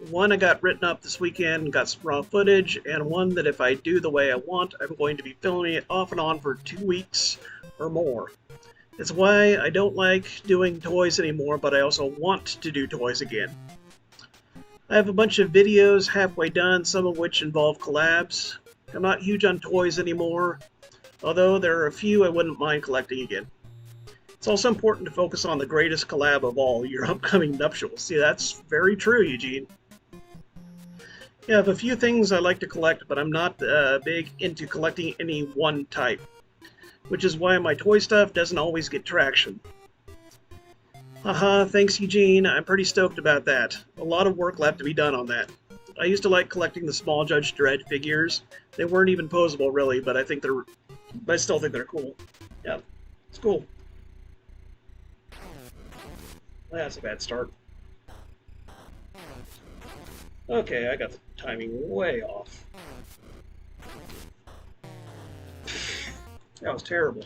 One I got written up this weekend and got some raw footage, and one that if I do the way I want, I'm going to be filming it off and on for 2 weeks or more. It's why I don't like doing toys anymore, but I also want to do toys again. I have a bunch of videos halfway done, some of which involve collabs. I'm not huge on toys anymore, although there are a few I wouldn't mind collecting again. It's also important to focus on the greatest collab of all, your upcoming nuptials. See, that's very true, Eugene. Yeah, I have a few things I like to collect, but I'm not big into collecting any one type, which is why my toy stuff doesn't always get traction. Haha, thanks Eugene, I'm pretty stoked about that. A lot of work left to be done on that. I used to like collecting the Small Judge Dredd figures. They weren't even posable really, but I still think they're cool. Yeah, it's cool. That's a bad start. Okay, I got the timing way off. That was terrible.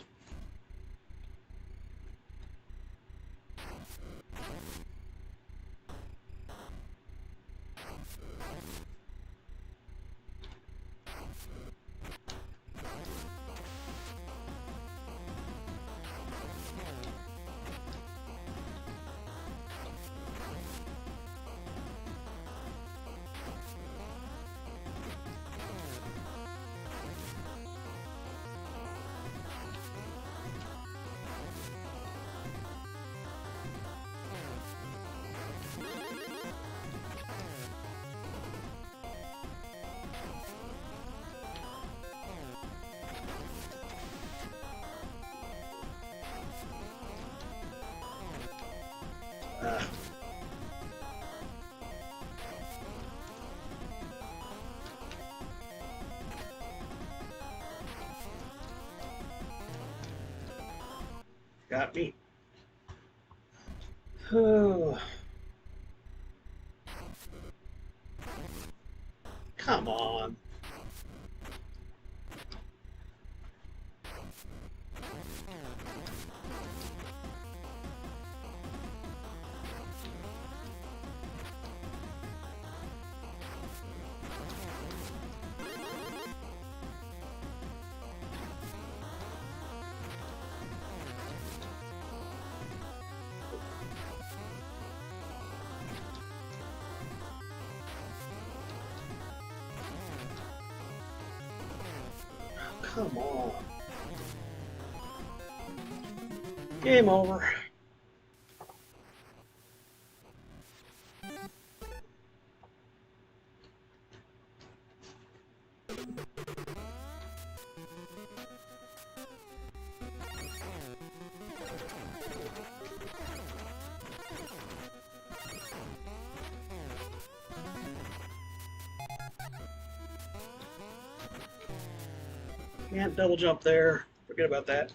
Uh, got me. Oh, come on. Come on. Game over. Can't double jump there. Forget about that.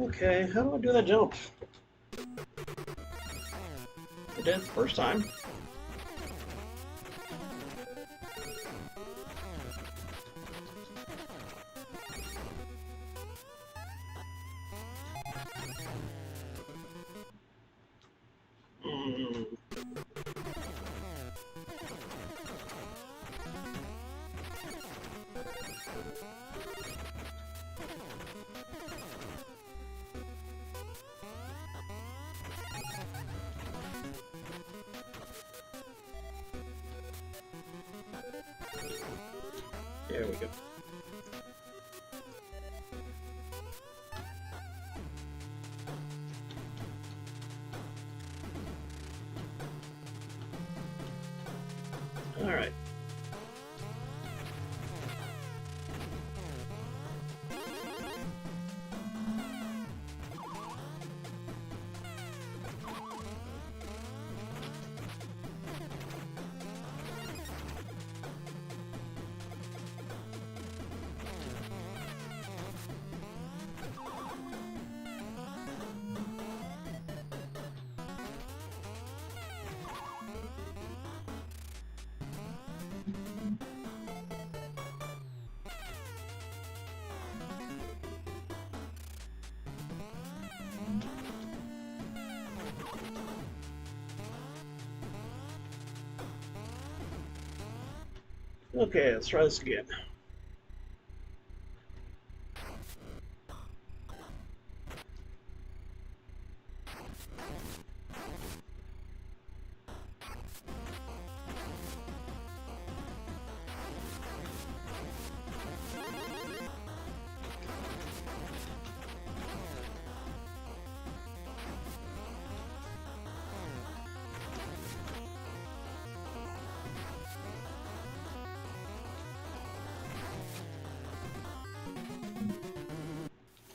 Okay, how do I do that jump? I did it the first time. Hmm. There we go. All right. Okay, let's try this again.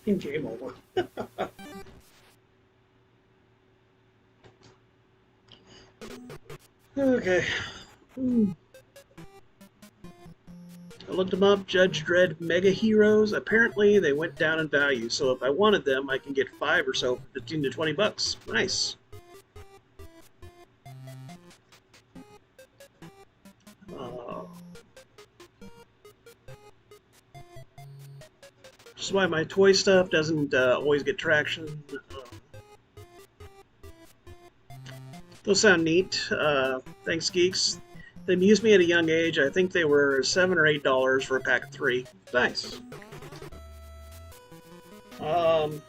Game over. Okay. I looked them up. Judge Dredd Mega Heroes. Apparently, they went down in value. So if I wanted them, I can get 5 or so, 15 to 20 bucks. Nice. Just why my toy stuff doesn't always get traction. Those sound neat. Thanks, geeks. They amused me at a young age. I think they were $7 or $8 for a pack of 3. Nice. Come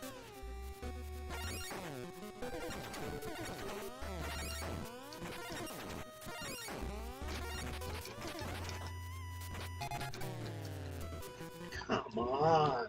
on.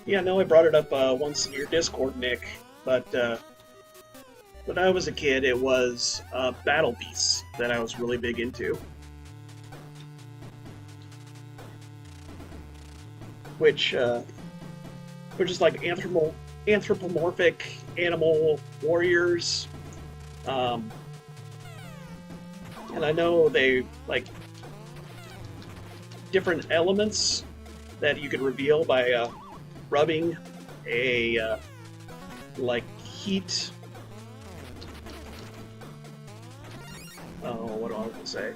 Yeah, I know I brought it up once in your Discord, Nick, but when I was a kid, it was Battle Beasts that I was really big into. Which is like anthropomorphic animal warriors. And I know they like different elements that you could reveal by rubbing a like heat. Oh, what do I want to say?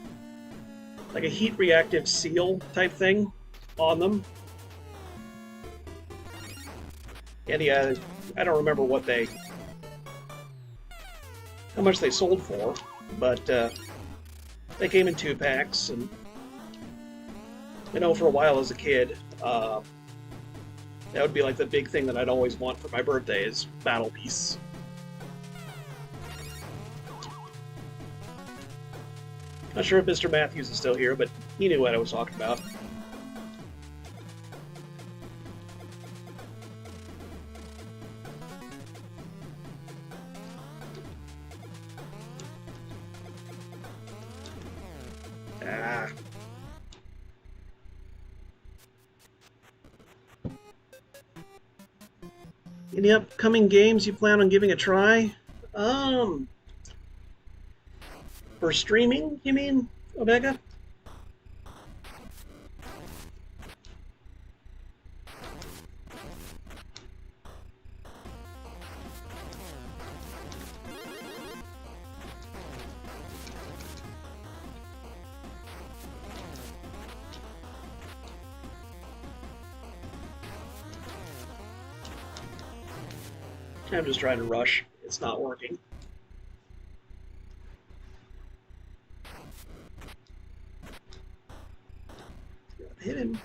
Like a heat reactive seal type thing on them. And yeah, I don't remember how much they sold for, but they came in 2 packs, and you know, for a while as a kid, that would be like the big thing that I'd always want for my birthday is Battle Beasts. Not sure if Mr. Matthews is still here, but he knew what I was talking about. Any upcoming games you plan on giving a try? For streaming, you mean, Omega? I'm just trying to rush. It's not working. Hit him.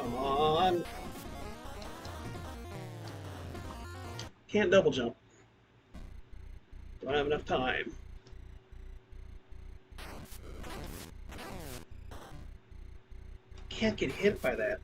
Come on. Can't double jump. Don't have enough time. Can't get hit by that.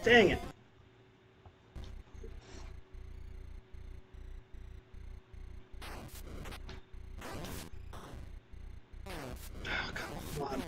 Dang it. Oh, come on.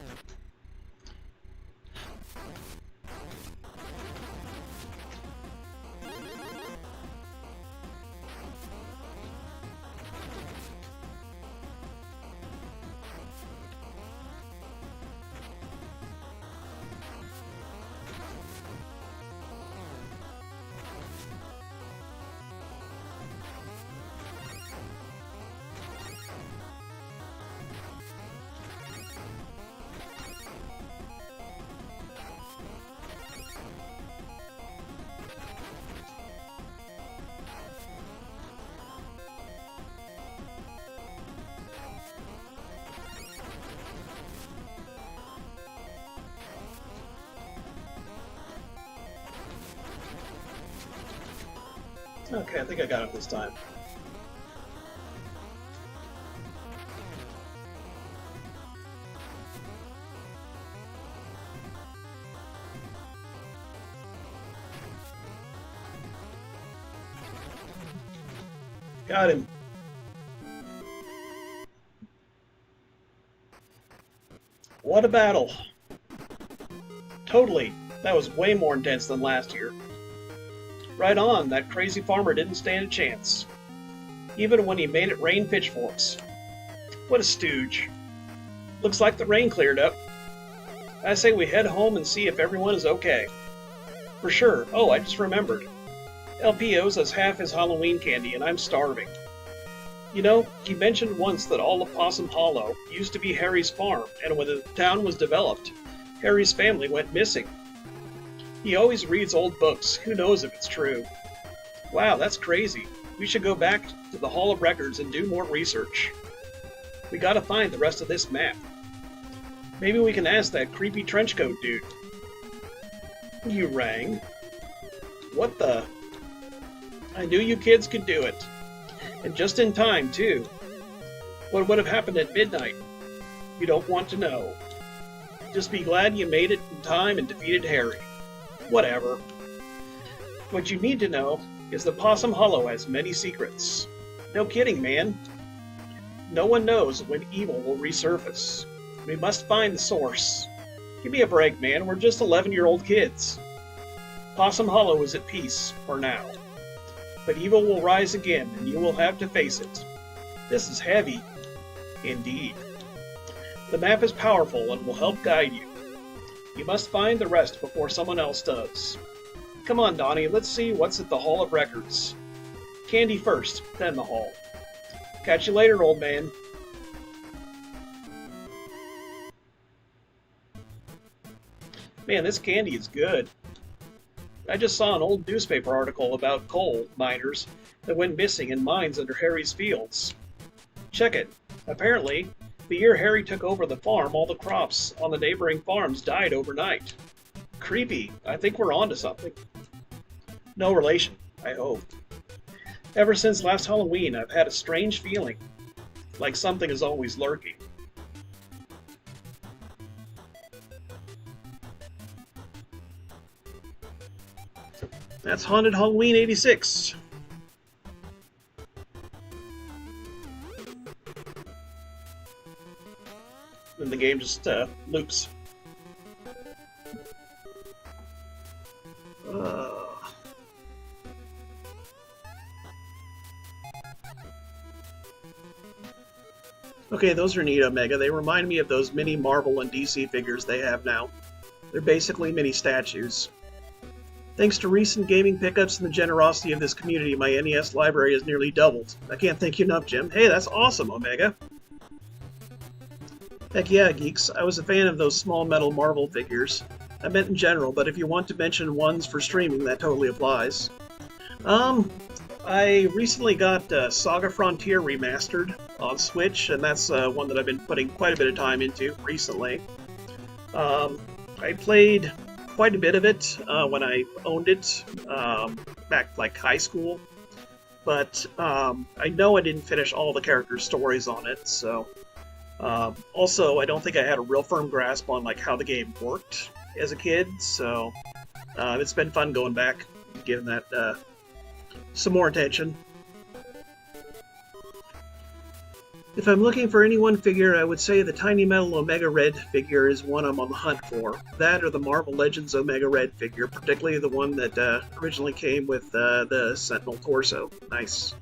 Okay, I think I got it this time. Got him. What a battle. Totally. That was way more intense than last year. Right on, that crazy farmer didn't stand a chance. Even when he made it rain pitchforks. What a stooge. Looks like the rain cleared up. I say we head home and see if everyone is okay. For sure. Oh, I just remembered. LP owes us half his Halloween candy and I'm starving. You know, he mentioned once that all of Possum Hollow used to be Harry's farm, and when the town was developed, Harry's family went missing. He always reads old books. Who knows if it's true? Wow, that's crazy. We should go back to the Hall of Records and do more research. We gotta find the rest of this map. Maybe we can ask that creepy trenchcoat dude. You rang? What the? I knew you kids could do it. And just in time, too. What would have happened at midnight? You don't want to know. Just be glad you made it in time and defeated Harry. Whatever. What you need to know is that Possum Hollow has many secrets. No kidding, man. No one knows when evil will resurface. We must find the source. Give me a break, man. We're just 11-year-old kids. Possum Hollow is at peace, for now. But evil will rise again, and you will have to face it. This is heavy. Indeed. The map is powerful and will help guide you. You must find the rest before someone else does. Come on, Donnie, let's see what's at the Hall of Records. Candy first, then the Hall. Catch you later, old man. Man, this candy is good. I just saw an old newspaper article about coal miners that went missing in mines under Harry's fields. Check it. Apparently, the year Harry took over the farm, all the crops on the neighboring farms died overnight. Creepy. I think we're onto something. No relation, I hope. Ever since last Halloween, I've had a strange feeling, like something is always lurking. That's Haunted Halloween 86. Then the game just loops. Okay, those are neat, Omega. They remind me of those mini Marvel and DC figures they have now. They're basically mini statues. Thanks to recent gaming pickups and the generosity of this community, my NES library has nearly doubled. I can't thank you enough, Jim. Hey, that's awesome, Omega. Heck yeah, geeks. I was a fan of those small metal Marvel figures. I meant in general, but if you want to mention ones for streaming, that totally applies. I recently got Saga Frontier Remastered on Switch, and that's one that I've been putting quite a bit of time into recently. I played quite a bit of it when I owned it back like high school, but I know I didn't finish all the characters' stories on it. So also, I don't think I had a real firm grasp on like how the game worked as a kid. So It's been fun going back, giving that some more attention. If I'm looking for any one figure, I would say the Tiny Metal Omega Red figure is one I'm on the hunt for. That or the Marvel Legends Omega Red figure, particularly the one that originally came with the Sentinel torso. Nice.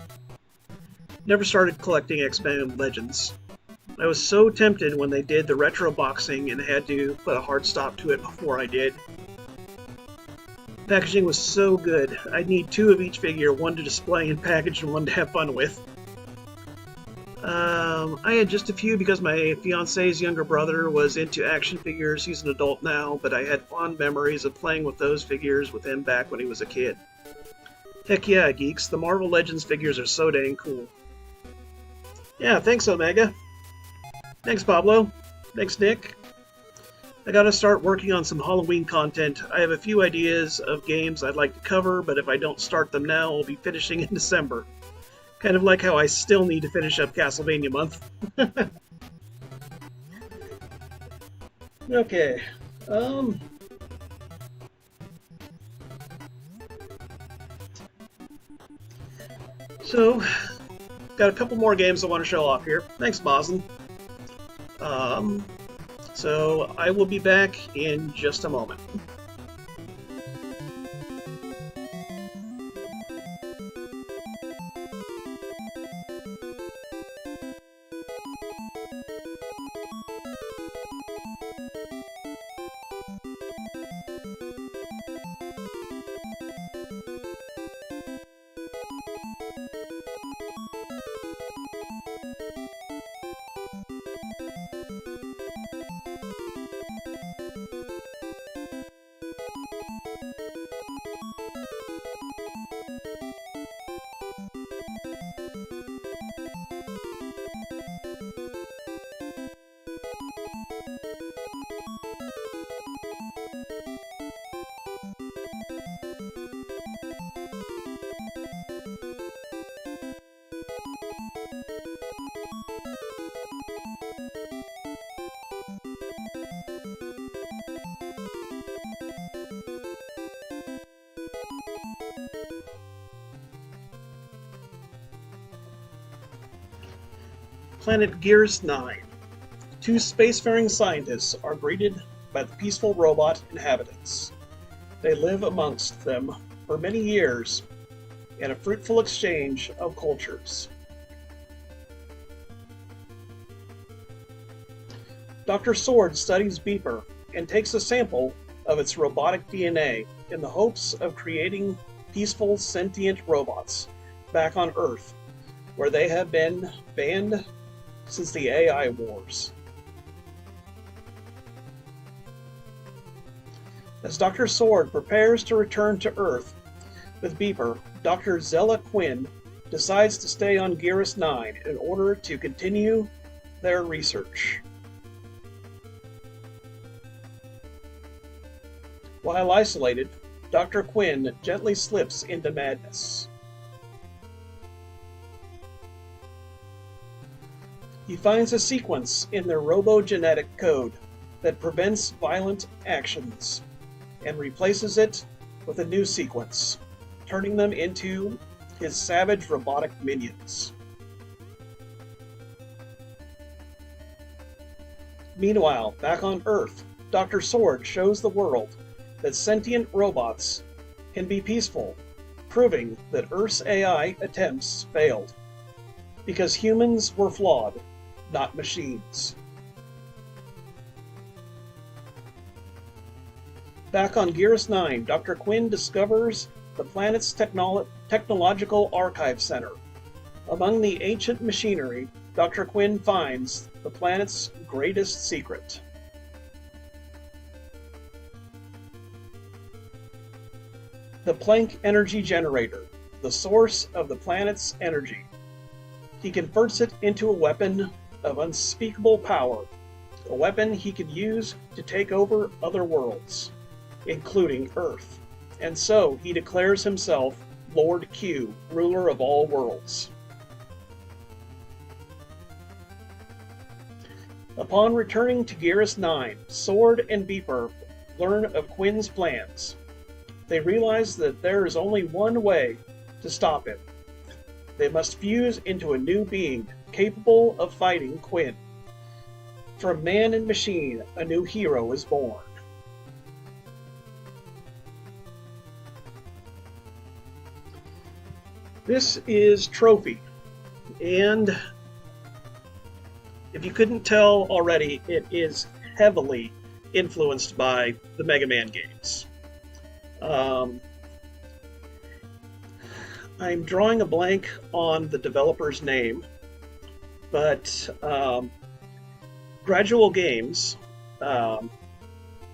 Never started collecting X-Men Legends. I was so tempted when they did the retro boxing and had to put a hard stop to it before I did. Packaging was so good. I'd need two of each figure, one to display and package and one to have fun with. I had just a few because my fiance's younger brother was into action figures. He's an adult now, but I had fond memories of playing with those figures with him back when he was a kid. Heck yeah, geeks. The Marvel Legends figures are so dang cool. Yeah, thanks, Omega. Thanks, Pablo. Thanks, Nick. I gotta start working on some Halloween content. I have a few ideas of games I'd like to cover, but if I don't start them now, I'll be finishing in December. Kind of like how I still need to finish up Castlevania month. Okay. So, got a couple more games I want to show off here. Thanks, Boslin. So I will be back in just a moment. Planet Gears 9. Two spacefaring scientists are greeted by the peaceful robot inhabitants. They live amongst them for many years in a fruitful exchange of cultures. Dr. Sword studies Beeper and takes a sample of its robotic DNA in the hopes of creating peaceful, sentient robots back on Earth, where they have been banned since the AI wars. As Dr. Sword prepares to return to Earth with Beeper, Dr. Zella Quinn decides to stay on Geras 9 in order to continue their research. While isolated, Dr. Quinn gently slips into madness. He finds a sequence in their robogenetic code that prevents violent actions and replaces it with a new sequence, turning them into his savage robotic minions. Meanwhile, back on Earth, Dr. Sword shows the world that sentient robots can be peaceful, proving that Earth's AI attempts failed, because humans were flawed, not machines. Back on Geras 9, Dr. Quinn discovers the planet's technological archive center. Among the ancient machinery, Dr. Quinn finds the planet's greatest secret. The Planck energy generator, the source of the planet's energy. He converts it into a weapon of unspeakable power, a weapon he could use to take over other worlds, including Earth. And so he declares himself Lord Q, ruler of all worlds. Upon returning to Geras 9, Sword and Beeper learn of Quinn's plans. they realize that there is only one way to stop him. They must fuse into a new being capable of fighting Quinn. From man and machine, a new hero is born. This is Trophy, and if you couldn't tell already, it is heavily influenced by the Mega Man games. I'm drawing a blank on the developer's name, but Gradual Games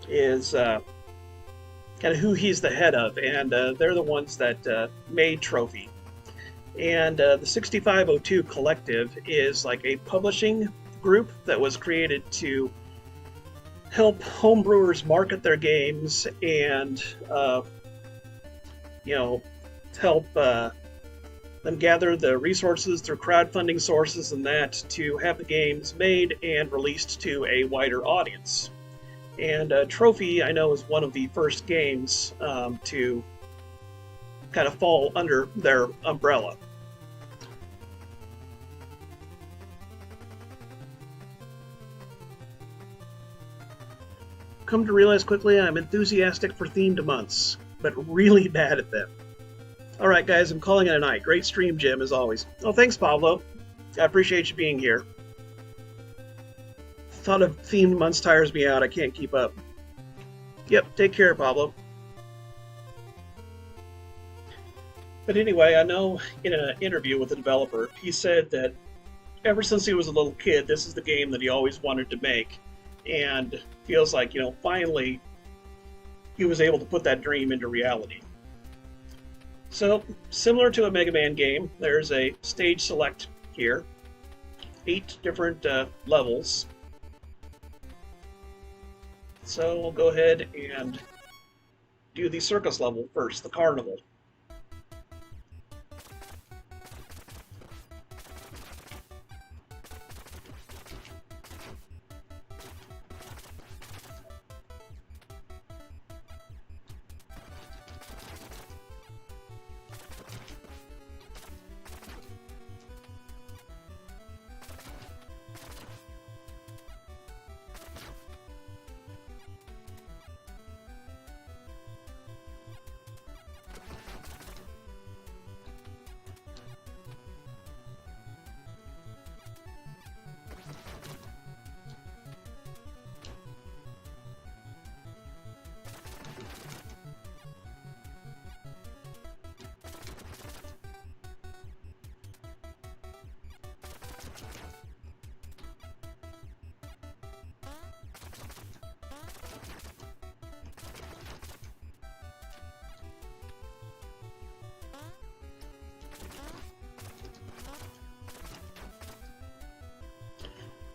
is kind of who he's the head of, and they're the ones that made Trophy. And the 6502 Collective is like a publishing group that was created to help homebrewers market their games and, help them gather the resources through crowdfunding sources and that to have the games made and released to a wider audience. And Trophy, I know, is one of the first games to kind of fall under their umbrella. Come to realize quickly I'm enthusiastic for themed months, but really bad at them. Alright guys, I'm calling it a night. Great stream, Jim, as always. Oh, thanks, Pablo. I appreciate you being here. Thought of themed months tires me out. I can't keep up. Yep, take care, Pablo. But anyway, I know in an interview with the developer, he said that ever since he was a little kid, this is the game that he always wanted to make. And feels like, finally he was able to put that dream into reality. So, similar to a Mega Man game, there's a stage select here. 8 different levels. So we'll go ahead and do the circus level first, the carnival.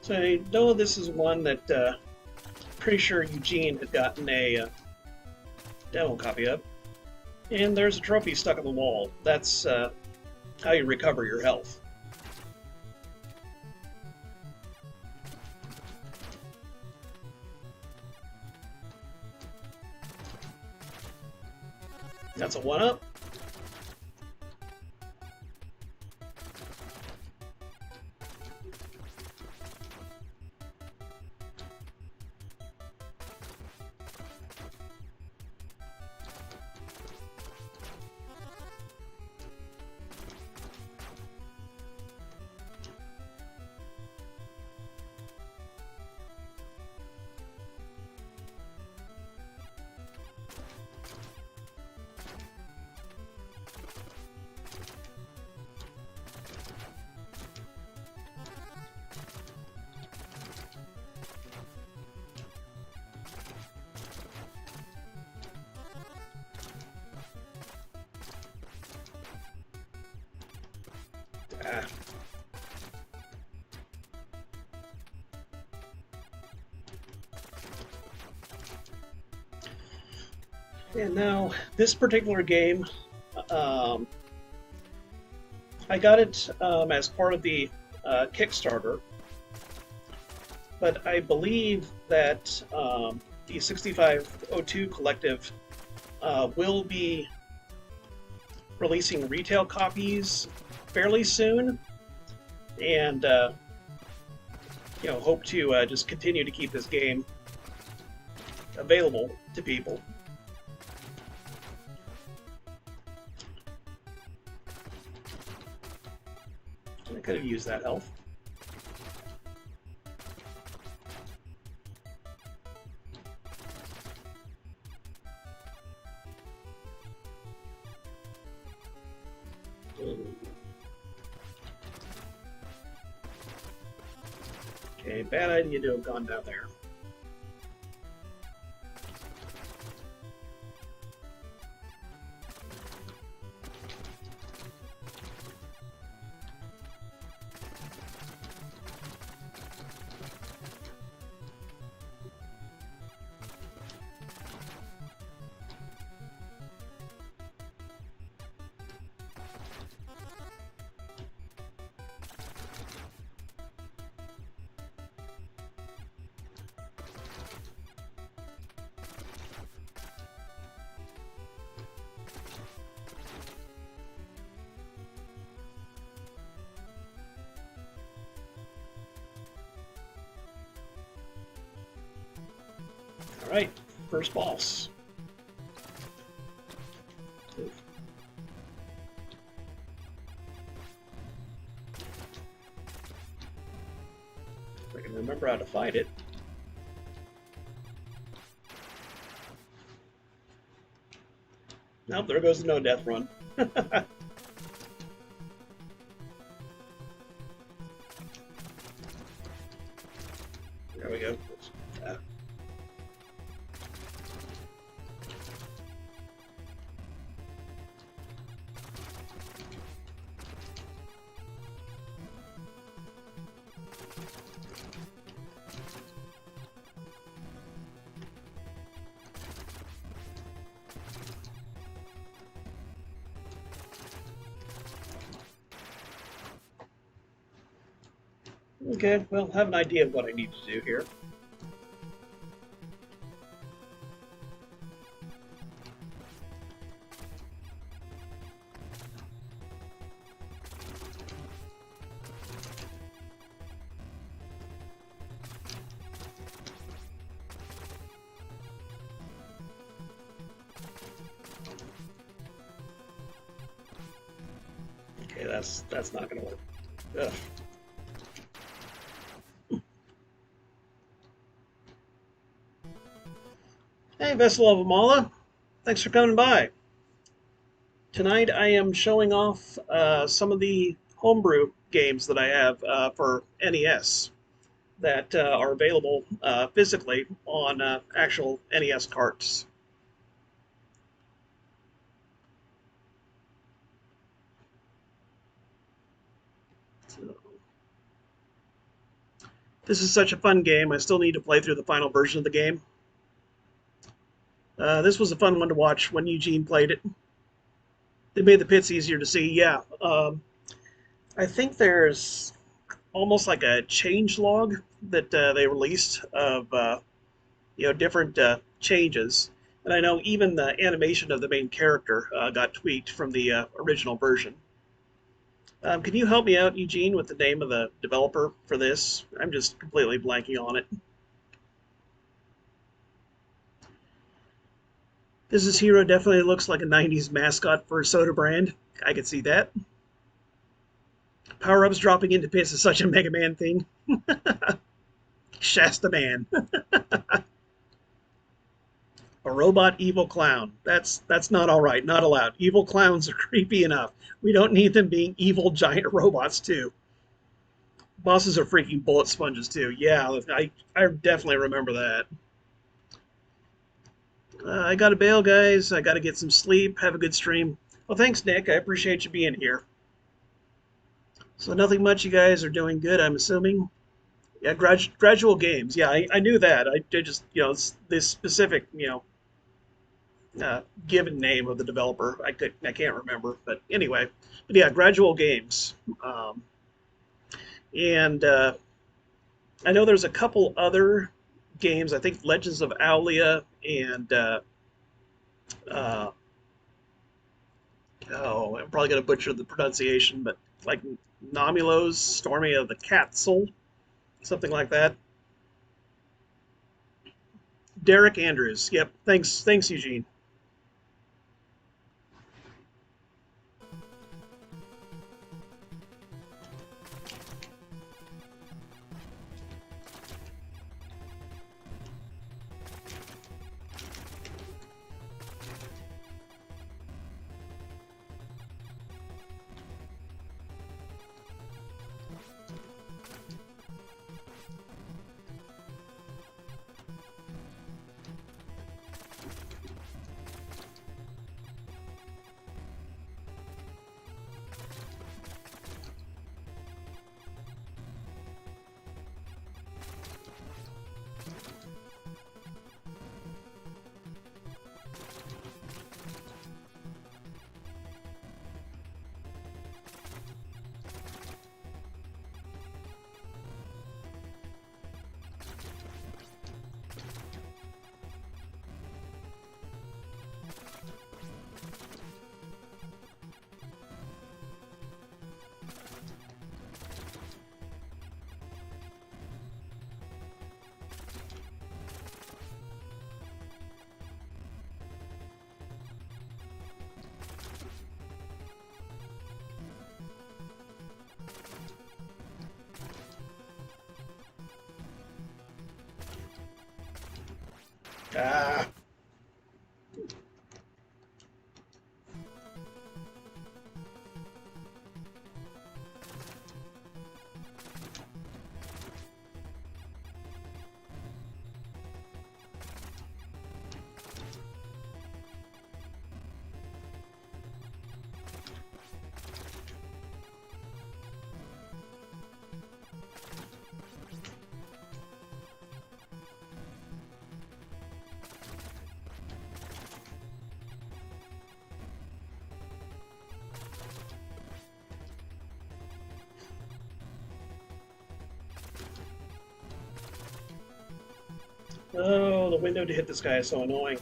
So I know this is one that pretty sure Eugene had gotten a demo copy of. And there's a trophy stuck on the wall. That's how you recover your health. That's a 1-up. And now, this particular game, I got it as part of the Kickstarter, but I believe that the 6502 Collective will be releasing retail copies fairly soon, and hope to just continue to keep this game available to people. I could have used that health. Okay, bad idea to have gone down there. Alright, first boss. Oof. If I can remember how to fight it. Nope, there goes the no-death run. There we go. Okay, well, I have an idea of what I need to do here. Okay, that's not gonna work. Ugh. Hey, Vessel of Amala. Thanks for coming by. Tonight I am showing off some of the Homebrew games that I have for NES that are available physically on actual NES carts. So, this is such a fun game. I still need to play through the final version of the game. This was a fun one to watch when Eugene played it. They made the pits easier to see. Yeah, I think there's almost like a change log that they released of different changes, and I know even the animation of the main character got tweaked from the original version. Can you help me out, Eugene, with the name of the developer for this? I'm just completely blanking on it. This hero definitely looks like a 90s mascot for a soda brand. I could see that. Power-ups dropping into pits is such a Mega Man thing. Shasta Man. A robot evil clown. That's not alright, not allowed. Evil clowns are creepy enough. We don't need them being evil giant robots too. Bosses are freaking bullet sponges too. Yeah, I definitely remember that. I gotta bail, guys. I gotta get some sleep. Have a good stream. Well, thanks, Nick. I appreciate you being here. So nothing much. You guys are doing good, I'm assuming. Yeah, gradual games. Yeah, I knew that. I just, this specific, given name of the developer. I can't remember, but anyway. But yeah, gradual games. And I know there's a couple other games. I think Legends of Aulia and Uh, oh, I'm probably gonna butcher the pronunciation, but like Nomulos, Stormy of the Castle, something like that. Derek Andrews. Yep. Thanks, Eugene. Ah. Oh, the window to hit this guy is so annoying.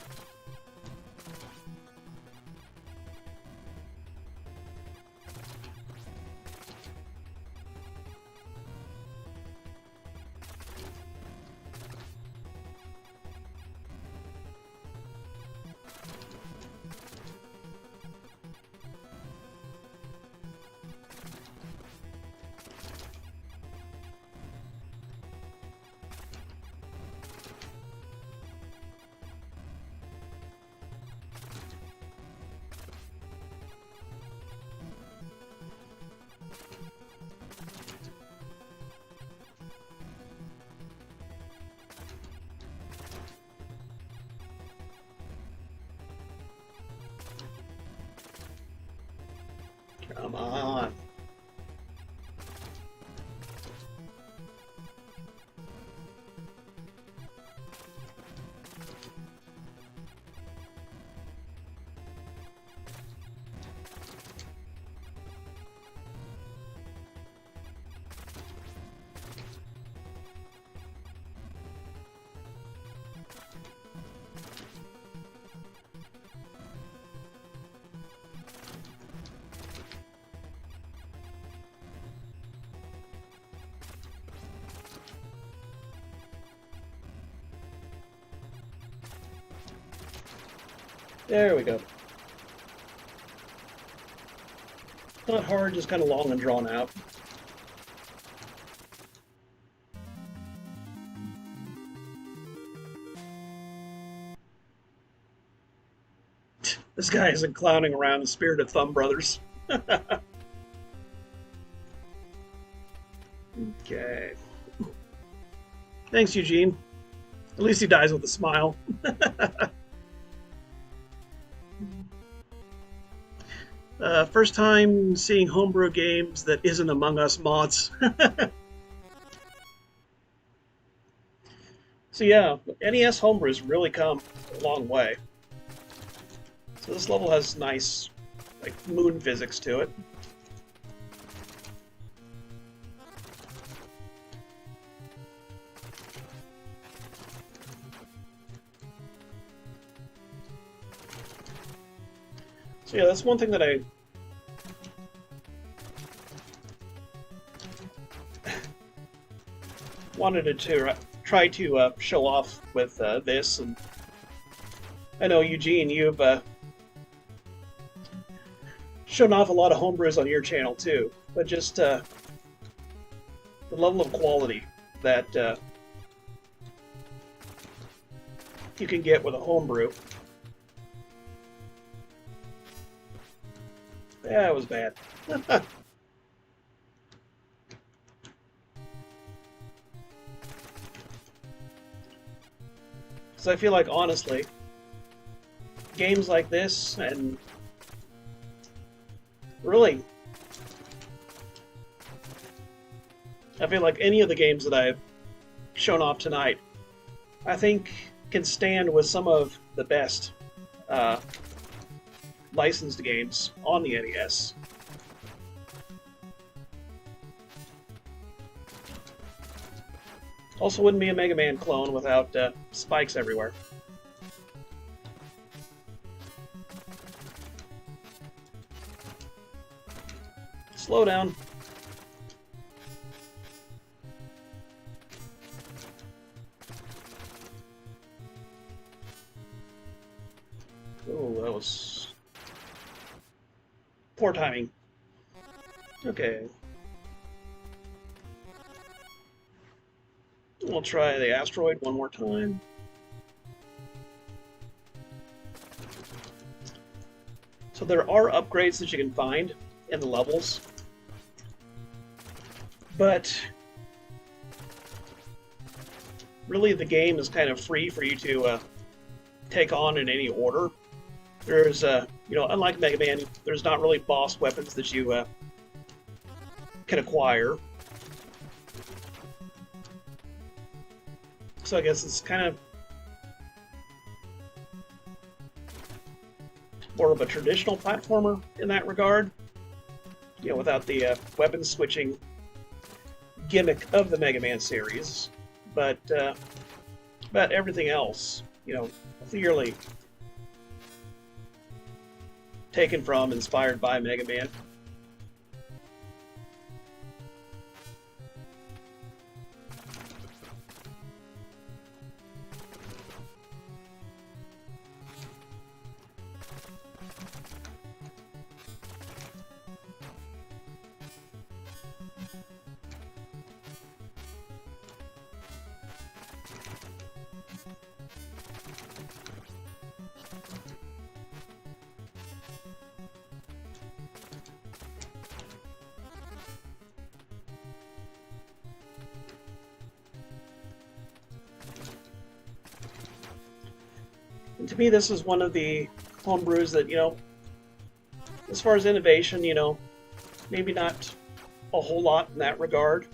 Come on. There we go. Not hard, just kind of long and drawn out. This guy isn't clowning around the spirit of Thumb Brothers. Okay. Thanks, Eugene. At least he dies with a smile. First time seeing homebrew games that isn't Among Us mods. So yeah, NES homebrews really come a long way. So this level has nice, like, moon physics to it. So yeah, that's one thing that I wanted to try to show off with this. And I know, Eugene, you've shown off a lot of homebrews on your channel too, but just the level of quality that you can get with a homebrew. Yeah, it was bad. So I feel like, honestly, games like this, and really, I feel like any of the games that I've shown off tonight, I think can stand with some of the best licensed games on the NES. Also, wouldn't be a Mega Man clone without spikes everywhere. Slow down. Oh, that was poor timing. Okay. We'll try the asteroid one more time. So there are upgrades that you can find in the levels, but really the game is kind of free for you to take on in any order. There's, unlike Mega Man, there's not really boss weapons that you can acquire. So I guess it's kind of more of a traditional platformer in that regard, without the weapon switching gimmick of the Mega Man series. But everything else, clearly taken from, inspired by Mega Man. And to me, this is one of the homebrews that, as far as innovation, maybe not a whole lot in that regard.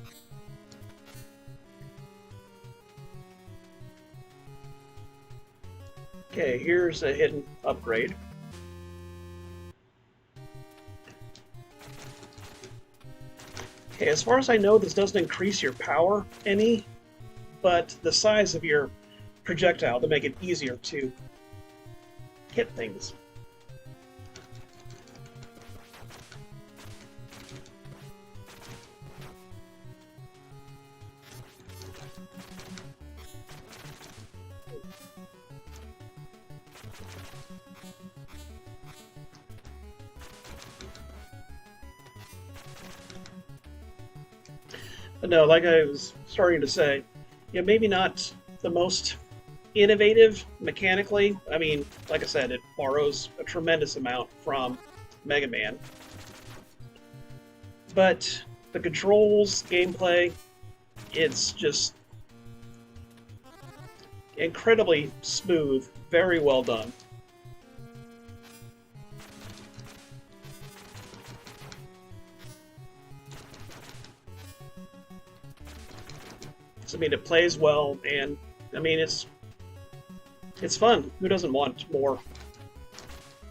Okay, here's a hidden upgrade. Okay, as far as I know, this doesn't increase your power any, but the size of your projectile to make it easier to hit things. But no, like I was starting to say, maybe not the most innovative mechanically. I mean, like I said, it borrows a tremendous amount from Mega Man. But the controls, gameplay, it's just incredibly smooth, very well done. So, I mean, it plays well, and I mean, it's fun. Who doesn't want more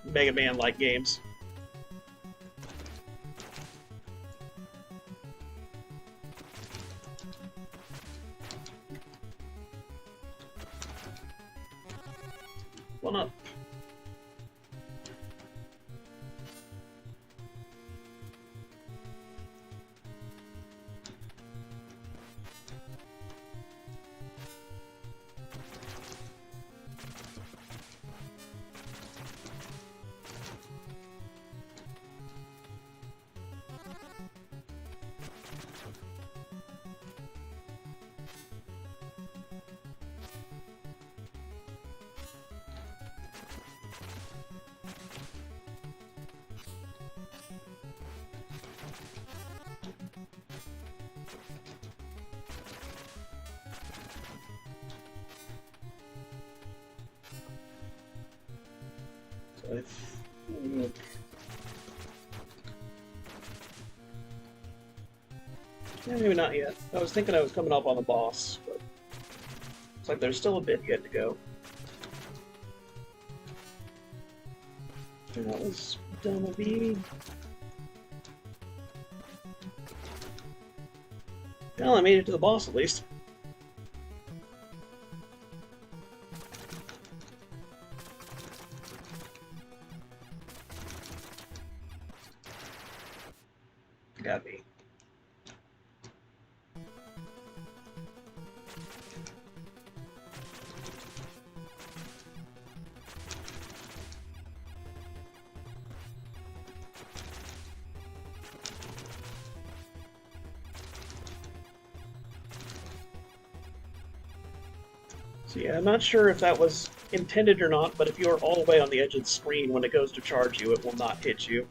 Mega Man-like games? One up. Yeah, maybe not yet. I was thinking I was coming up on the boss, but it's like there's still a bit yet to go. That was dumb of me. Well, I made it to the boss at least. Got me. So yeah, I'm not sure if that was intended or not, but if you're all the way on the edge of the screen when it goes to charge you, it will not hit you.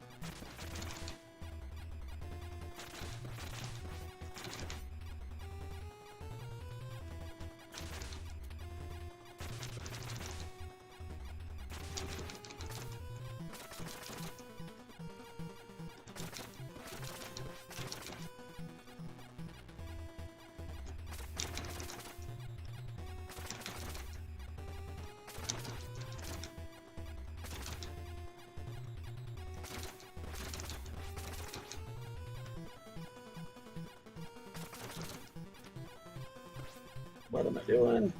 What am I doing?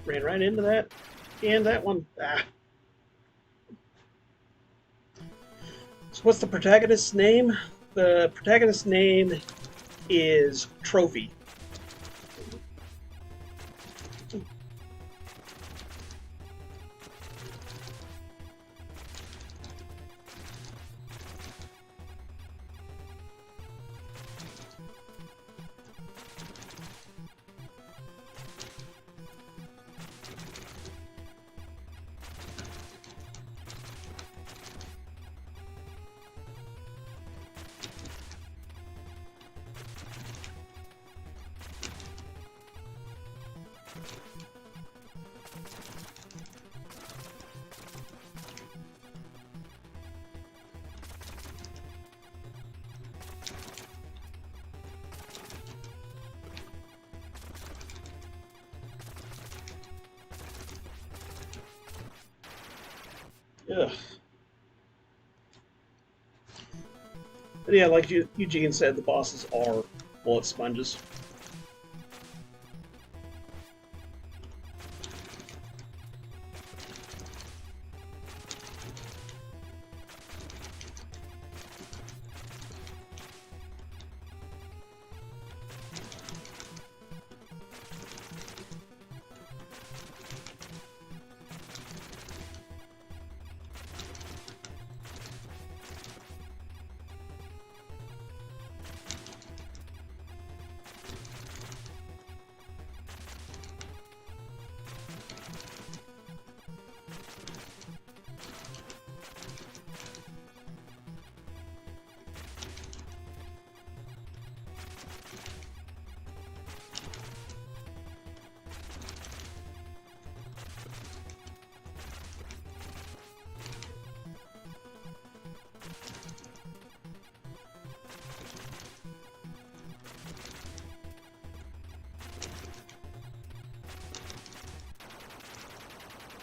Ran right into that. And that one. Ah. So what's the protagonist's name? The protagonist's name is Trophy. Ugh. But yeah, like Eugene said, the bosses are bullet sponges.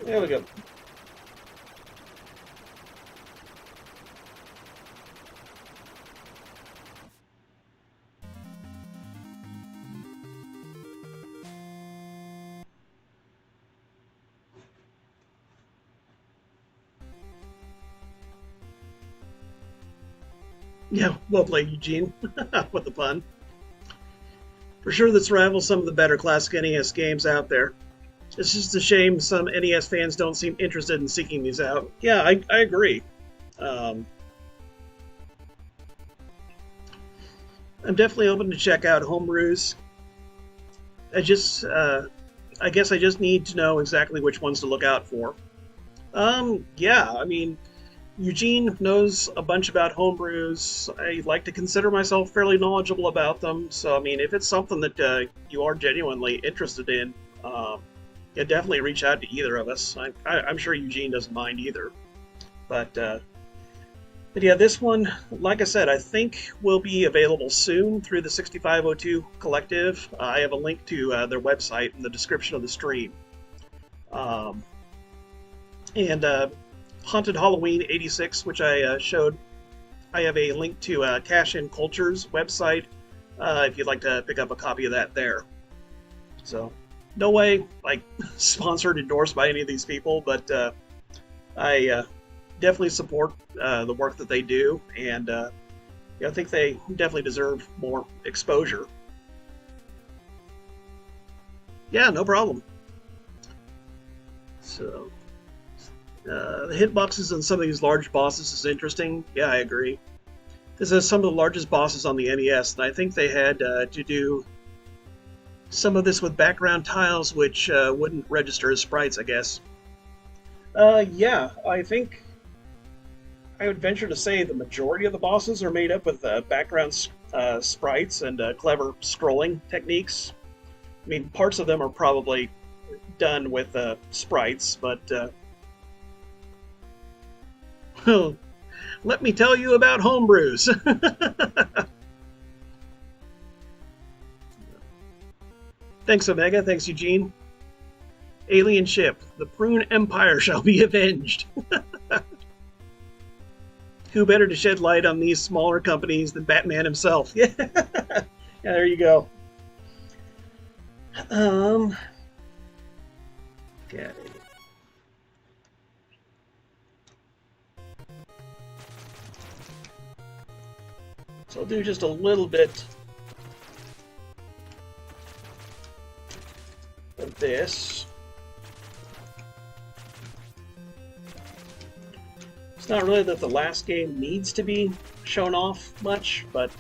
There we go. Yeah, well played, Eugene. With the pun. For sure, this rivals some of the better classic NES games out there. It's just a shame some NES fans don't seem interested in seeking these out. Yeah, I agree. Um, I'm definitely open to check out homebrews. I guess I just need to know exactly which ones to look out for. Yeah, I mean, Eugene knows a bunch about homebrews. I like to consider myself fairly knowledgeable about them. So, I mean, if it's something that you are genuinely interested in, yeah, definitely reach out to either of us. I'm sure Eugene doesn't mind either. But yeah, this one, like I said, I think will be available soon through the 6502 Collective. I have a link to their website in the description of the stream. Um, and Haunted Halloween 86, which I showed, I have a link to Cash In Culture's website if you'd like to pick up a copy of that there. So, no way, like, sponsored, endorsed by any of these people, but I definitely support the work that they do, and I think they definitely deserve more exposure. Yeah, no problem. So, the hitboxes on some of these large bosses is interesting. Yeah, I agree. This is some of the largest bosses on the NES, and I think they had to do some of this with background tiles, which wouldn't register as sprites, I guess. Yeah, I think I would venture to say the majority of the bosses are made up with background sprites and clever scrolling techniques. I mean, parts of them are probably done with sprites, but let me tell you about homebrews. Thanks, Omega. Thanks, Eugene. Alien ship. The Prune Empire shall be avenged. Who better to shed light on these smaller companies than Batman himself? Yeah, yeah, there you go. Okay. So I'll do just a little bit of this. It's not really that the last game needs to be shown off much, but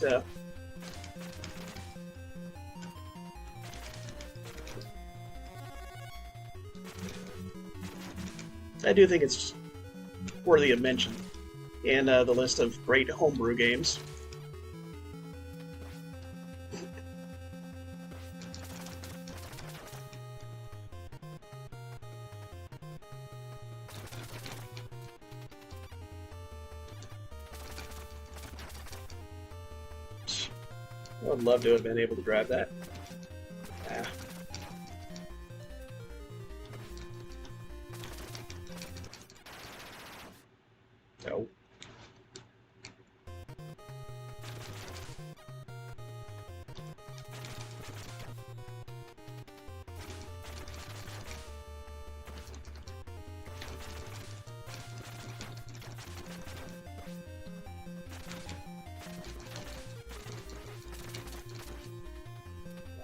I do think it's worthy of mention in the list of great homebrew games. I would love to have been able to grab that. Ah. No.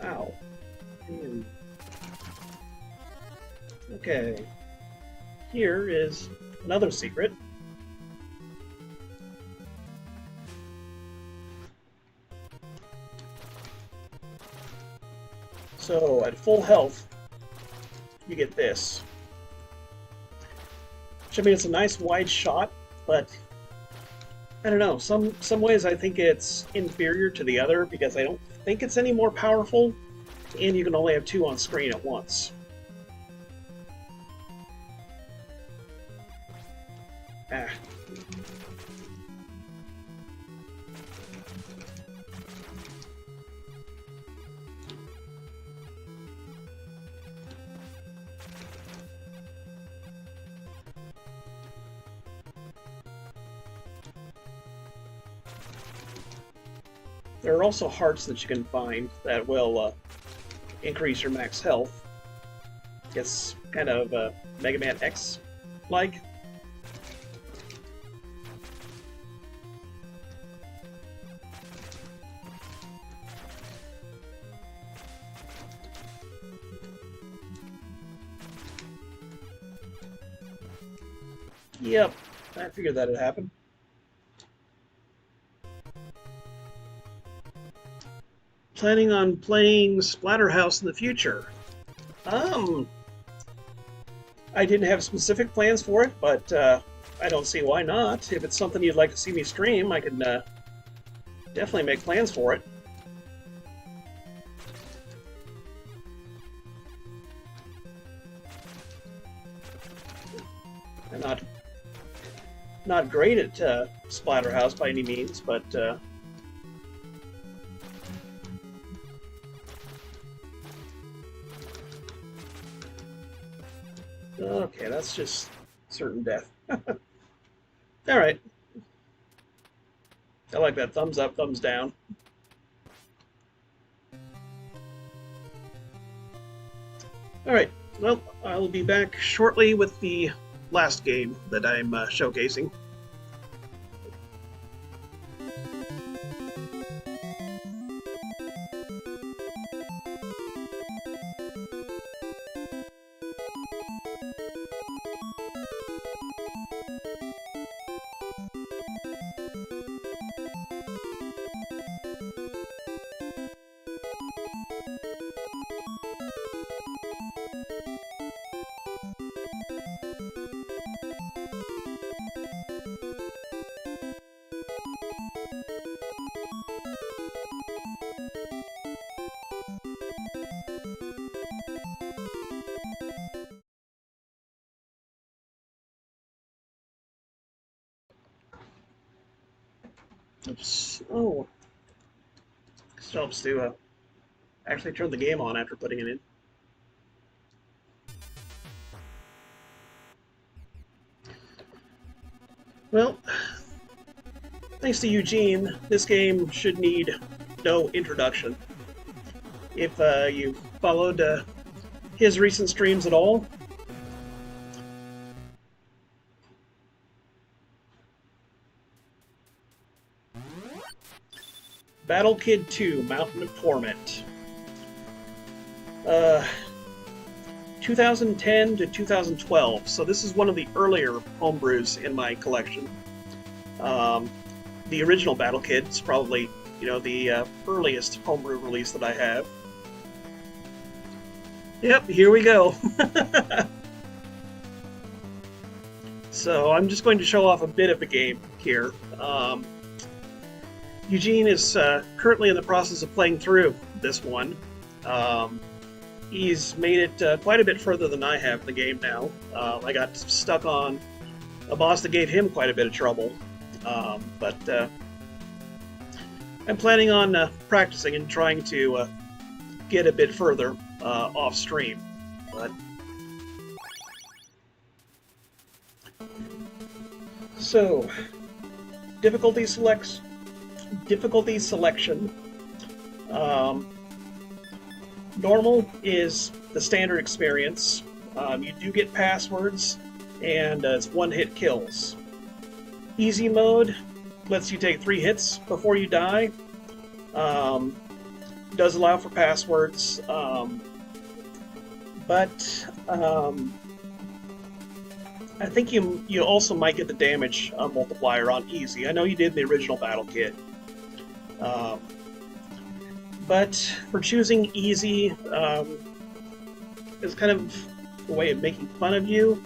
Wow. Okay. Here is another secret. So, at full health, you get this. Which, I mean, it's a nice wide shot, but I don't know. Some ways I think it's inferior to the other because I don't think it's any more powerful, and you can only have two on screen at once. Ah. There are also hearts that you can find that will increase your max health. It's kind of Mega Man X-like. Yep, I figured that'd happen. Planning on playing Splatterhouse in the future? I didn't have specific plans for it, but I don't see why not. If it's something you'd like to see me stream, I can definitely make plans for it. Why not? not great at Splatterhouse by any means, but okay, that's just certain death. All right. I like that. Thumbs up, thumbs down. All right. Well, I'll be back shortly with the last game that I'm showcasing. Oops. Oh. This helps to actually turn the game on after putting it in. Well, thanks to Eugene, this game should need no introduction. If you followed his recent streams at all, Battle Kid 2, Mountain of Torment. 2010 to 2012, so this is one of the earlier homebrews in my collection. The original Battle Kid is probably, the earliest homebrew release that I have. Yep, here we go. So I'm just going to show off a bit of the game here. Eugene is currently in the process of playing through this one. He's made it quite a bit further than I have in the game now. I got stuck on a boss that gave him quite a bit of trouble. But I'm planning on practicing and trying to get a bit further off stream. But so, difficulty selection. Normal is the standard experience. You do get passwords, and it's one-hit kills. Easy mode lets you take 3 hits before you die. Does allow for passwords, but I think you also might get the damage multiplier on easy. I know you did in the original Battle Kid. But for choosing easy is kind of a way of making fun of you.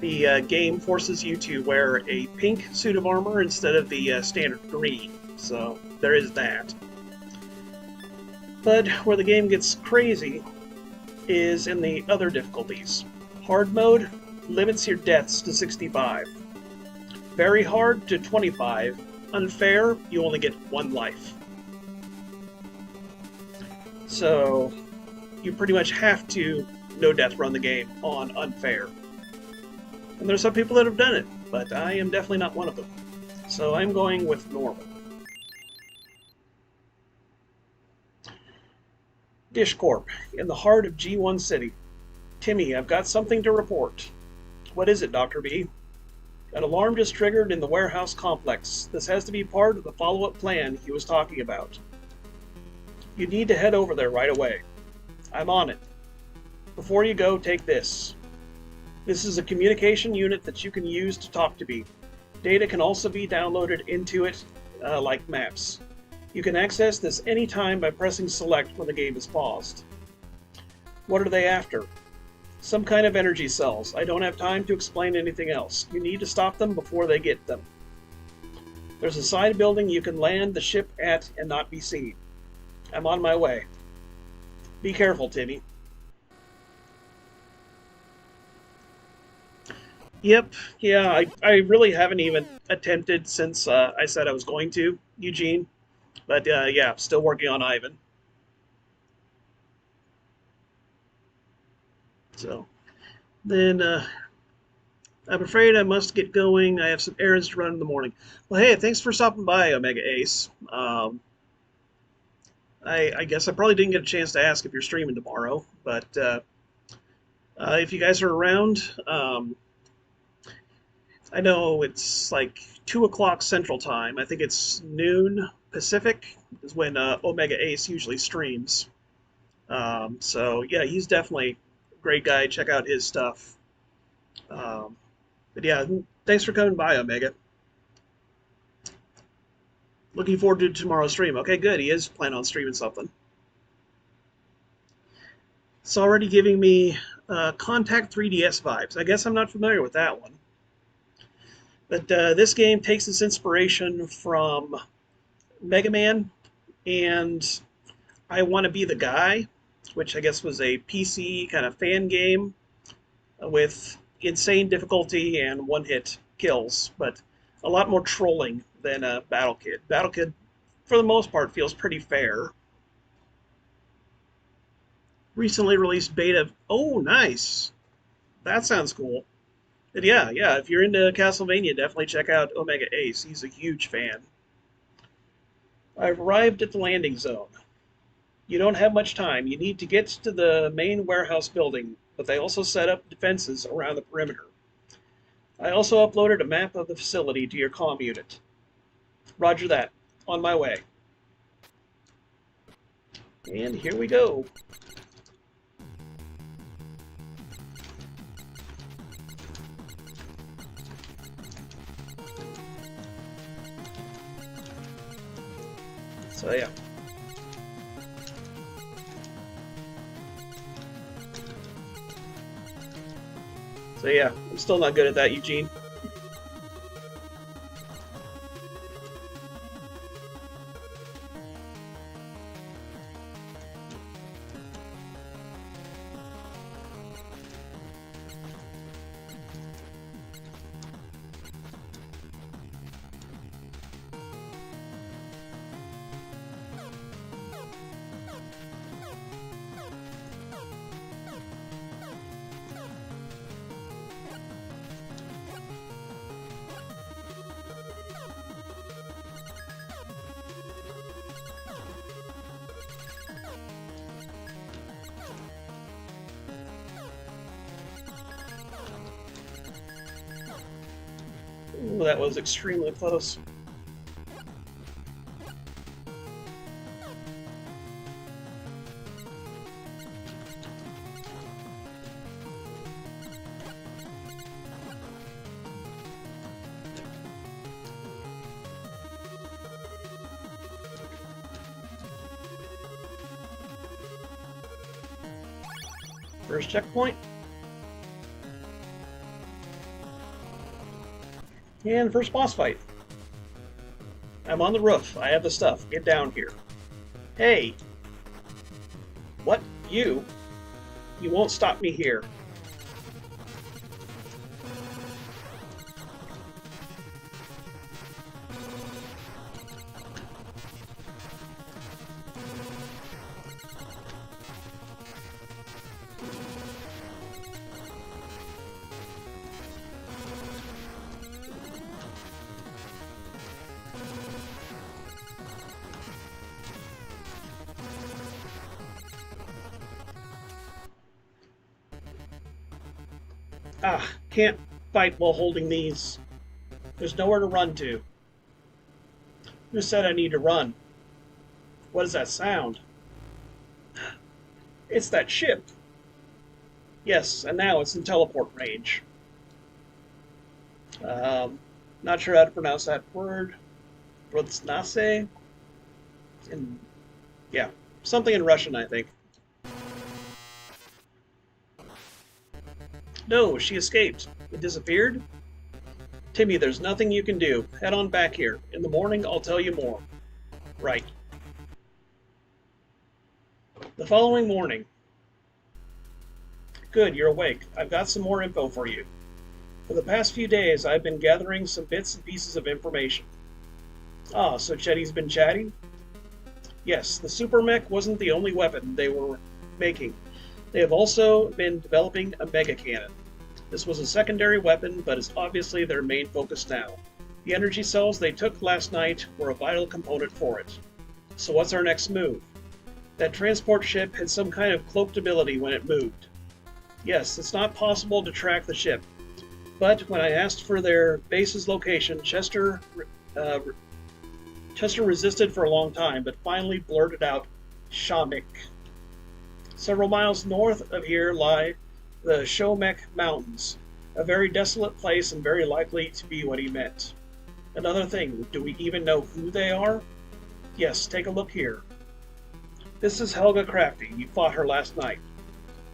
The game forces you to wear a pink suit of armor instead of the standard green, so there is that. But where the game gets crazy is in the other difficulties. Hard mode limits your deaths to 65. Very hard to 25. Unfair, you only get 1 life. So you pretty much have to no-death run the game on unfair. And there's some people that have done it, but I am definitely not one of them. So I'm going with normal. Dish Corp, in the heart of G1 City. Timmy, I've got something to report. What is it, Dr. B? An alarm just triggered in the warehouse complex. This has to be part of the follow-up plan he was talking about. You need to head over there right away. I'm on it. Before you go, take this. This is a communication unit that you can use to talk to me. Data can also be downloaded into it, like maps. You can access this anytime by pressing select when the game is paused. What are they after? Some kind of energy cells. I don't have time to explain anything else. You need to stop them before they get them. There's a side building you can land the ship at and not be seen. I'm on my way. Be careful, Timmy. Yep, yeah, I really haven't even attempted since I said I was going to, Eugene. But yeah, still working on Ivan. So then I'm afraid I must get going. I have some errands to run in the morning. Well, hey, thanks for stopping by, Omega Ace. I guess I probably didn't get a chance to ask if you're streaming tomorrow, but if you guys are around, I know it's like 2 o'clock Central Time. I think it's noon Pacific is when Omega Ace usually streams. So yeah, he's definitely a great guy. Check out his stuff. Um, but yeah, thanks for coming by, Omega. Looking forward to tomorrow's stream. Okay, good. He is planning on streaming something. It's already giving me Contact 3DS vibes. I guess I'm not familiar with that one. But this game takes its inspiration from Mega Man and I Want to Be the Guy, which I guess was a PC kind of fan game with insane difficulty and one-hit kills, but a lot more trolling than Battle Kid. Battle Kid, for the most part, feels pretty fair. Recently released beta. Oh, nice. That sounds cool. But yeah, if you're into Castlevania, definitely check out Omega Ace. He's a huge fan. I've arrived at the landing zone. You don't have much time. You need to get to the main warehouse building, but they also set up defenses around the perimeter. I also uploaded a map of the facility to your comm unit. Roger that. On my way. And here we go. So yeah. So yeah, I'm still not good at that, Eugene. Ooh, that was extremely close. First checkpoint. And first boss fight. I'm on the roof. I have the stuff. Get down here. Hey! What? You? You won't stop me here. Ah, can't fight while holding these. There's nowhere to run to. Who said I need to run? What is that sound? It's that ship. Yes, and now it's in teleport range. Um, Not sure how to pronounce that word. Rodznase? And yeah, something in Russian, I think. No, she escaped. It disappeared? Timmy, there's nothing you can do. Head on back here. In the morning, I'll tell you more. Right. The following morning. Good, you're awake. I've got some more info for you. For the past few days, I've been gathering some bits and pieces of information. Ah, so Chetty's been chatting? Yes, the Super Mech wasn't the only weapon they were making. They have also been developing a mega cannon. This was a secondary weapon, but is obviously their main focus now. The energy cells they took last night were a vital component for it. So what's our next move? That transport ship had some kind of cloaked ability when it moved. Yes, it's not possible to track the ship, but when I asked for their base's location, Chester resisted for a long time, but finally blurted out, Shamik. Several miles north of here lie the Shomek Mountains, a very desolate place and very likely to be what he meant. Another thing, do we even know who they are? Yes, take a look here. This is Helga Crafty. You fought her last night.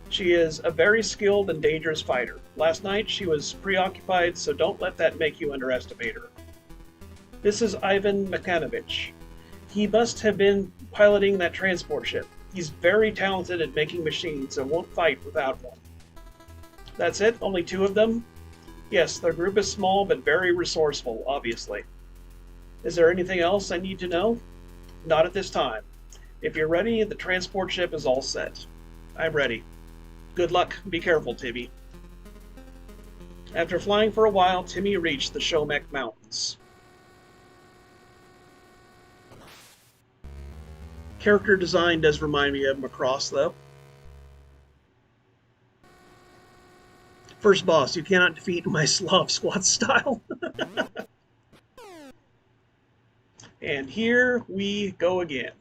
She is a very skilled and dangerous fighter. Last night she was preoccupied, so don't let that make you underestimate her. This is Ivan Makanovich. He must have been piloting that transport ship. He's very talented at making machines and won't fight without one. That's it? Only 2 of them? Yes, their group is small but very resourceful, obviously. Is there anything else I need to know? Not at this time. If you're ready, the transport ship is all set. I'm ready. Good luck. Be careful, Timmy. After flying for a while, Timmy reached the Shomek Mountains. Character design does remind me of Macross, though. First boss, you cannot defeat my Slav squat style. And here we go again.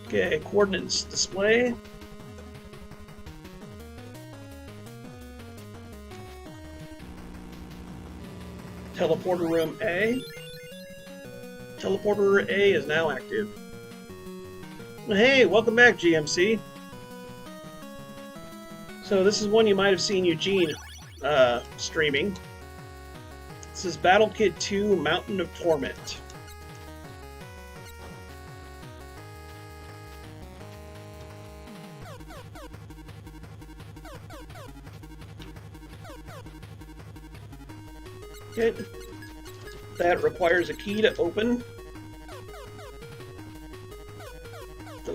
Okay, coordinates display. Teleporter room A. Teleporter A is now active. Hey, welcome back, GMC. So this is one you might have seen Eugene streaming. This is Battle Kid 2 Mountain of Torment. Okay. That requires a key to open. So,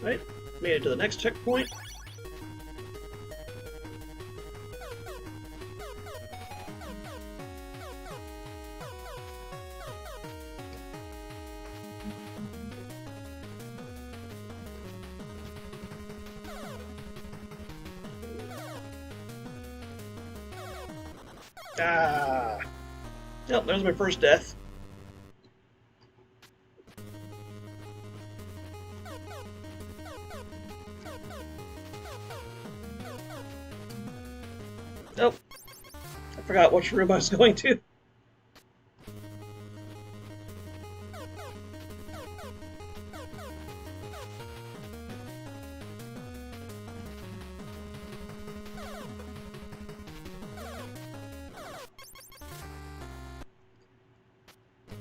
right, made it to the next checkpoint. Ah! Yep, there's my first death. Oh, I forgot which room I was going to.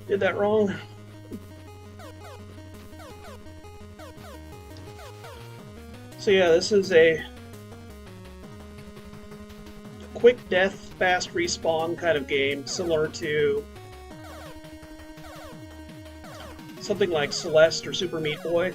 Did that wrong. So yeah, this is a quick death, fast respawn kind of game, similar to something like Celeste or Super Meat Boy.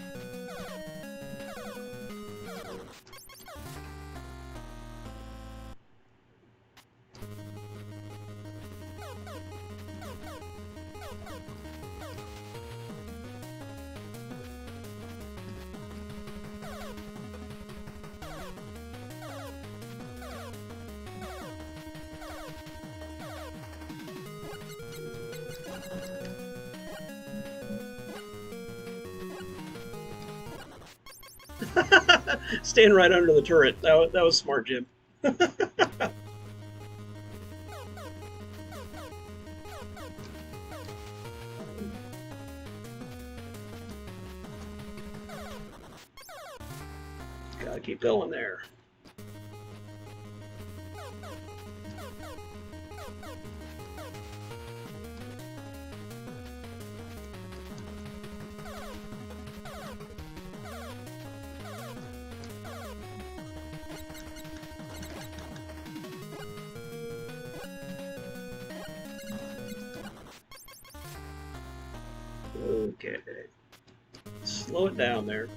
Staying right under the turret. That was smart, Jim. Gotta keep going there. Okay. Slow it down there.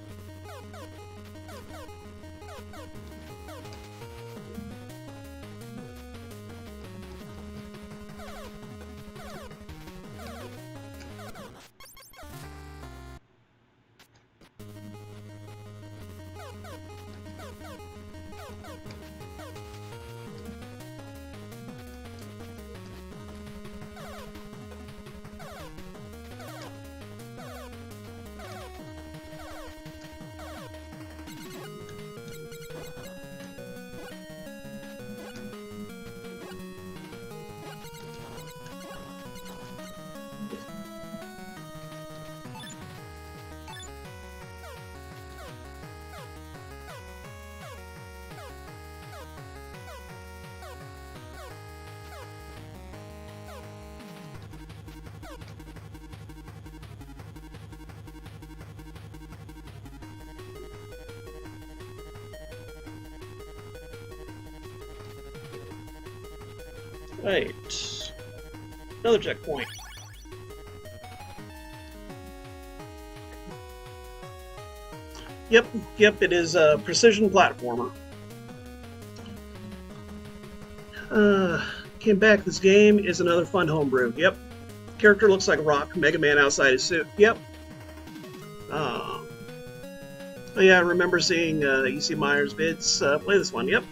Right. Another checkpoint. Yep, it is a precision platformer. Came back, this game is another fun homebrew. Yep. Character looks like Rock, Mega Man outside his suit. Yep. Oh yeah, I remember seeing E.C. Meyer's vids. Play this one, yep.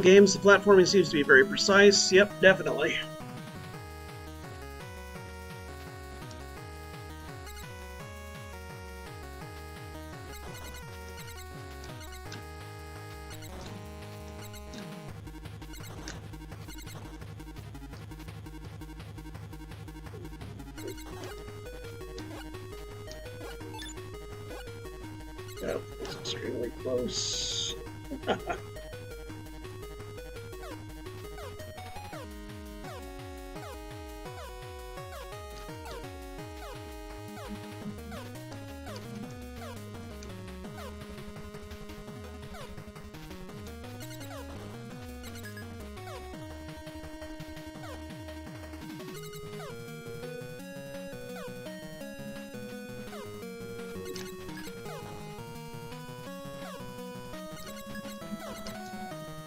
Games, the platforming seems to be very precise. Yep, definitely. Yep, it's extremely close.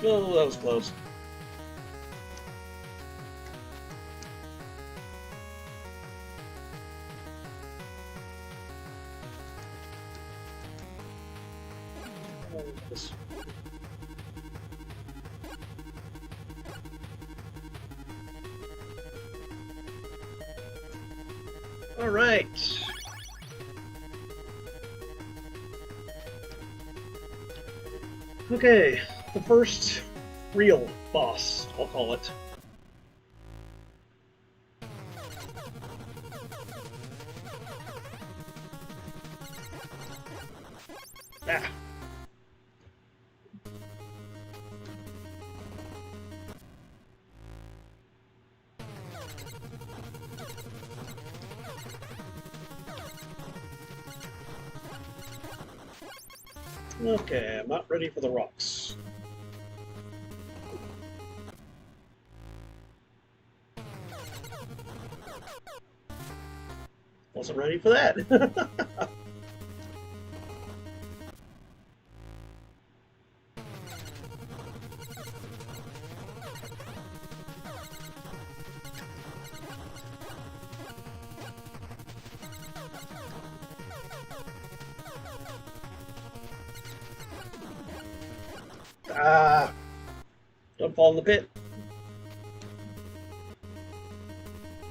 Oh, that was close. All right. Okay, the first real boss, I'll call it. Ah. Okay, I'm not ready for the rocks. Wasn't ready for that. Ah, don't fall in the pit.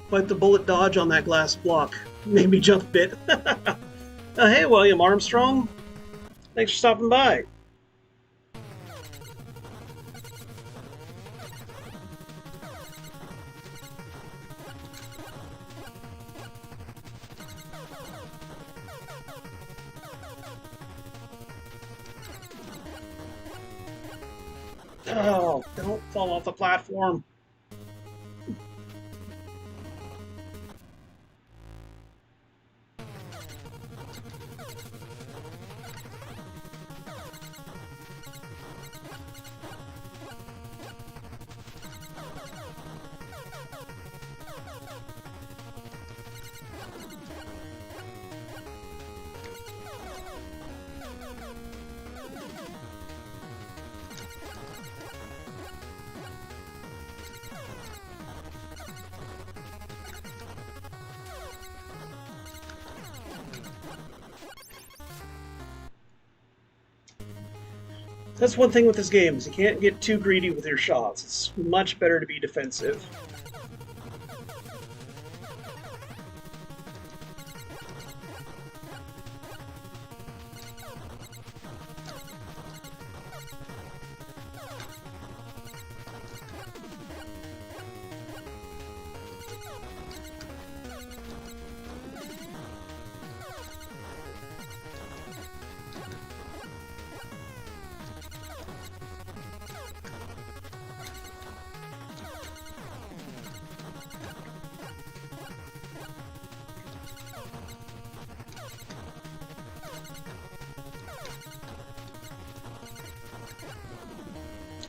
But the bullet dodge on that glass block made me jump a bit. Hey, William Armstrong. Thanks for stopping by. Oh, don't fall off the platform. That's one thing with this game is you can't get too greedy with your shots. It's much better to be defensive.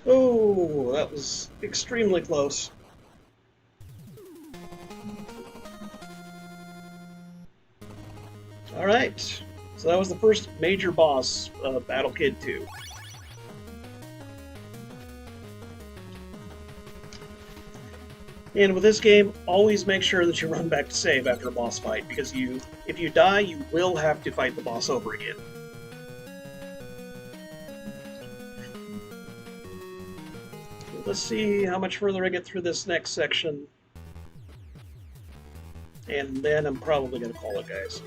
Oh, that was extremely close. All right, so that was the first major boss of Battle Kid 2. And with this game, always make sure that you run back to save after a boss fight, because if you die, you will have to fight the boss over again. Let's see how much further I get through this next section. And then I'm probably going to call it, guys.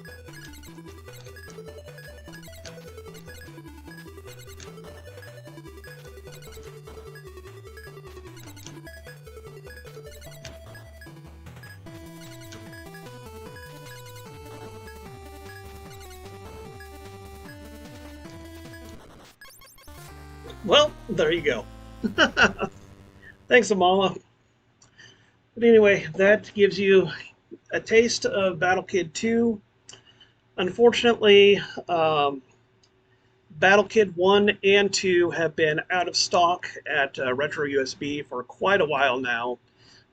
Well, there you go. Thanks, Amala. But anyway, that gives you a taste of Battle Kid 2. Unfortunately, Battle Kid 1 and 2 have been out of stock at Retro USB for quite a while now.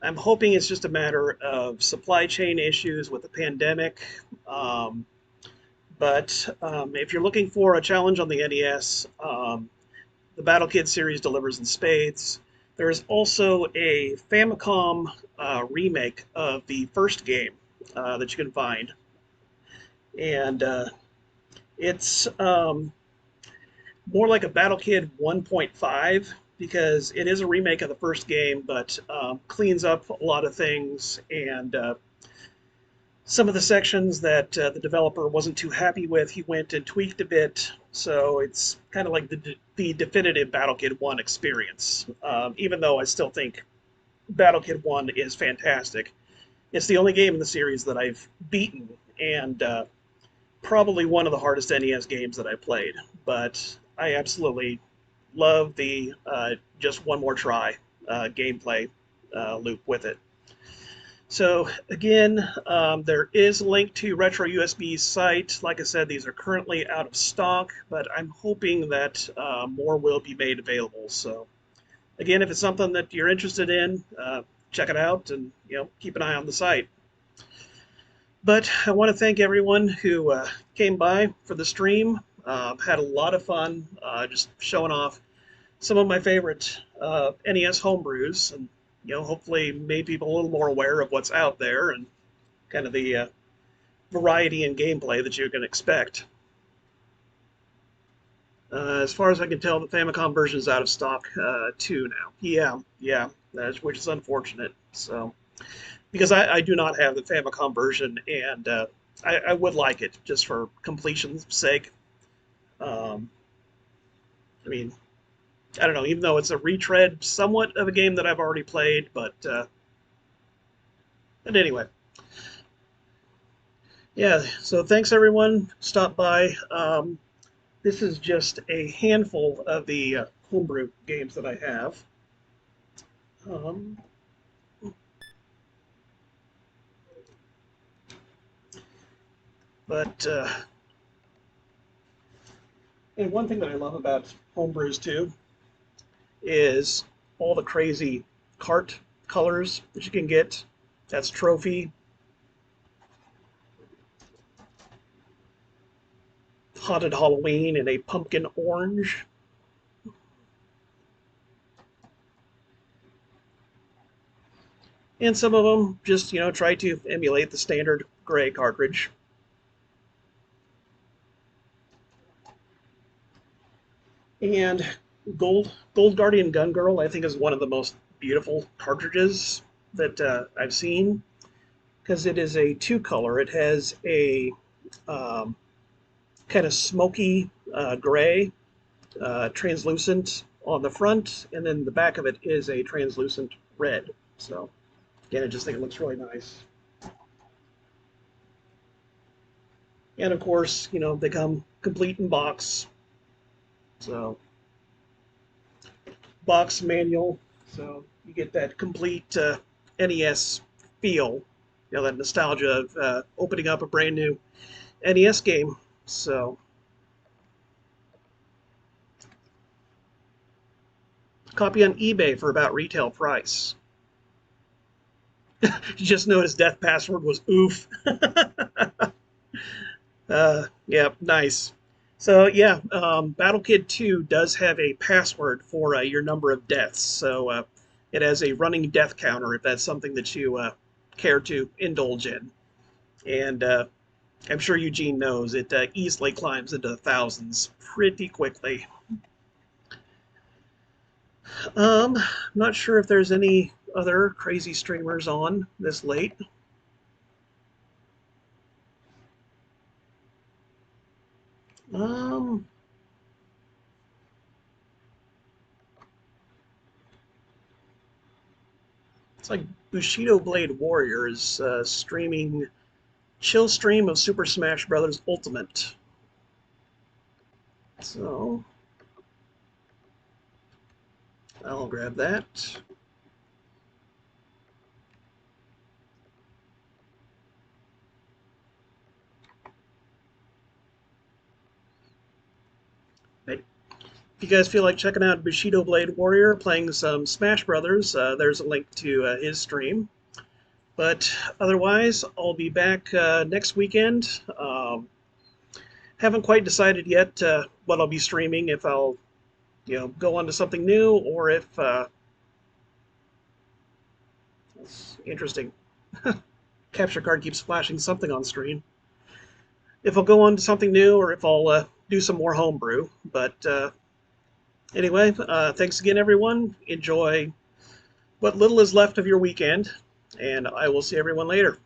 I'm hoping it's just a matter of supply chain issues with the pandemic. But if you're looking for a challenge on the NES, the Battle Kid series delivers in spades. There's also a Famicom remake of the first game that you can find. And it's more like a Battle Kid 1.5 because it is a remake of the first game, but cleans up a lot of things, and some of the sections that the developer wasn't too happy with, he went and tweaked a bit. So it's kind of like the definitive Battle Kid 1 experience. Even though I still think Battle Kid 1 is fantastic. It's the only game in the series that I've beaten, and probably one of the hardest NES games that I played. But I absolutely love the just one more try gameplay loop with it. So again, there is a link to Retro USB's site. Like I said, these are currently out of stock, but I'm hoping that more will be made available. So again, if it's something that you're interested in, check it out, and keep an eye on the site. But I want to thank everyone who came by for the stream. Had a lot of fun just showing off some of my favorite NES homebrews, and hopefully made people a little more aware of what's out there and kind of the variety in gameplay that you can expect. As far as I can tell, the Famicom version is out of stock too now. Yeah, which is unfortunate. So, because I do not have the Famicom version, and I would like it just for completion's sake. Um, I mean, I don't know, even though it's a retread somewhat of a game that I've already played, but anyway. Yeah, so thanks everyone. Stop by. This is just a handful of the homebrew games that I have. Um, but and one thing that I love about homebrews too is all the crazy cart colors that you can get. That's trophy, haunted Halloween, and a pumpkin orange. And some of them just, try to emulate the standard gray cartridge. And Gold Guardian Gun Girl, I think, is one of the most beautiful cartridges that I've seen because it is a two color. It has a um, kind of smoky gray, translucent on the front, and then the back of it is a translucent red. So again, I just think it looks really nice. And of course, they come complete in box. So box manual, so you get that complete NES feel, that nostalgia of opening up a brand new NES game. So copy on eBay for about retail price. You just noticed death password was oof. Yeah, nice. So yeah, Battle Kid 2 does have a password for your number of deaths. So it has a running death counter if that's something that you care to indulge in. And I'm sure Eugene knows it easily climbs into the thousands pretty quickly. I'm not sure if there's any other crazy streamers on this late. Um, it's like Bushido Blade Warriors streaming chill stream of Super Smash Bros. Ultimate. So I'll grab that. If you guys feel like checking out Bushido Blade Warrior playing some Smash Brothers, there's a link to his stream. But otherwise, I'll be back next weekend. Haven't quite decided yet what I'll be streaming. If I'll, go on to something new, or if it's interesting. Capture card keeps flashing something on screen. If I'll go on to something new, or if I'll do some more homebrew. But anyway, thanks again, everyone. Enjoy what little is left of your weekend, and I will see everyone later.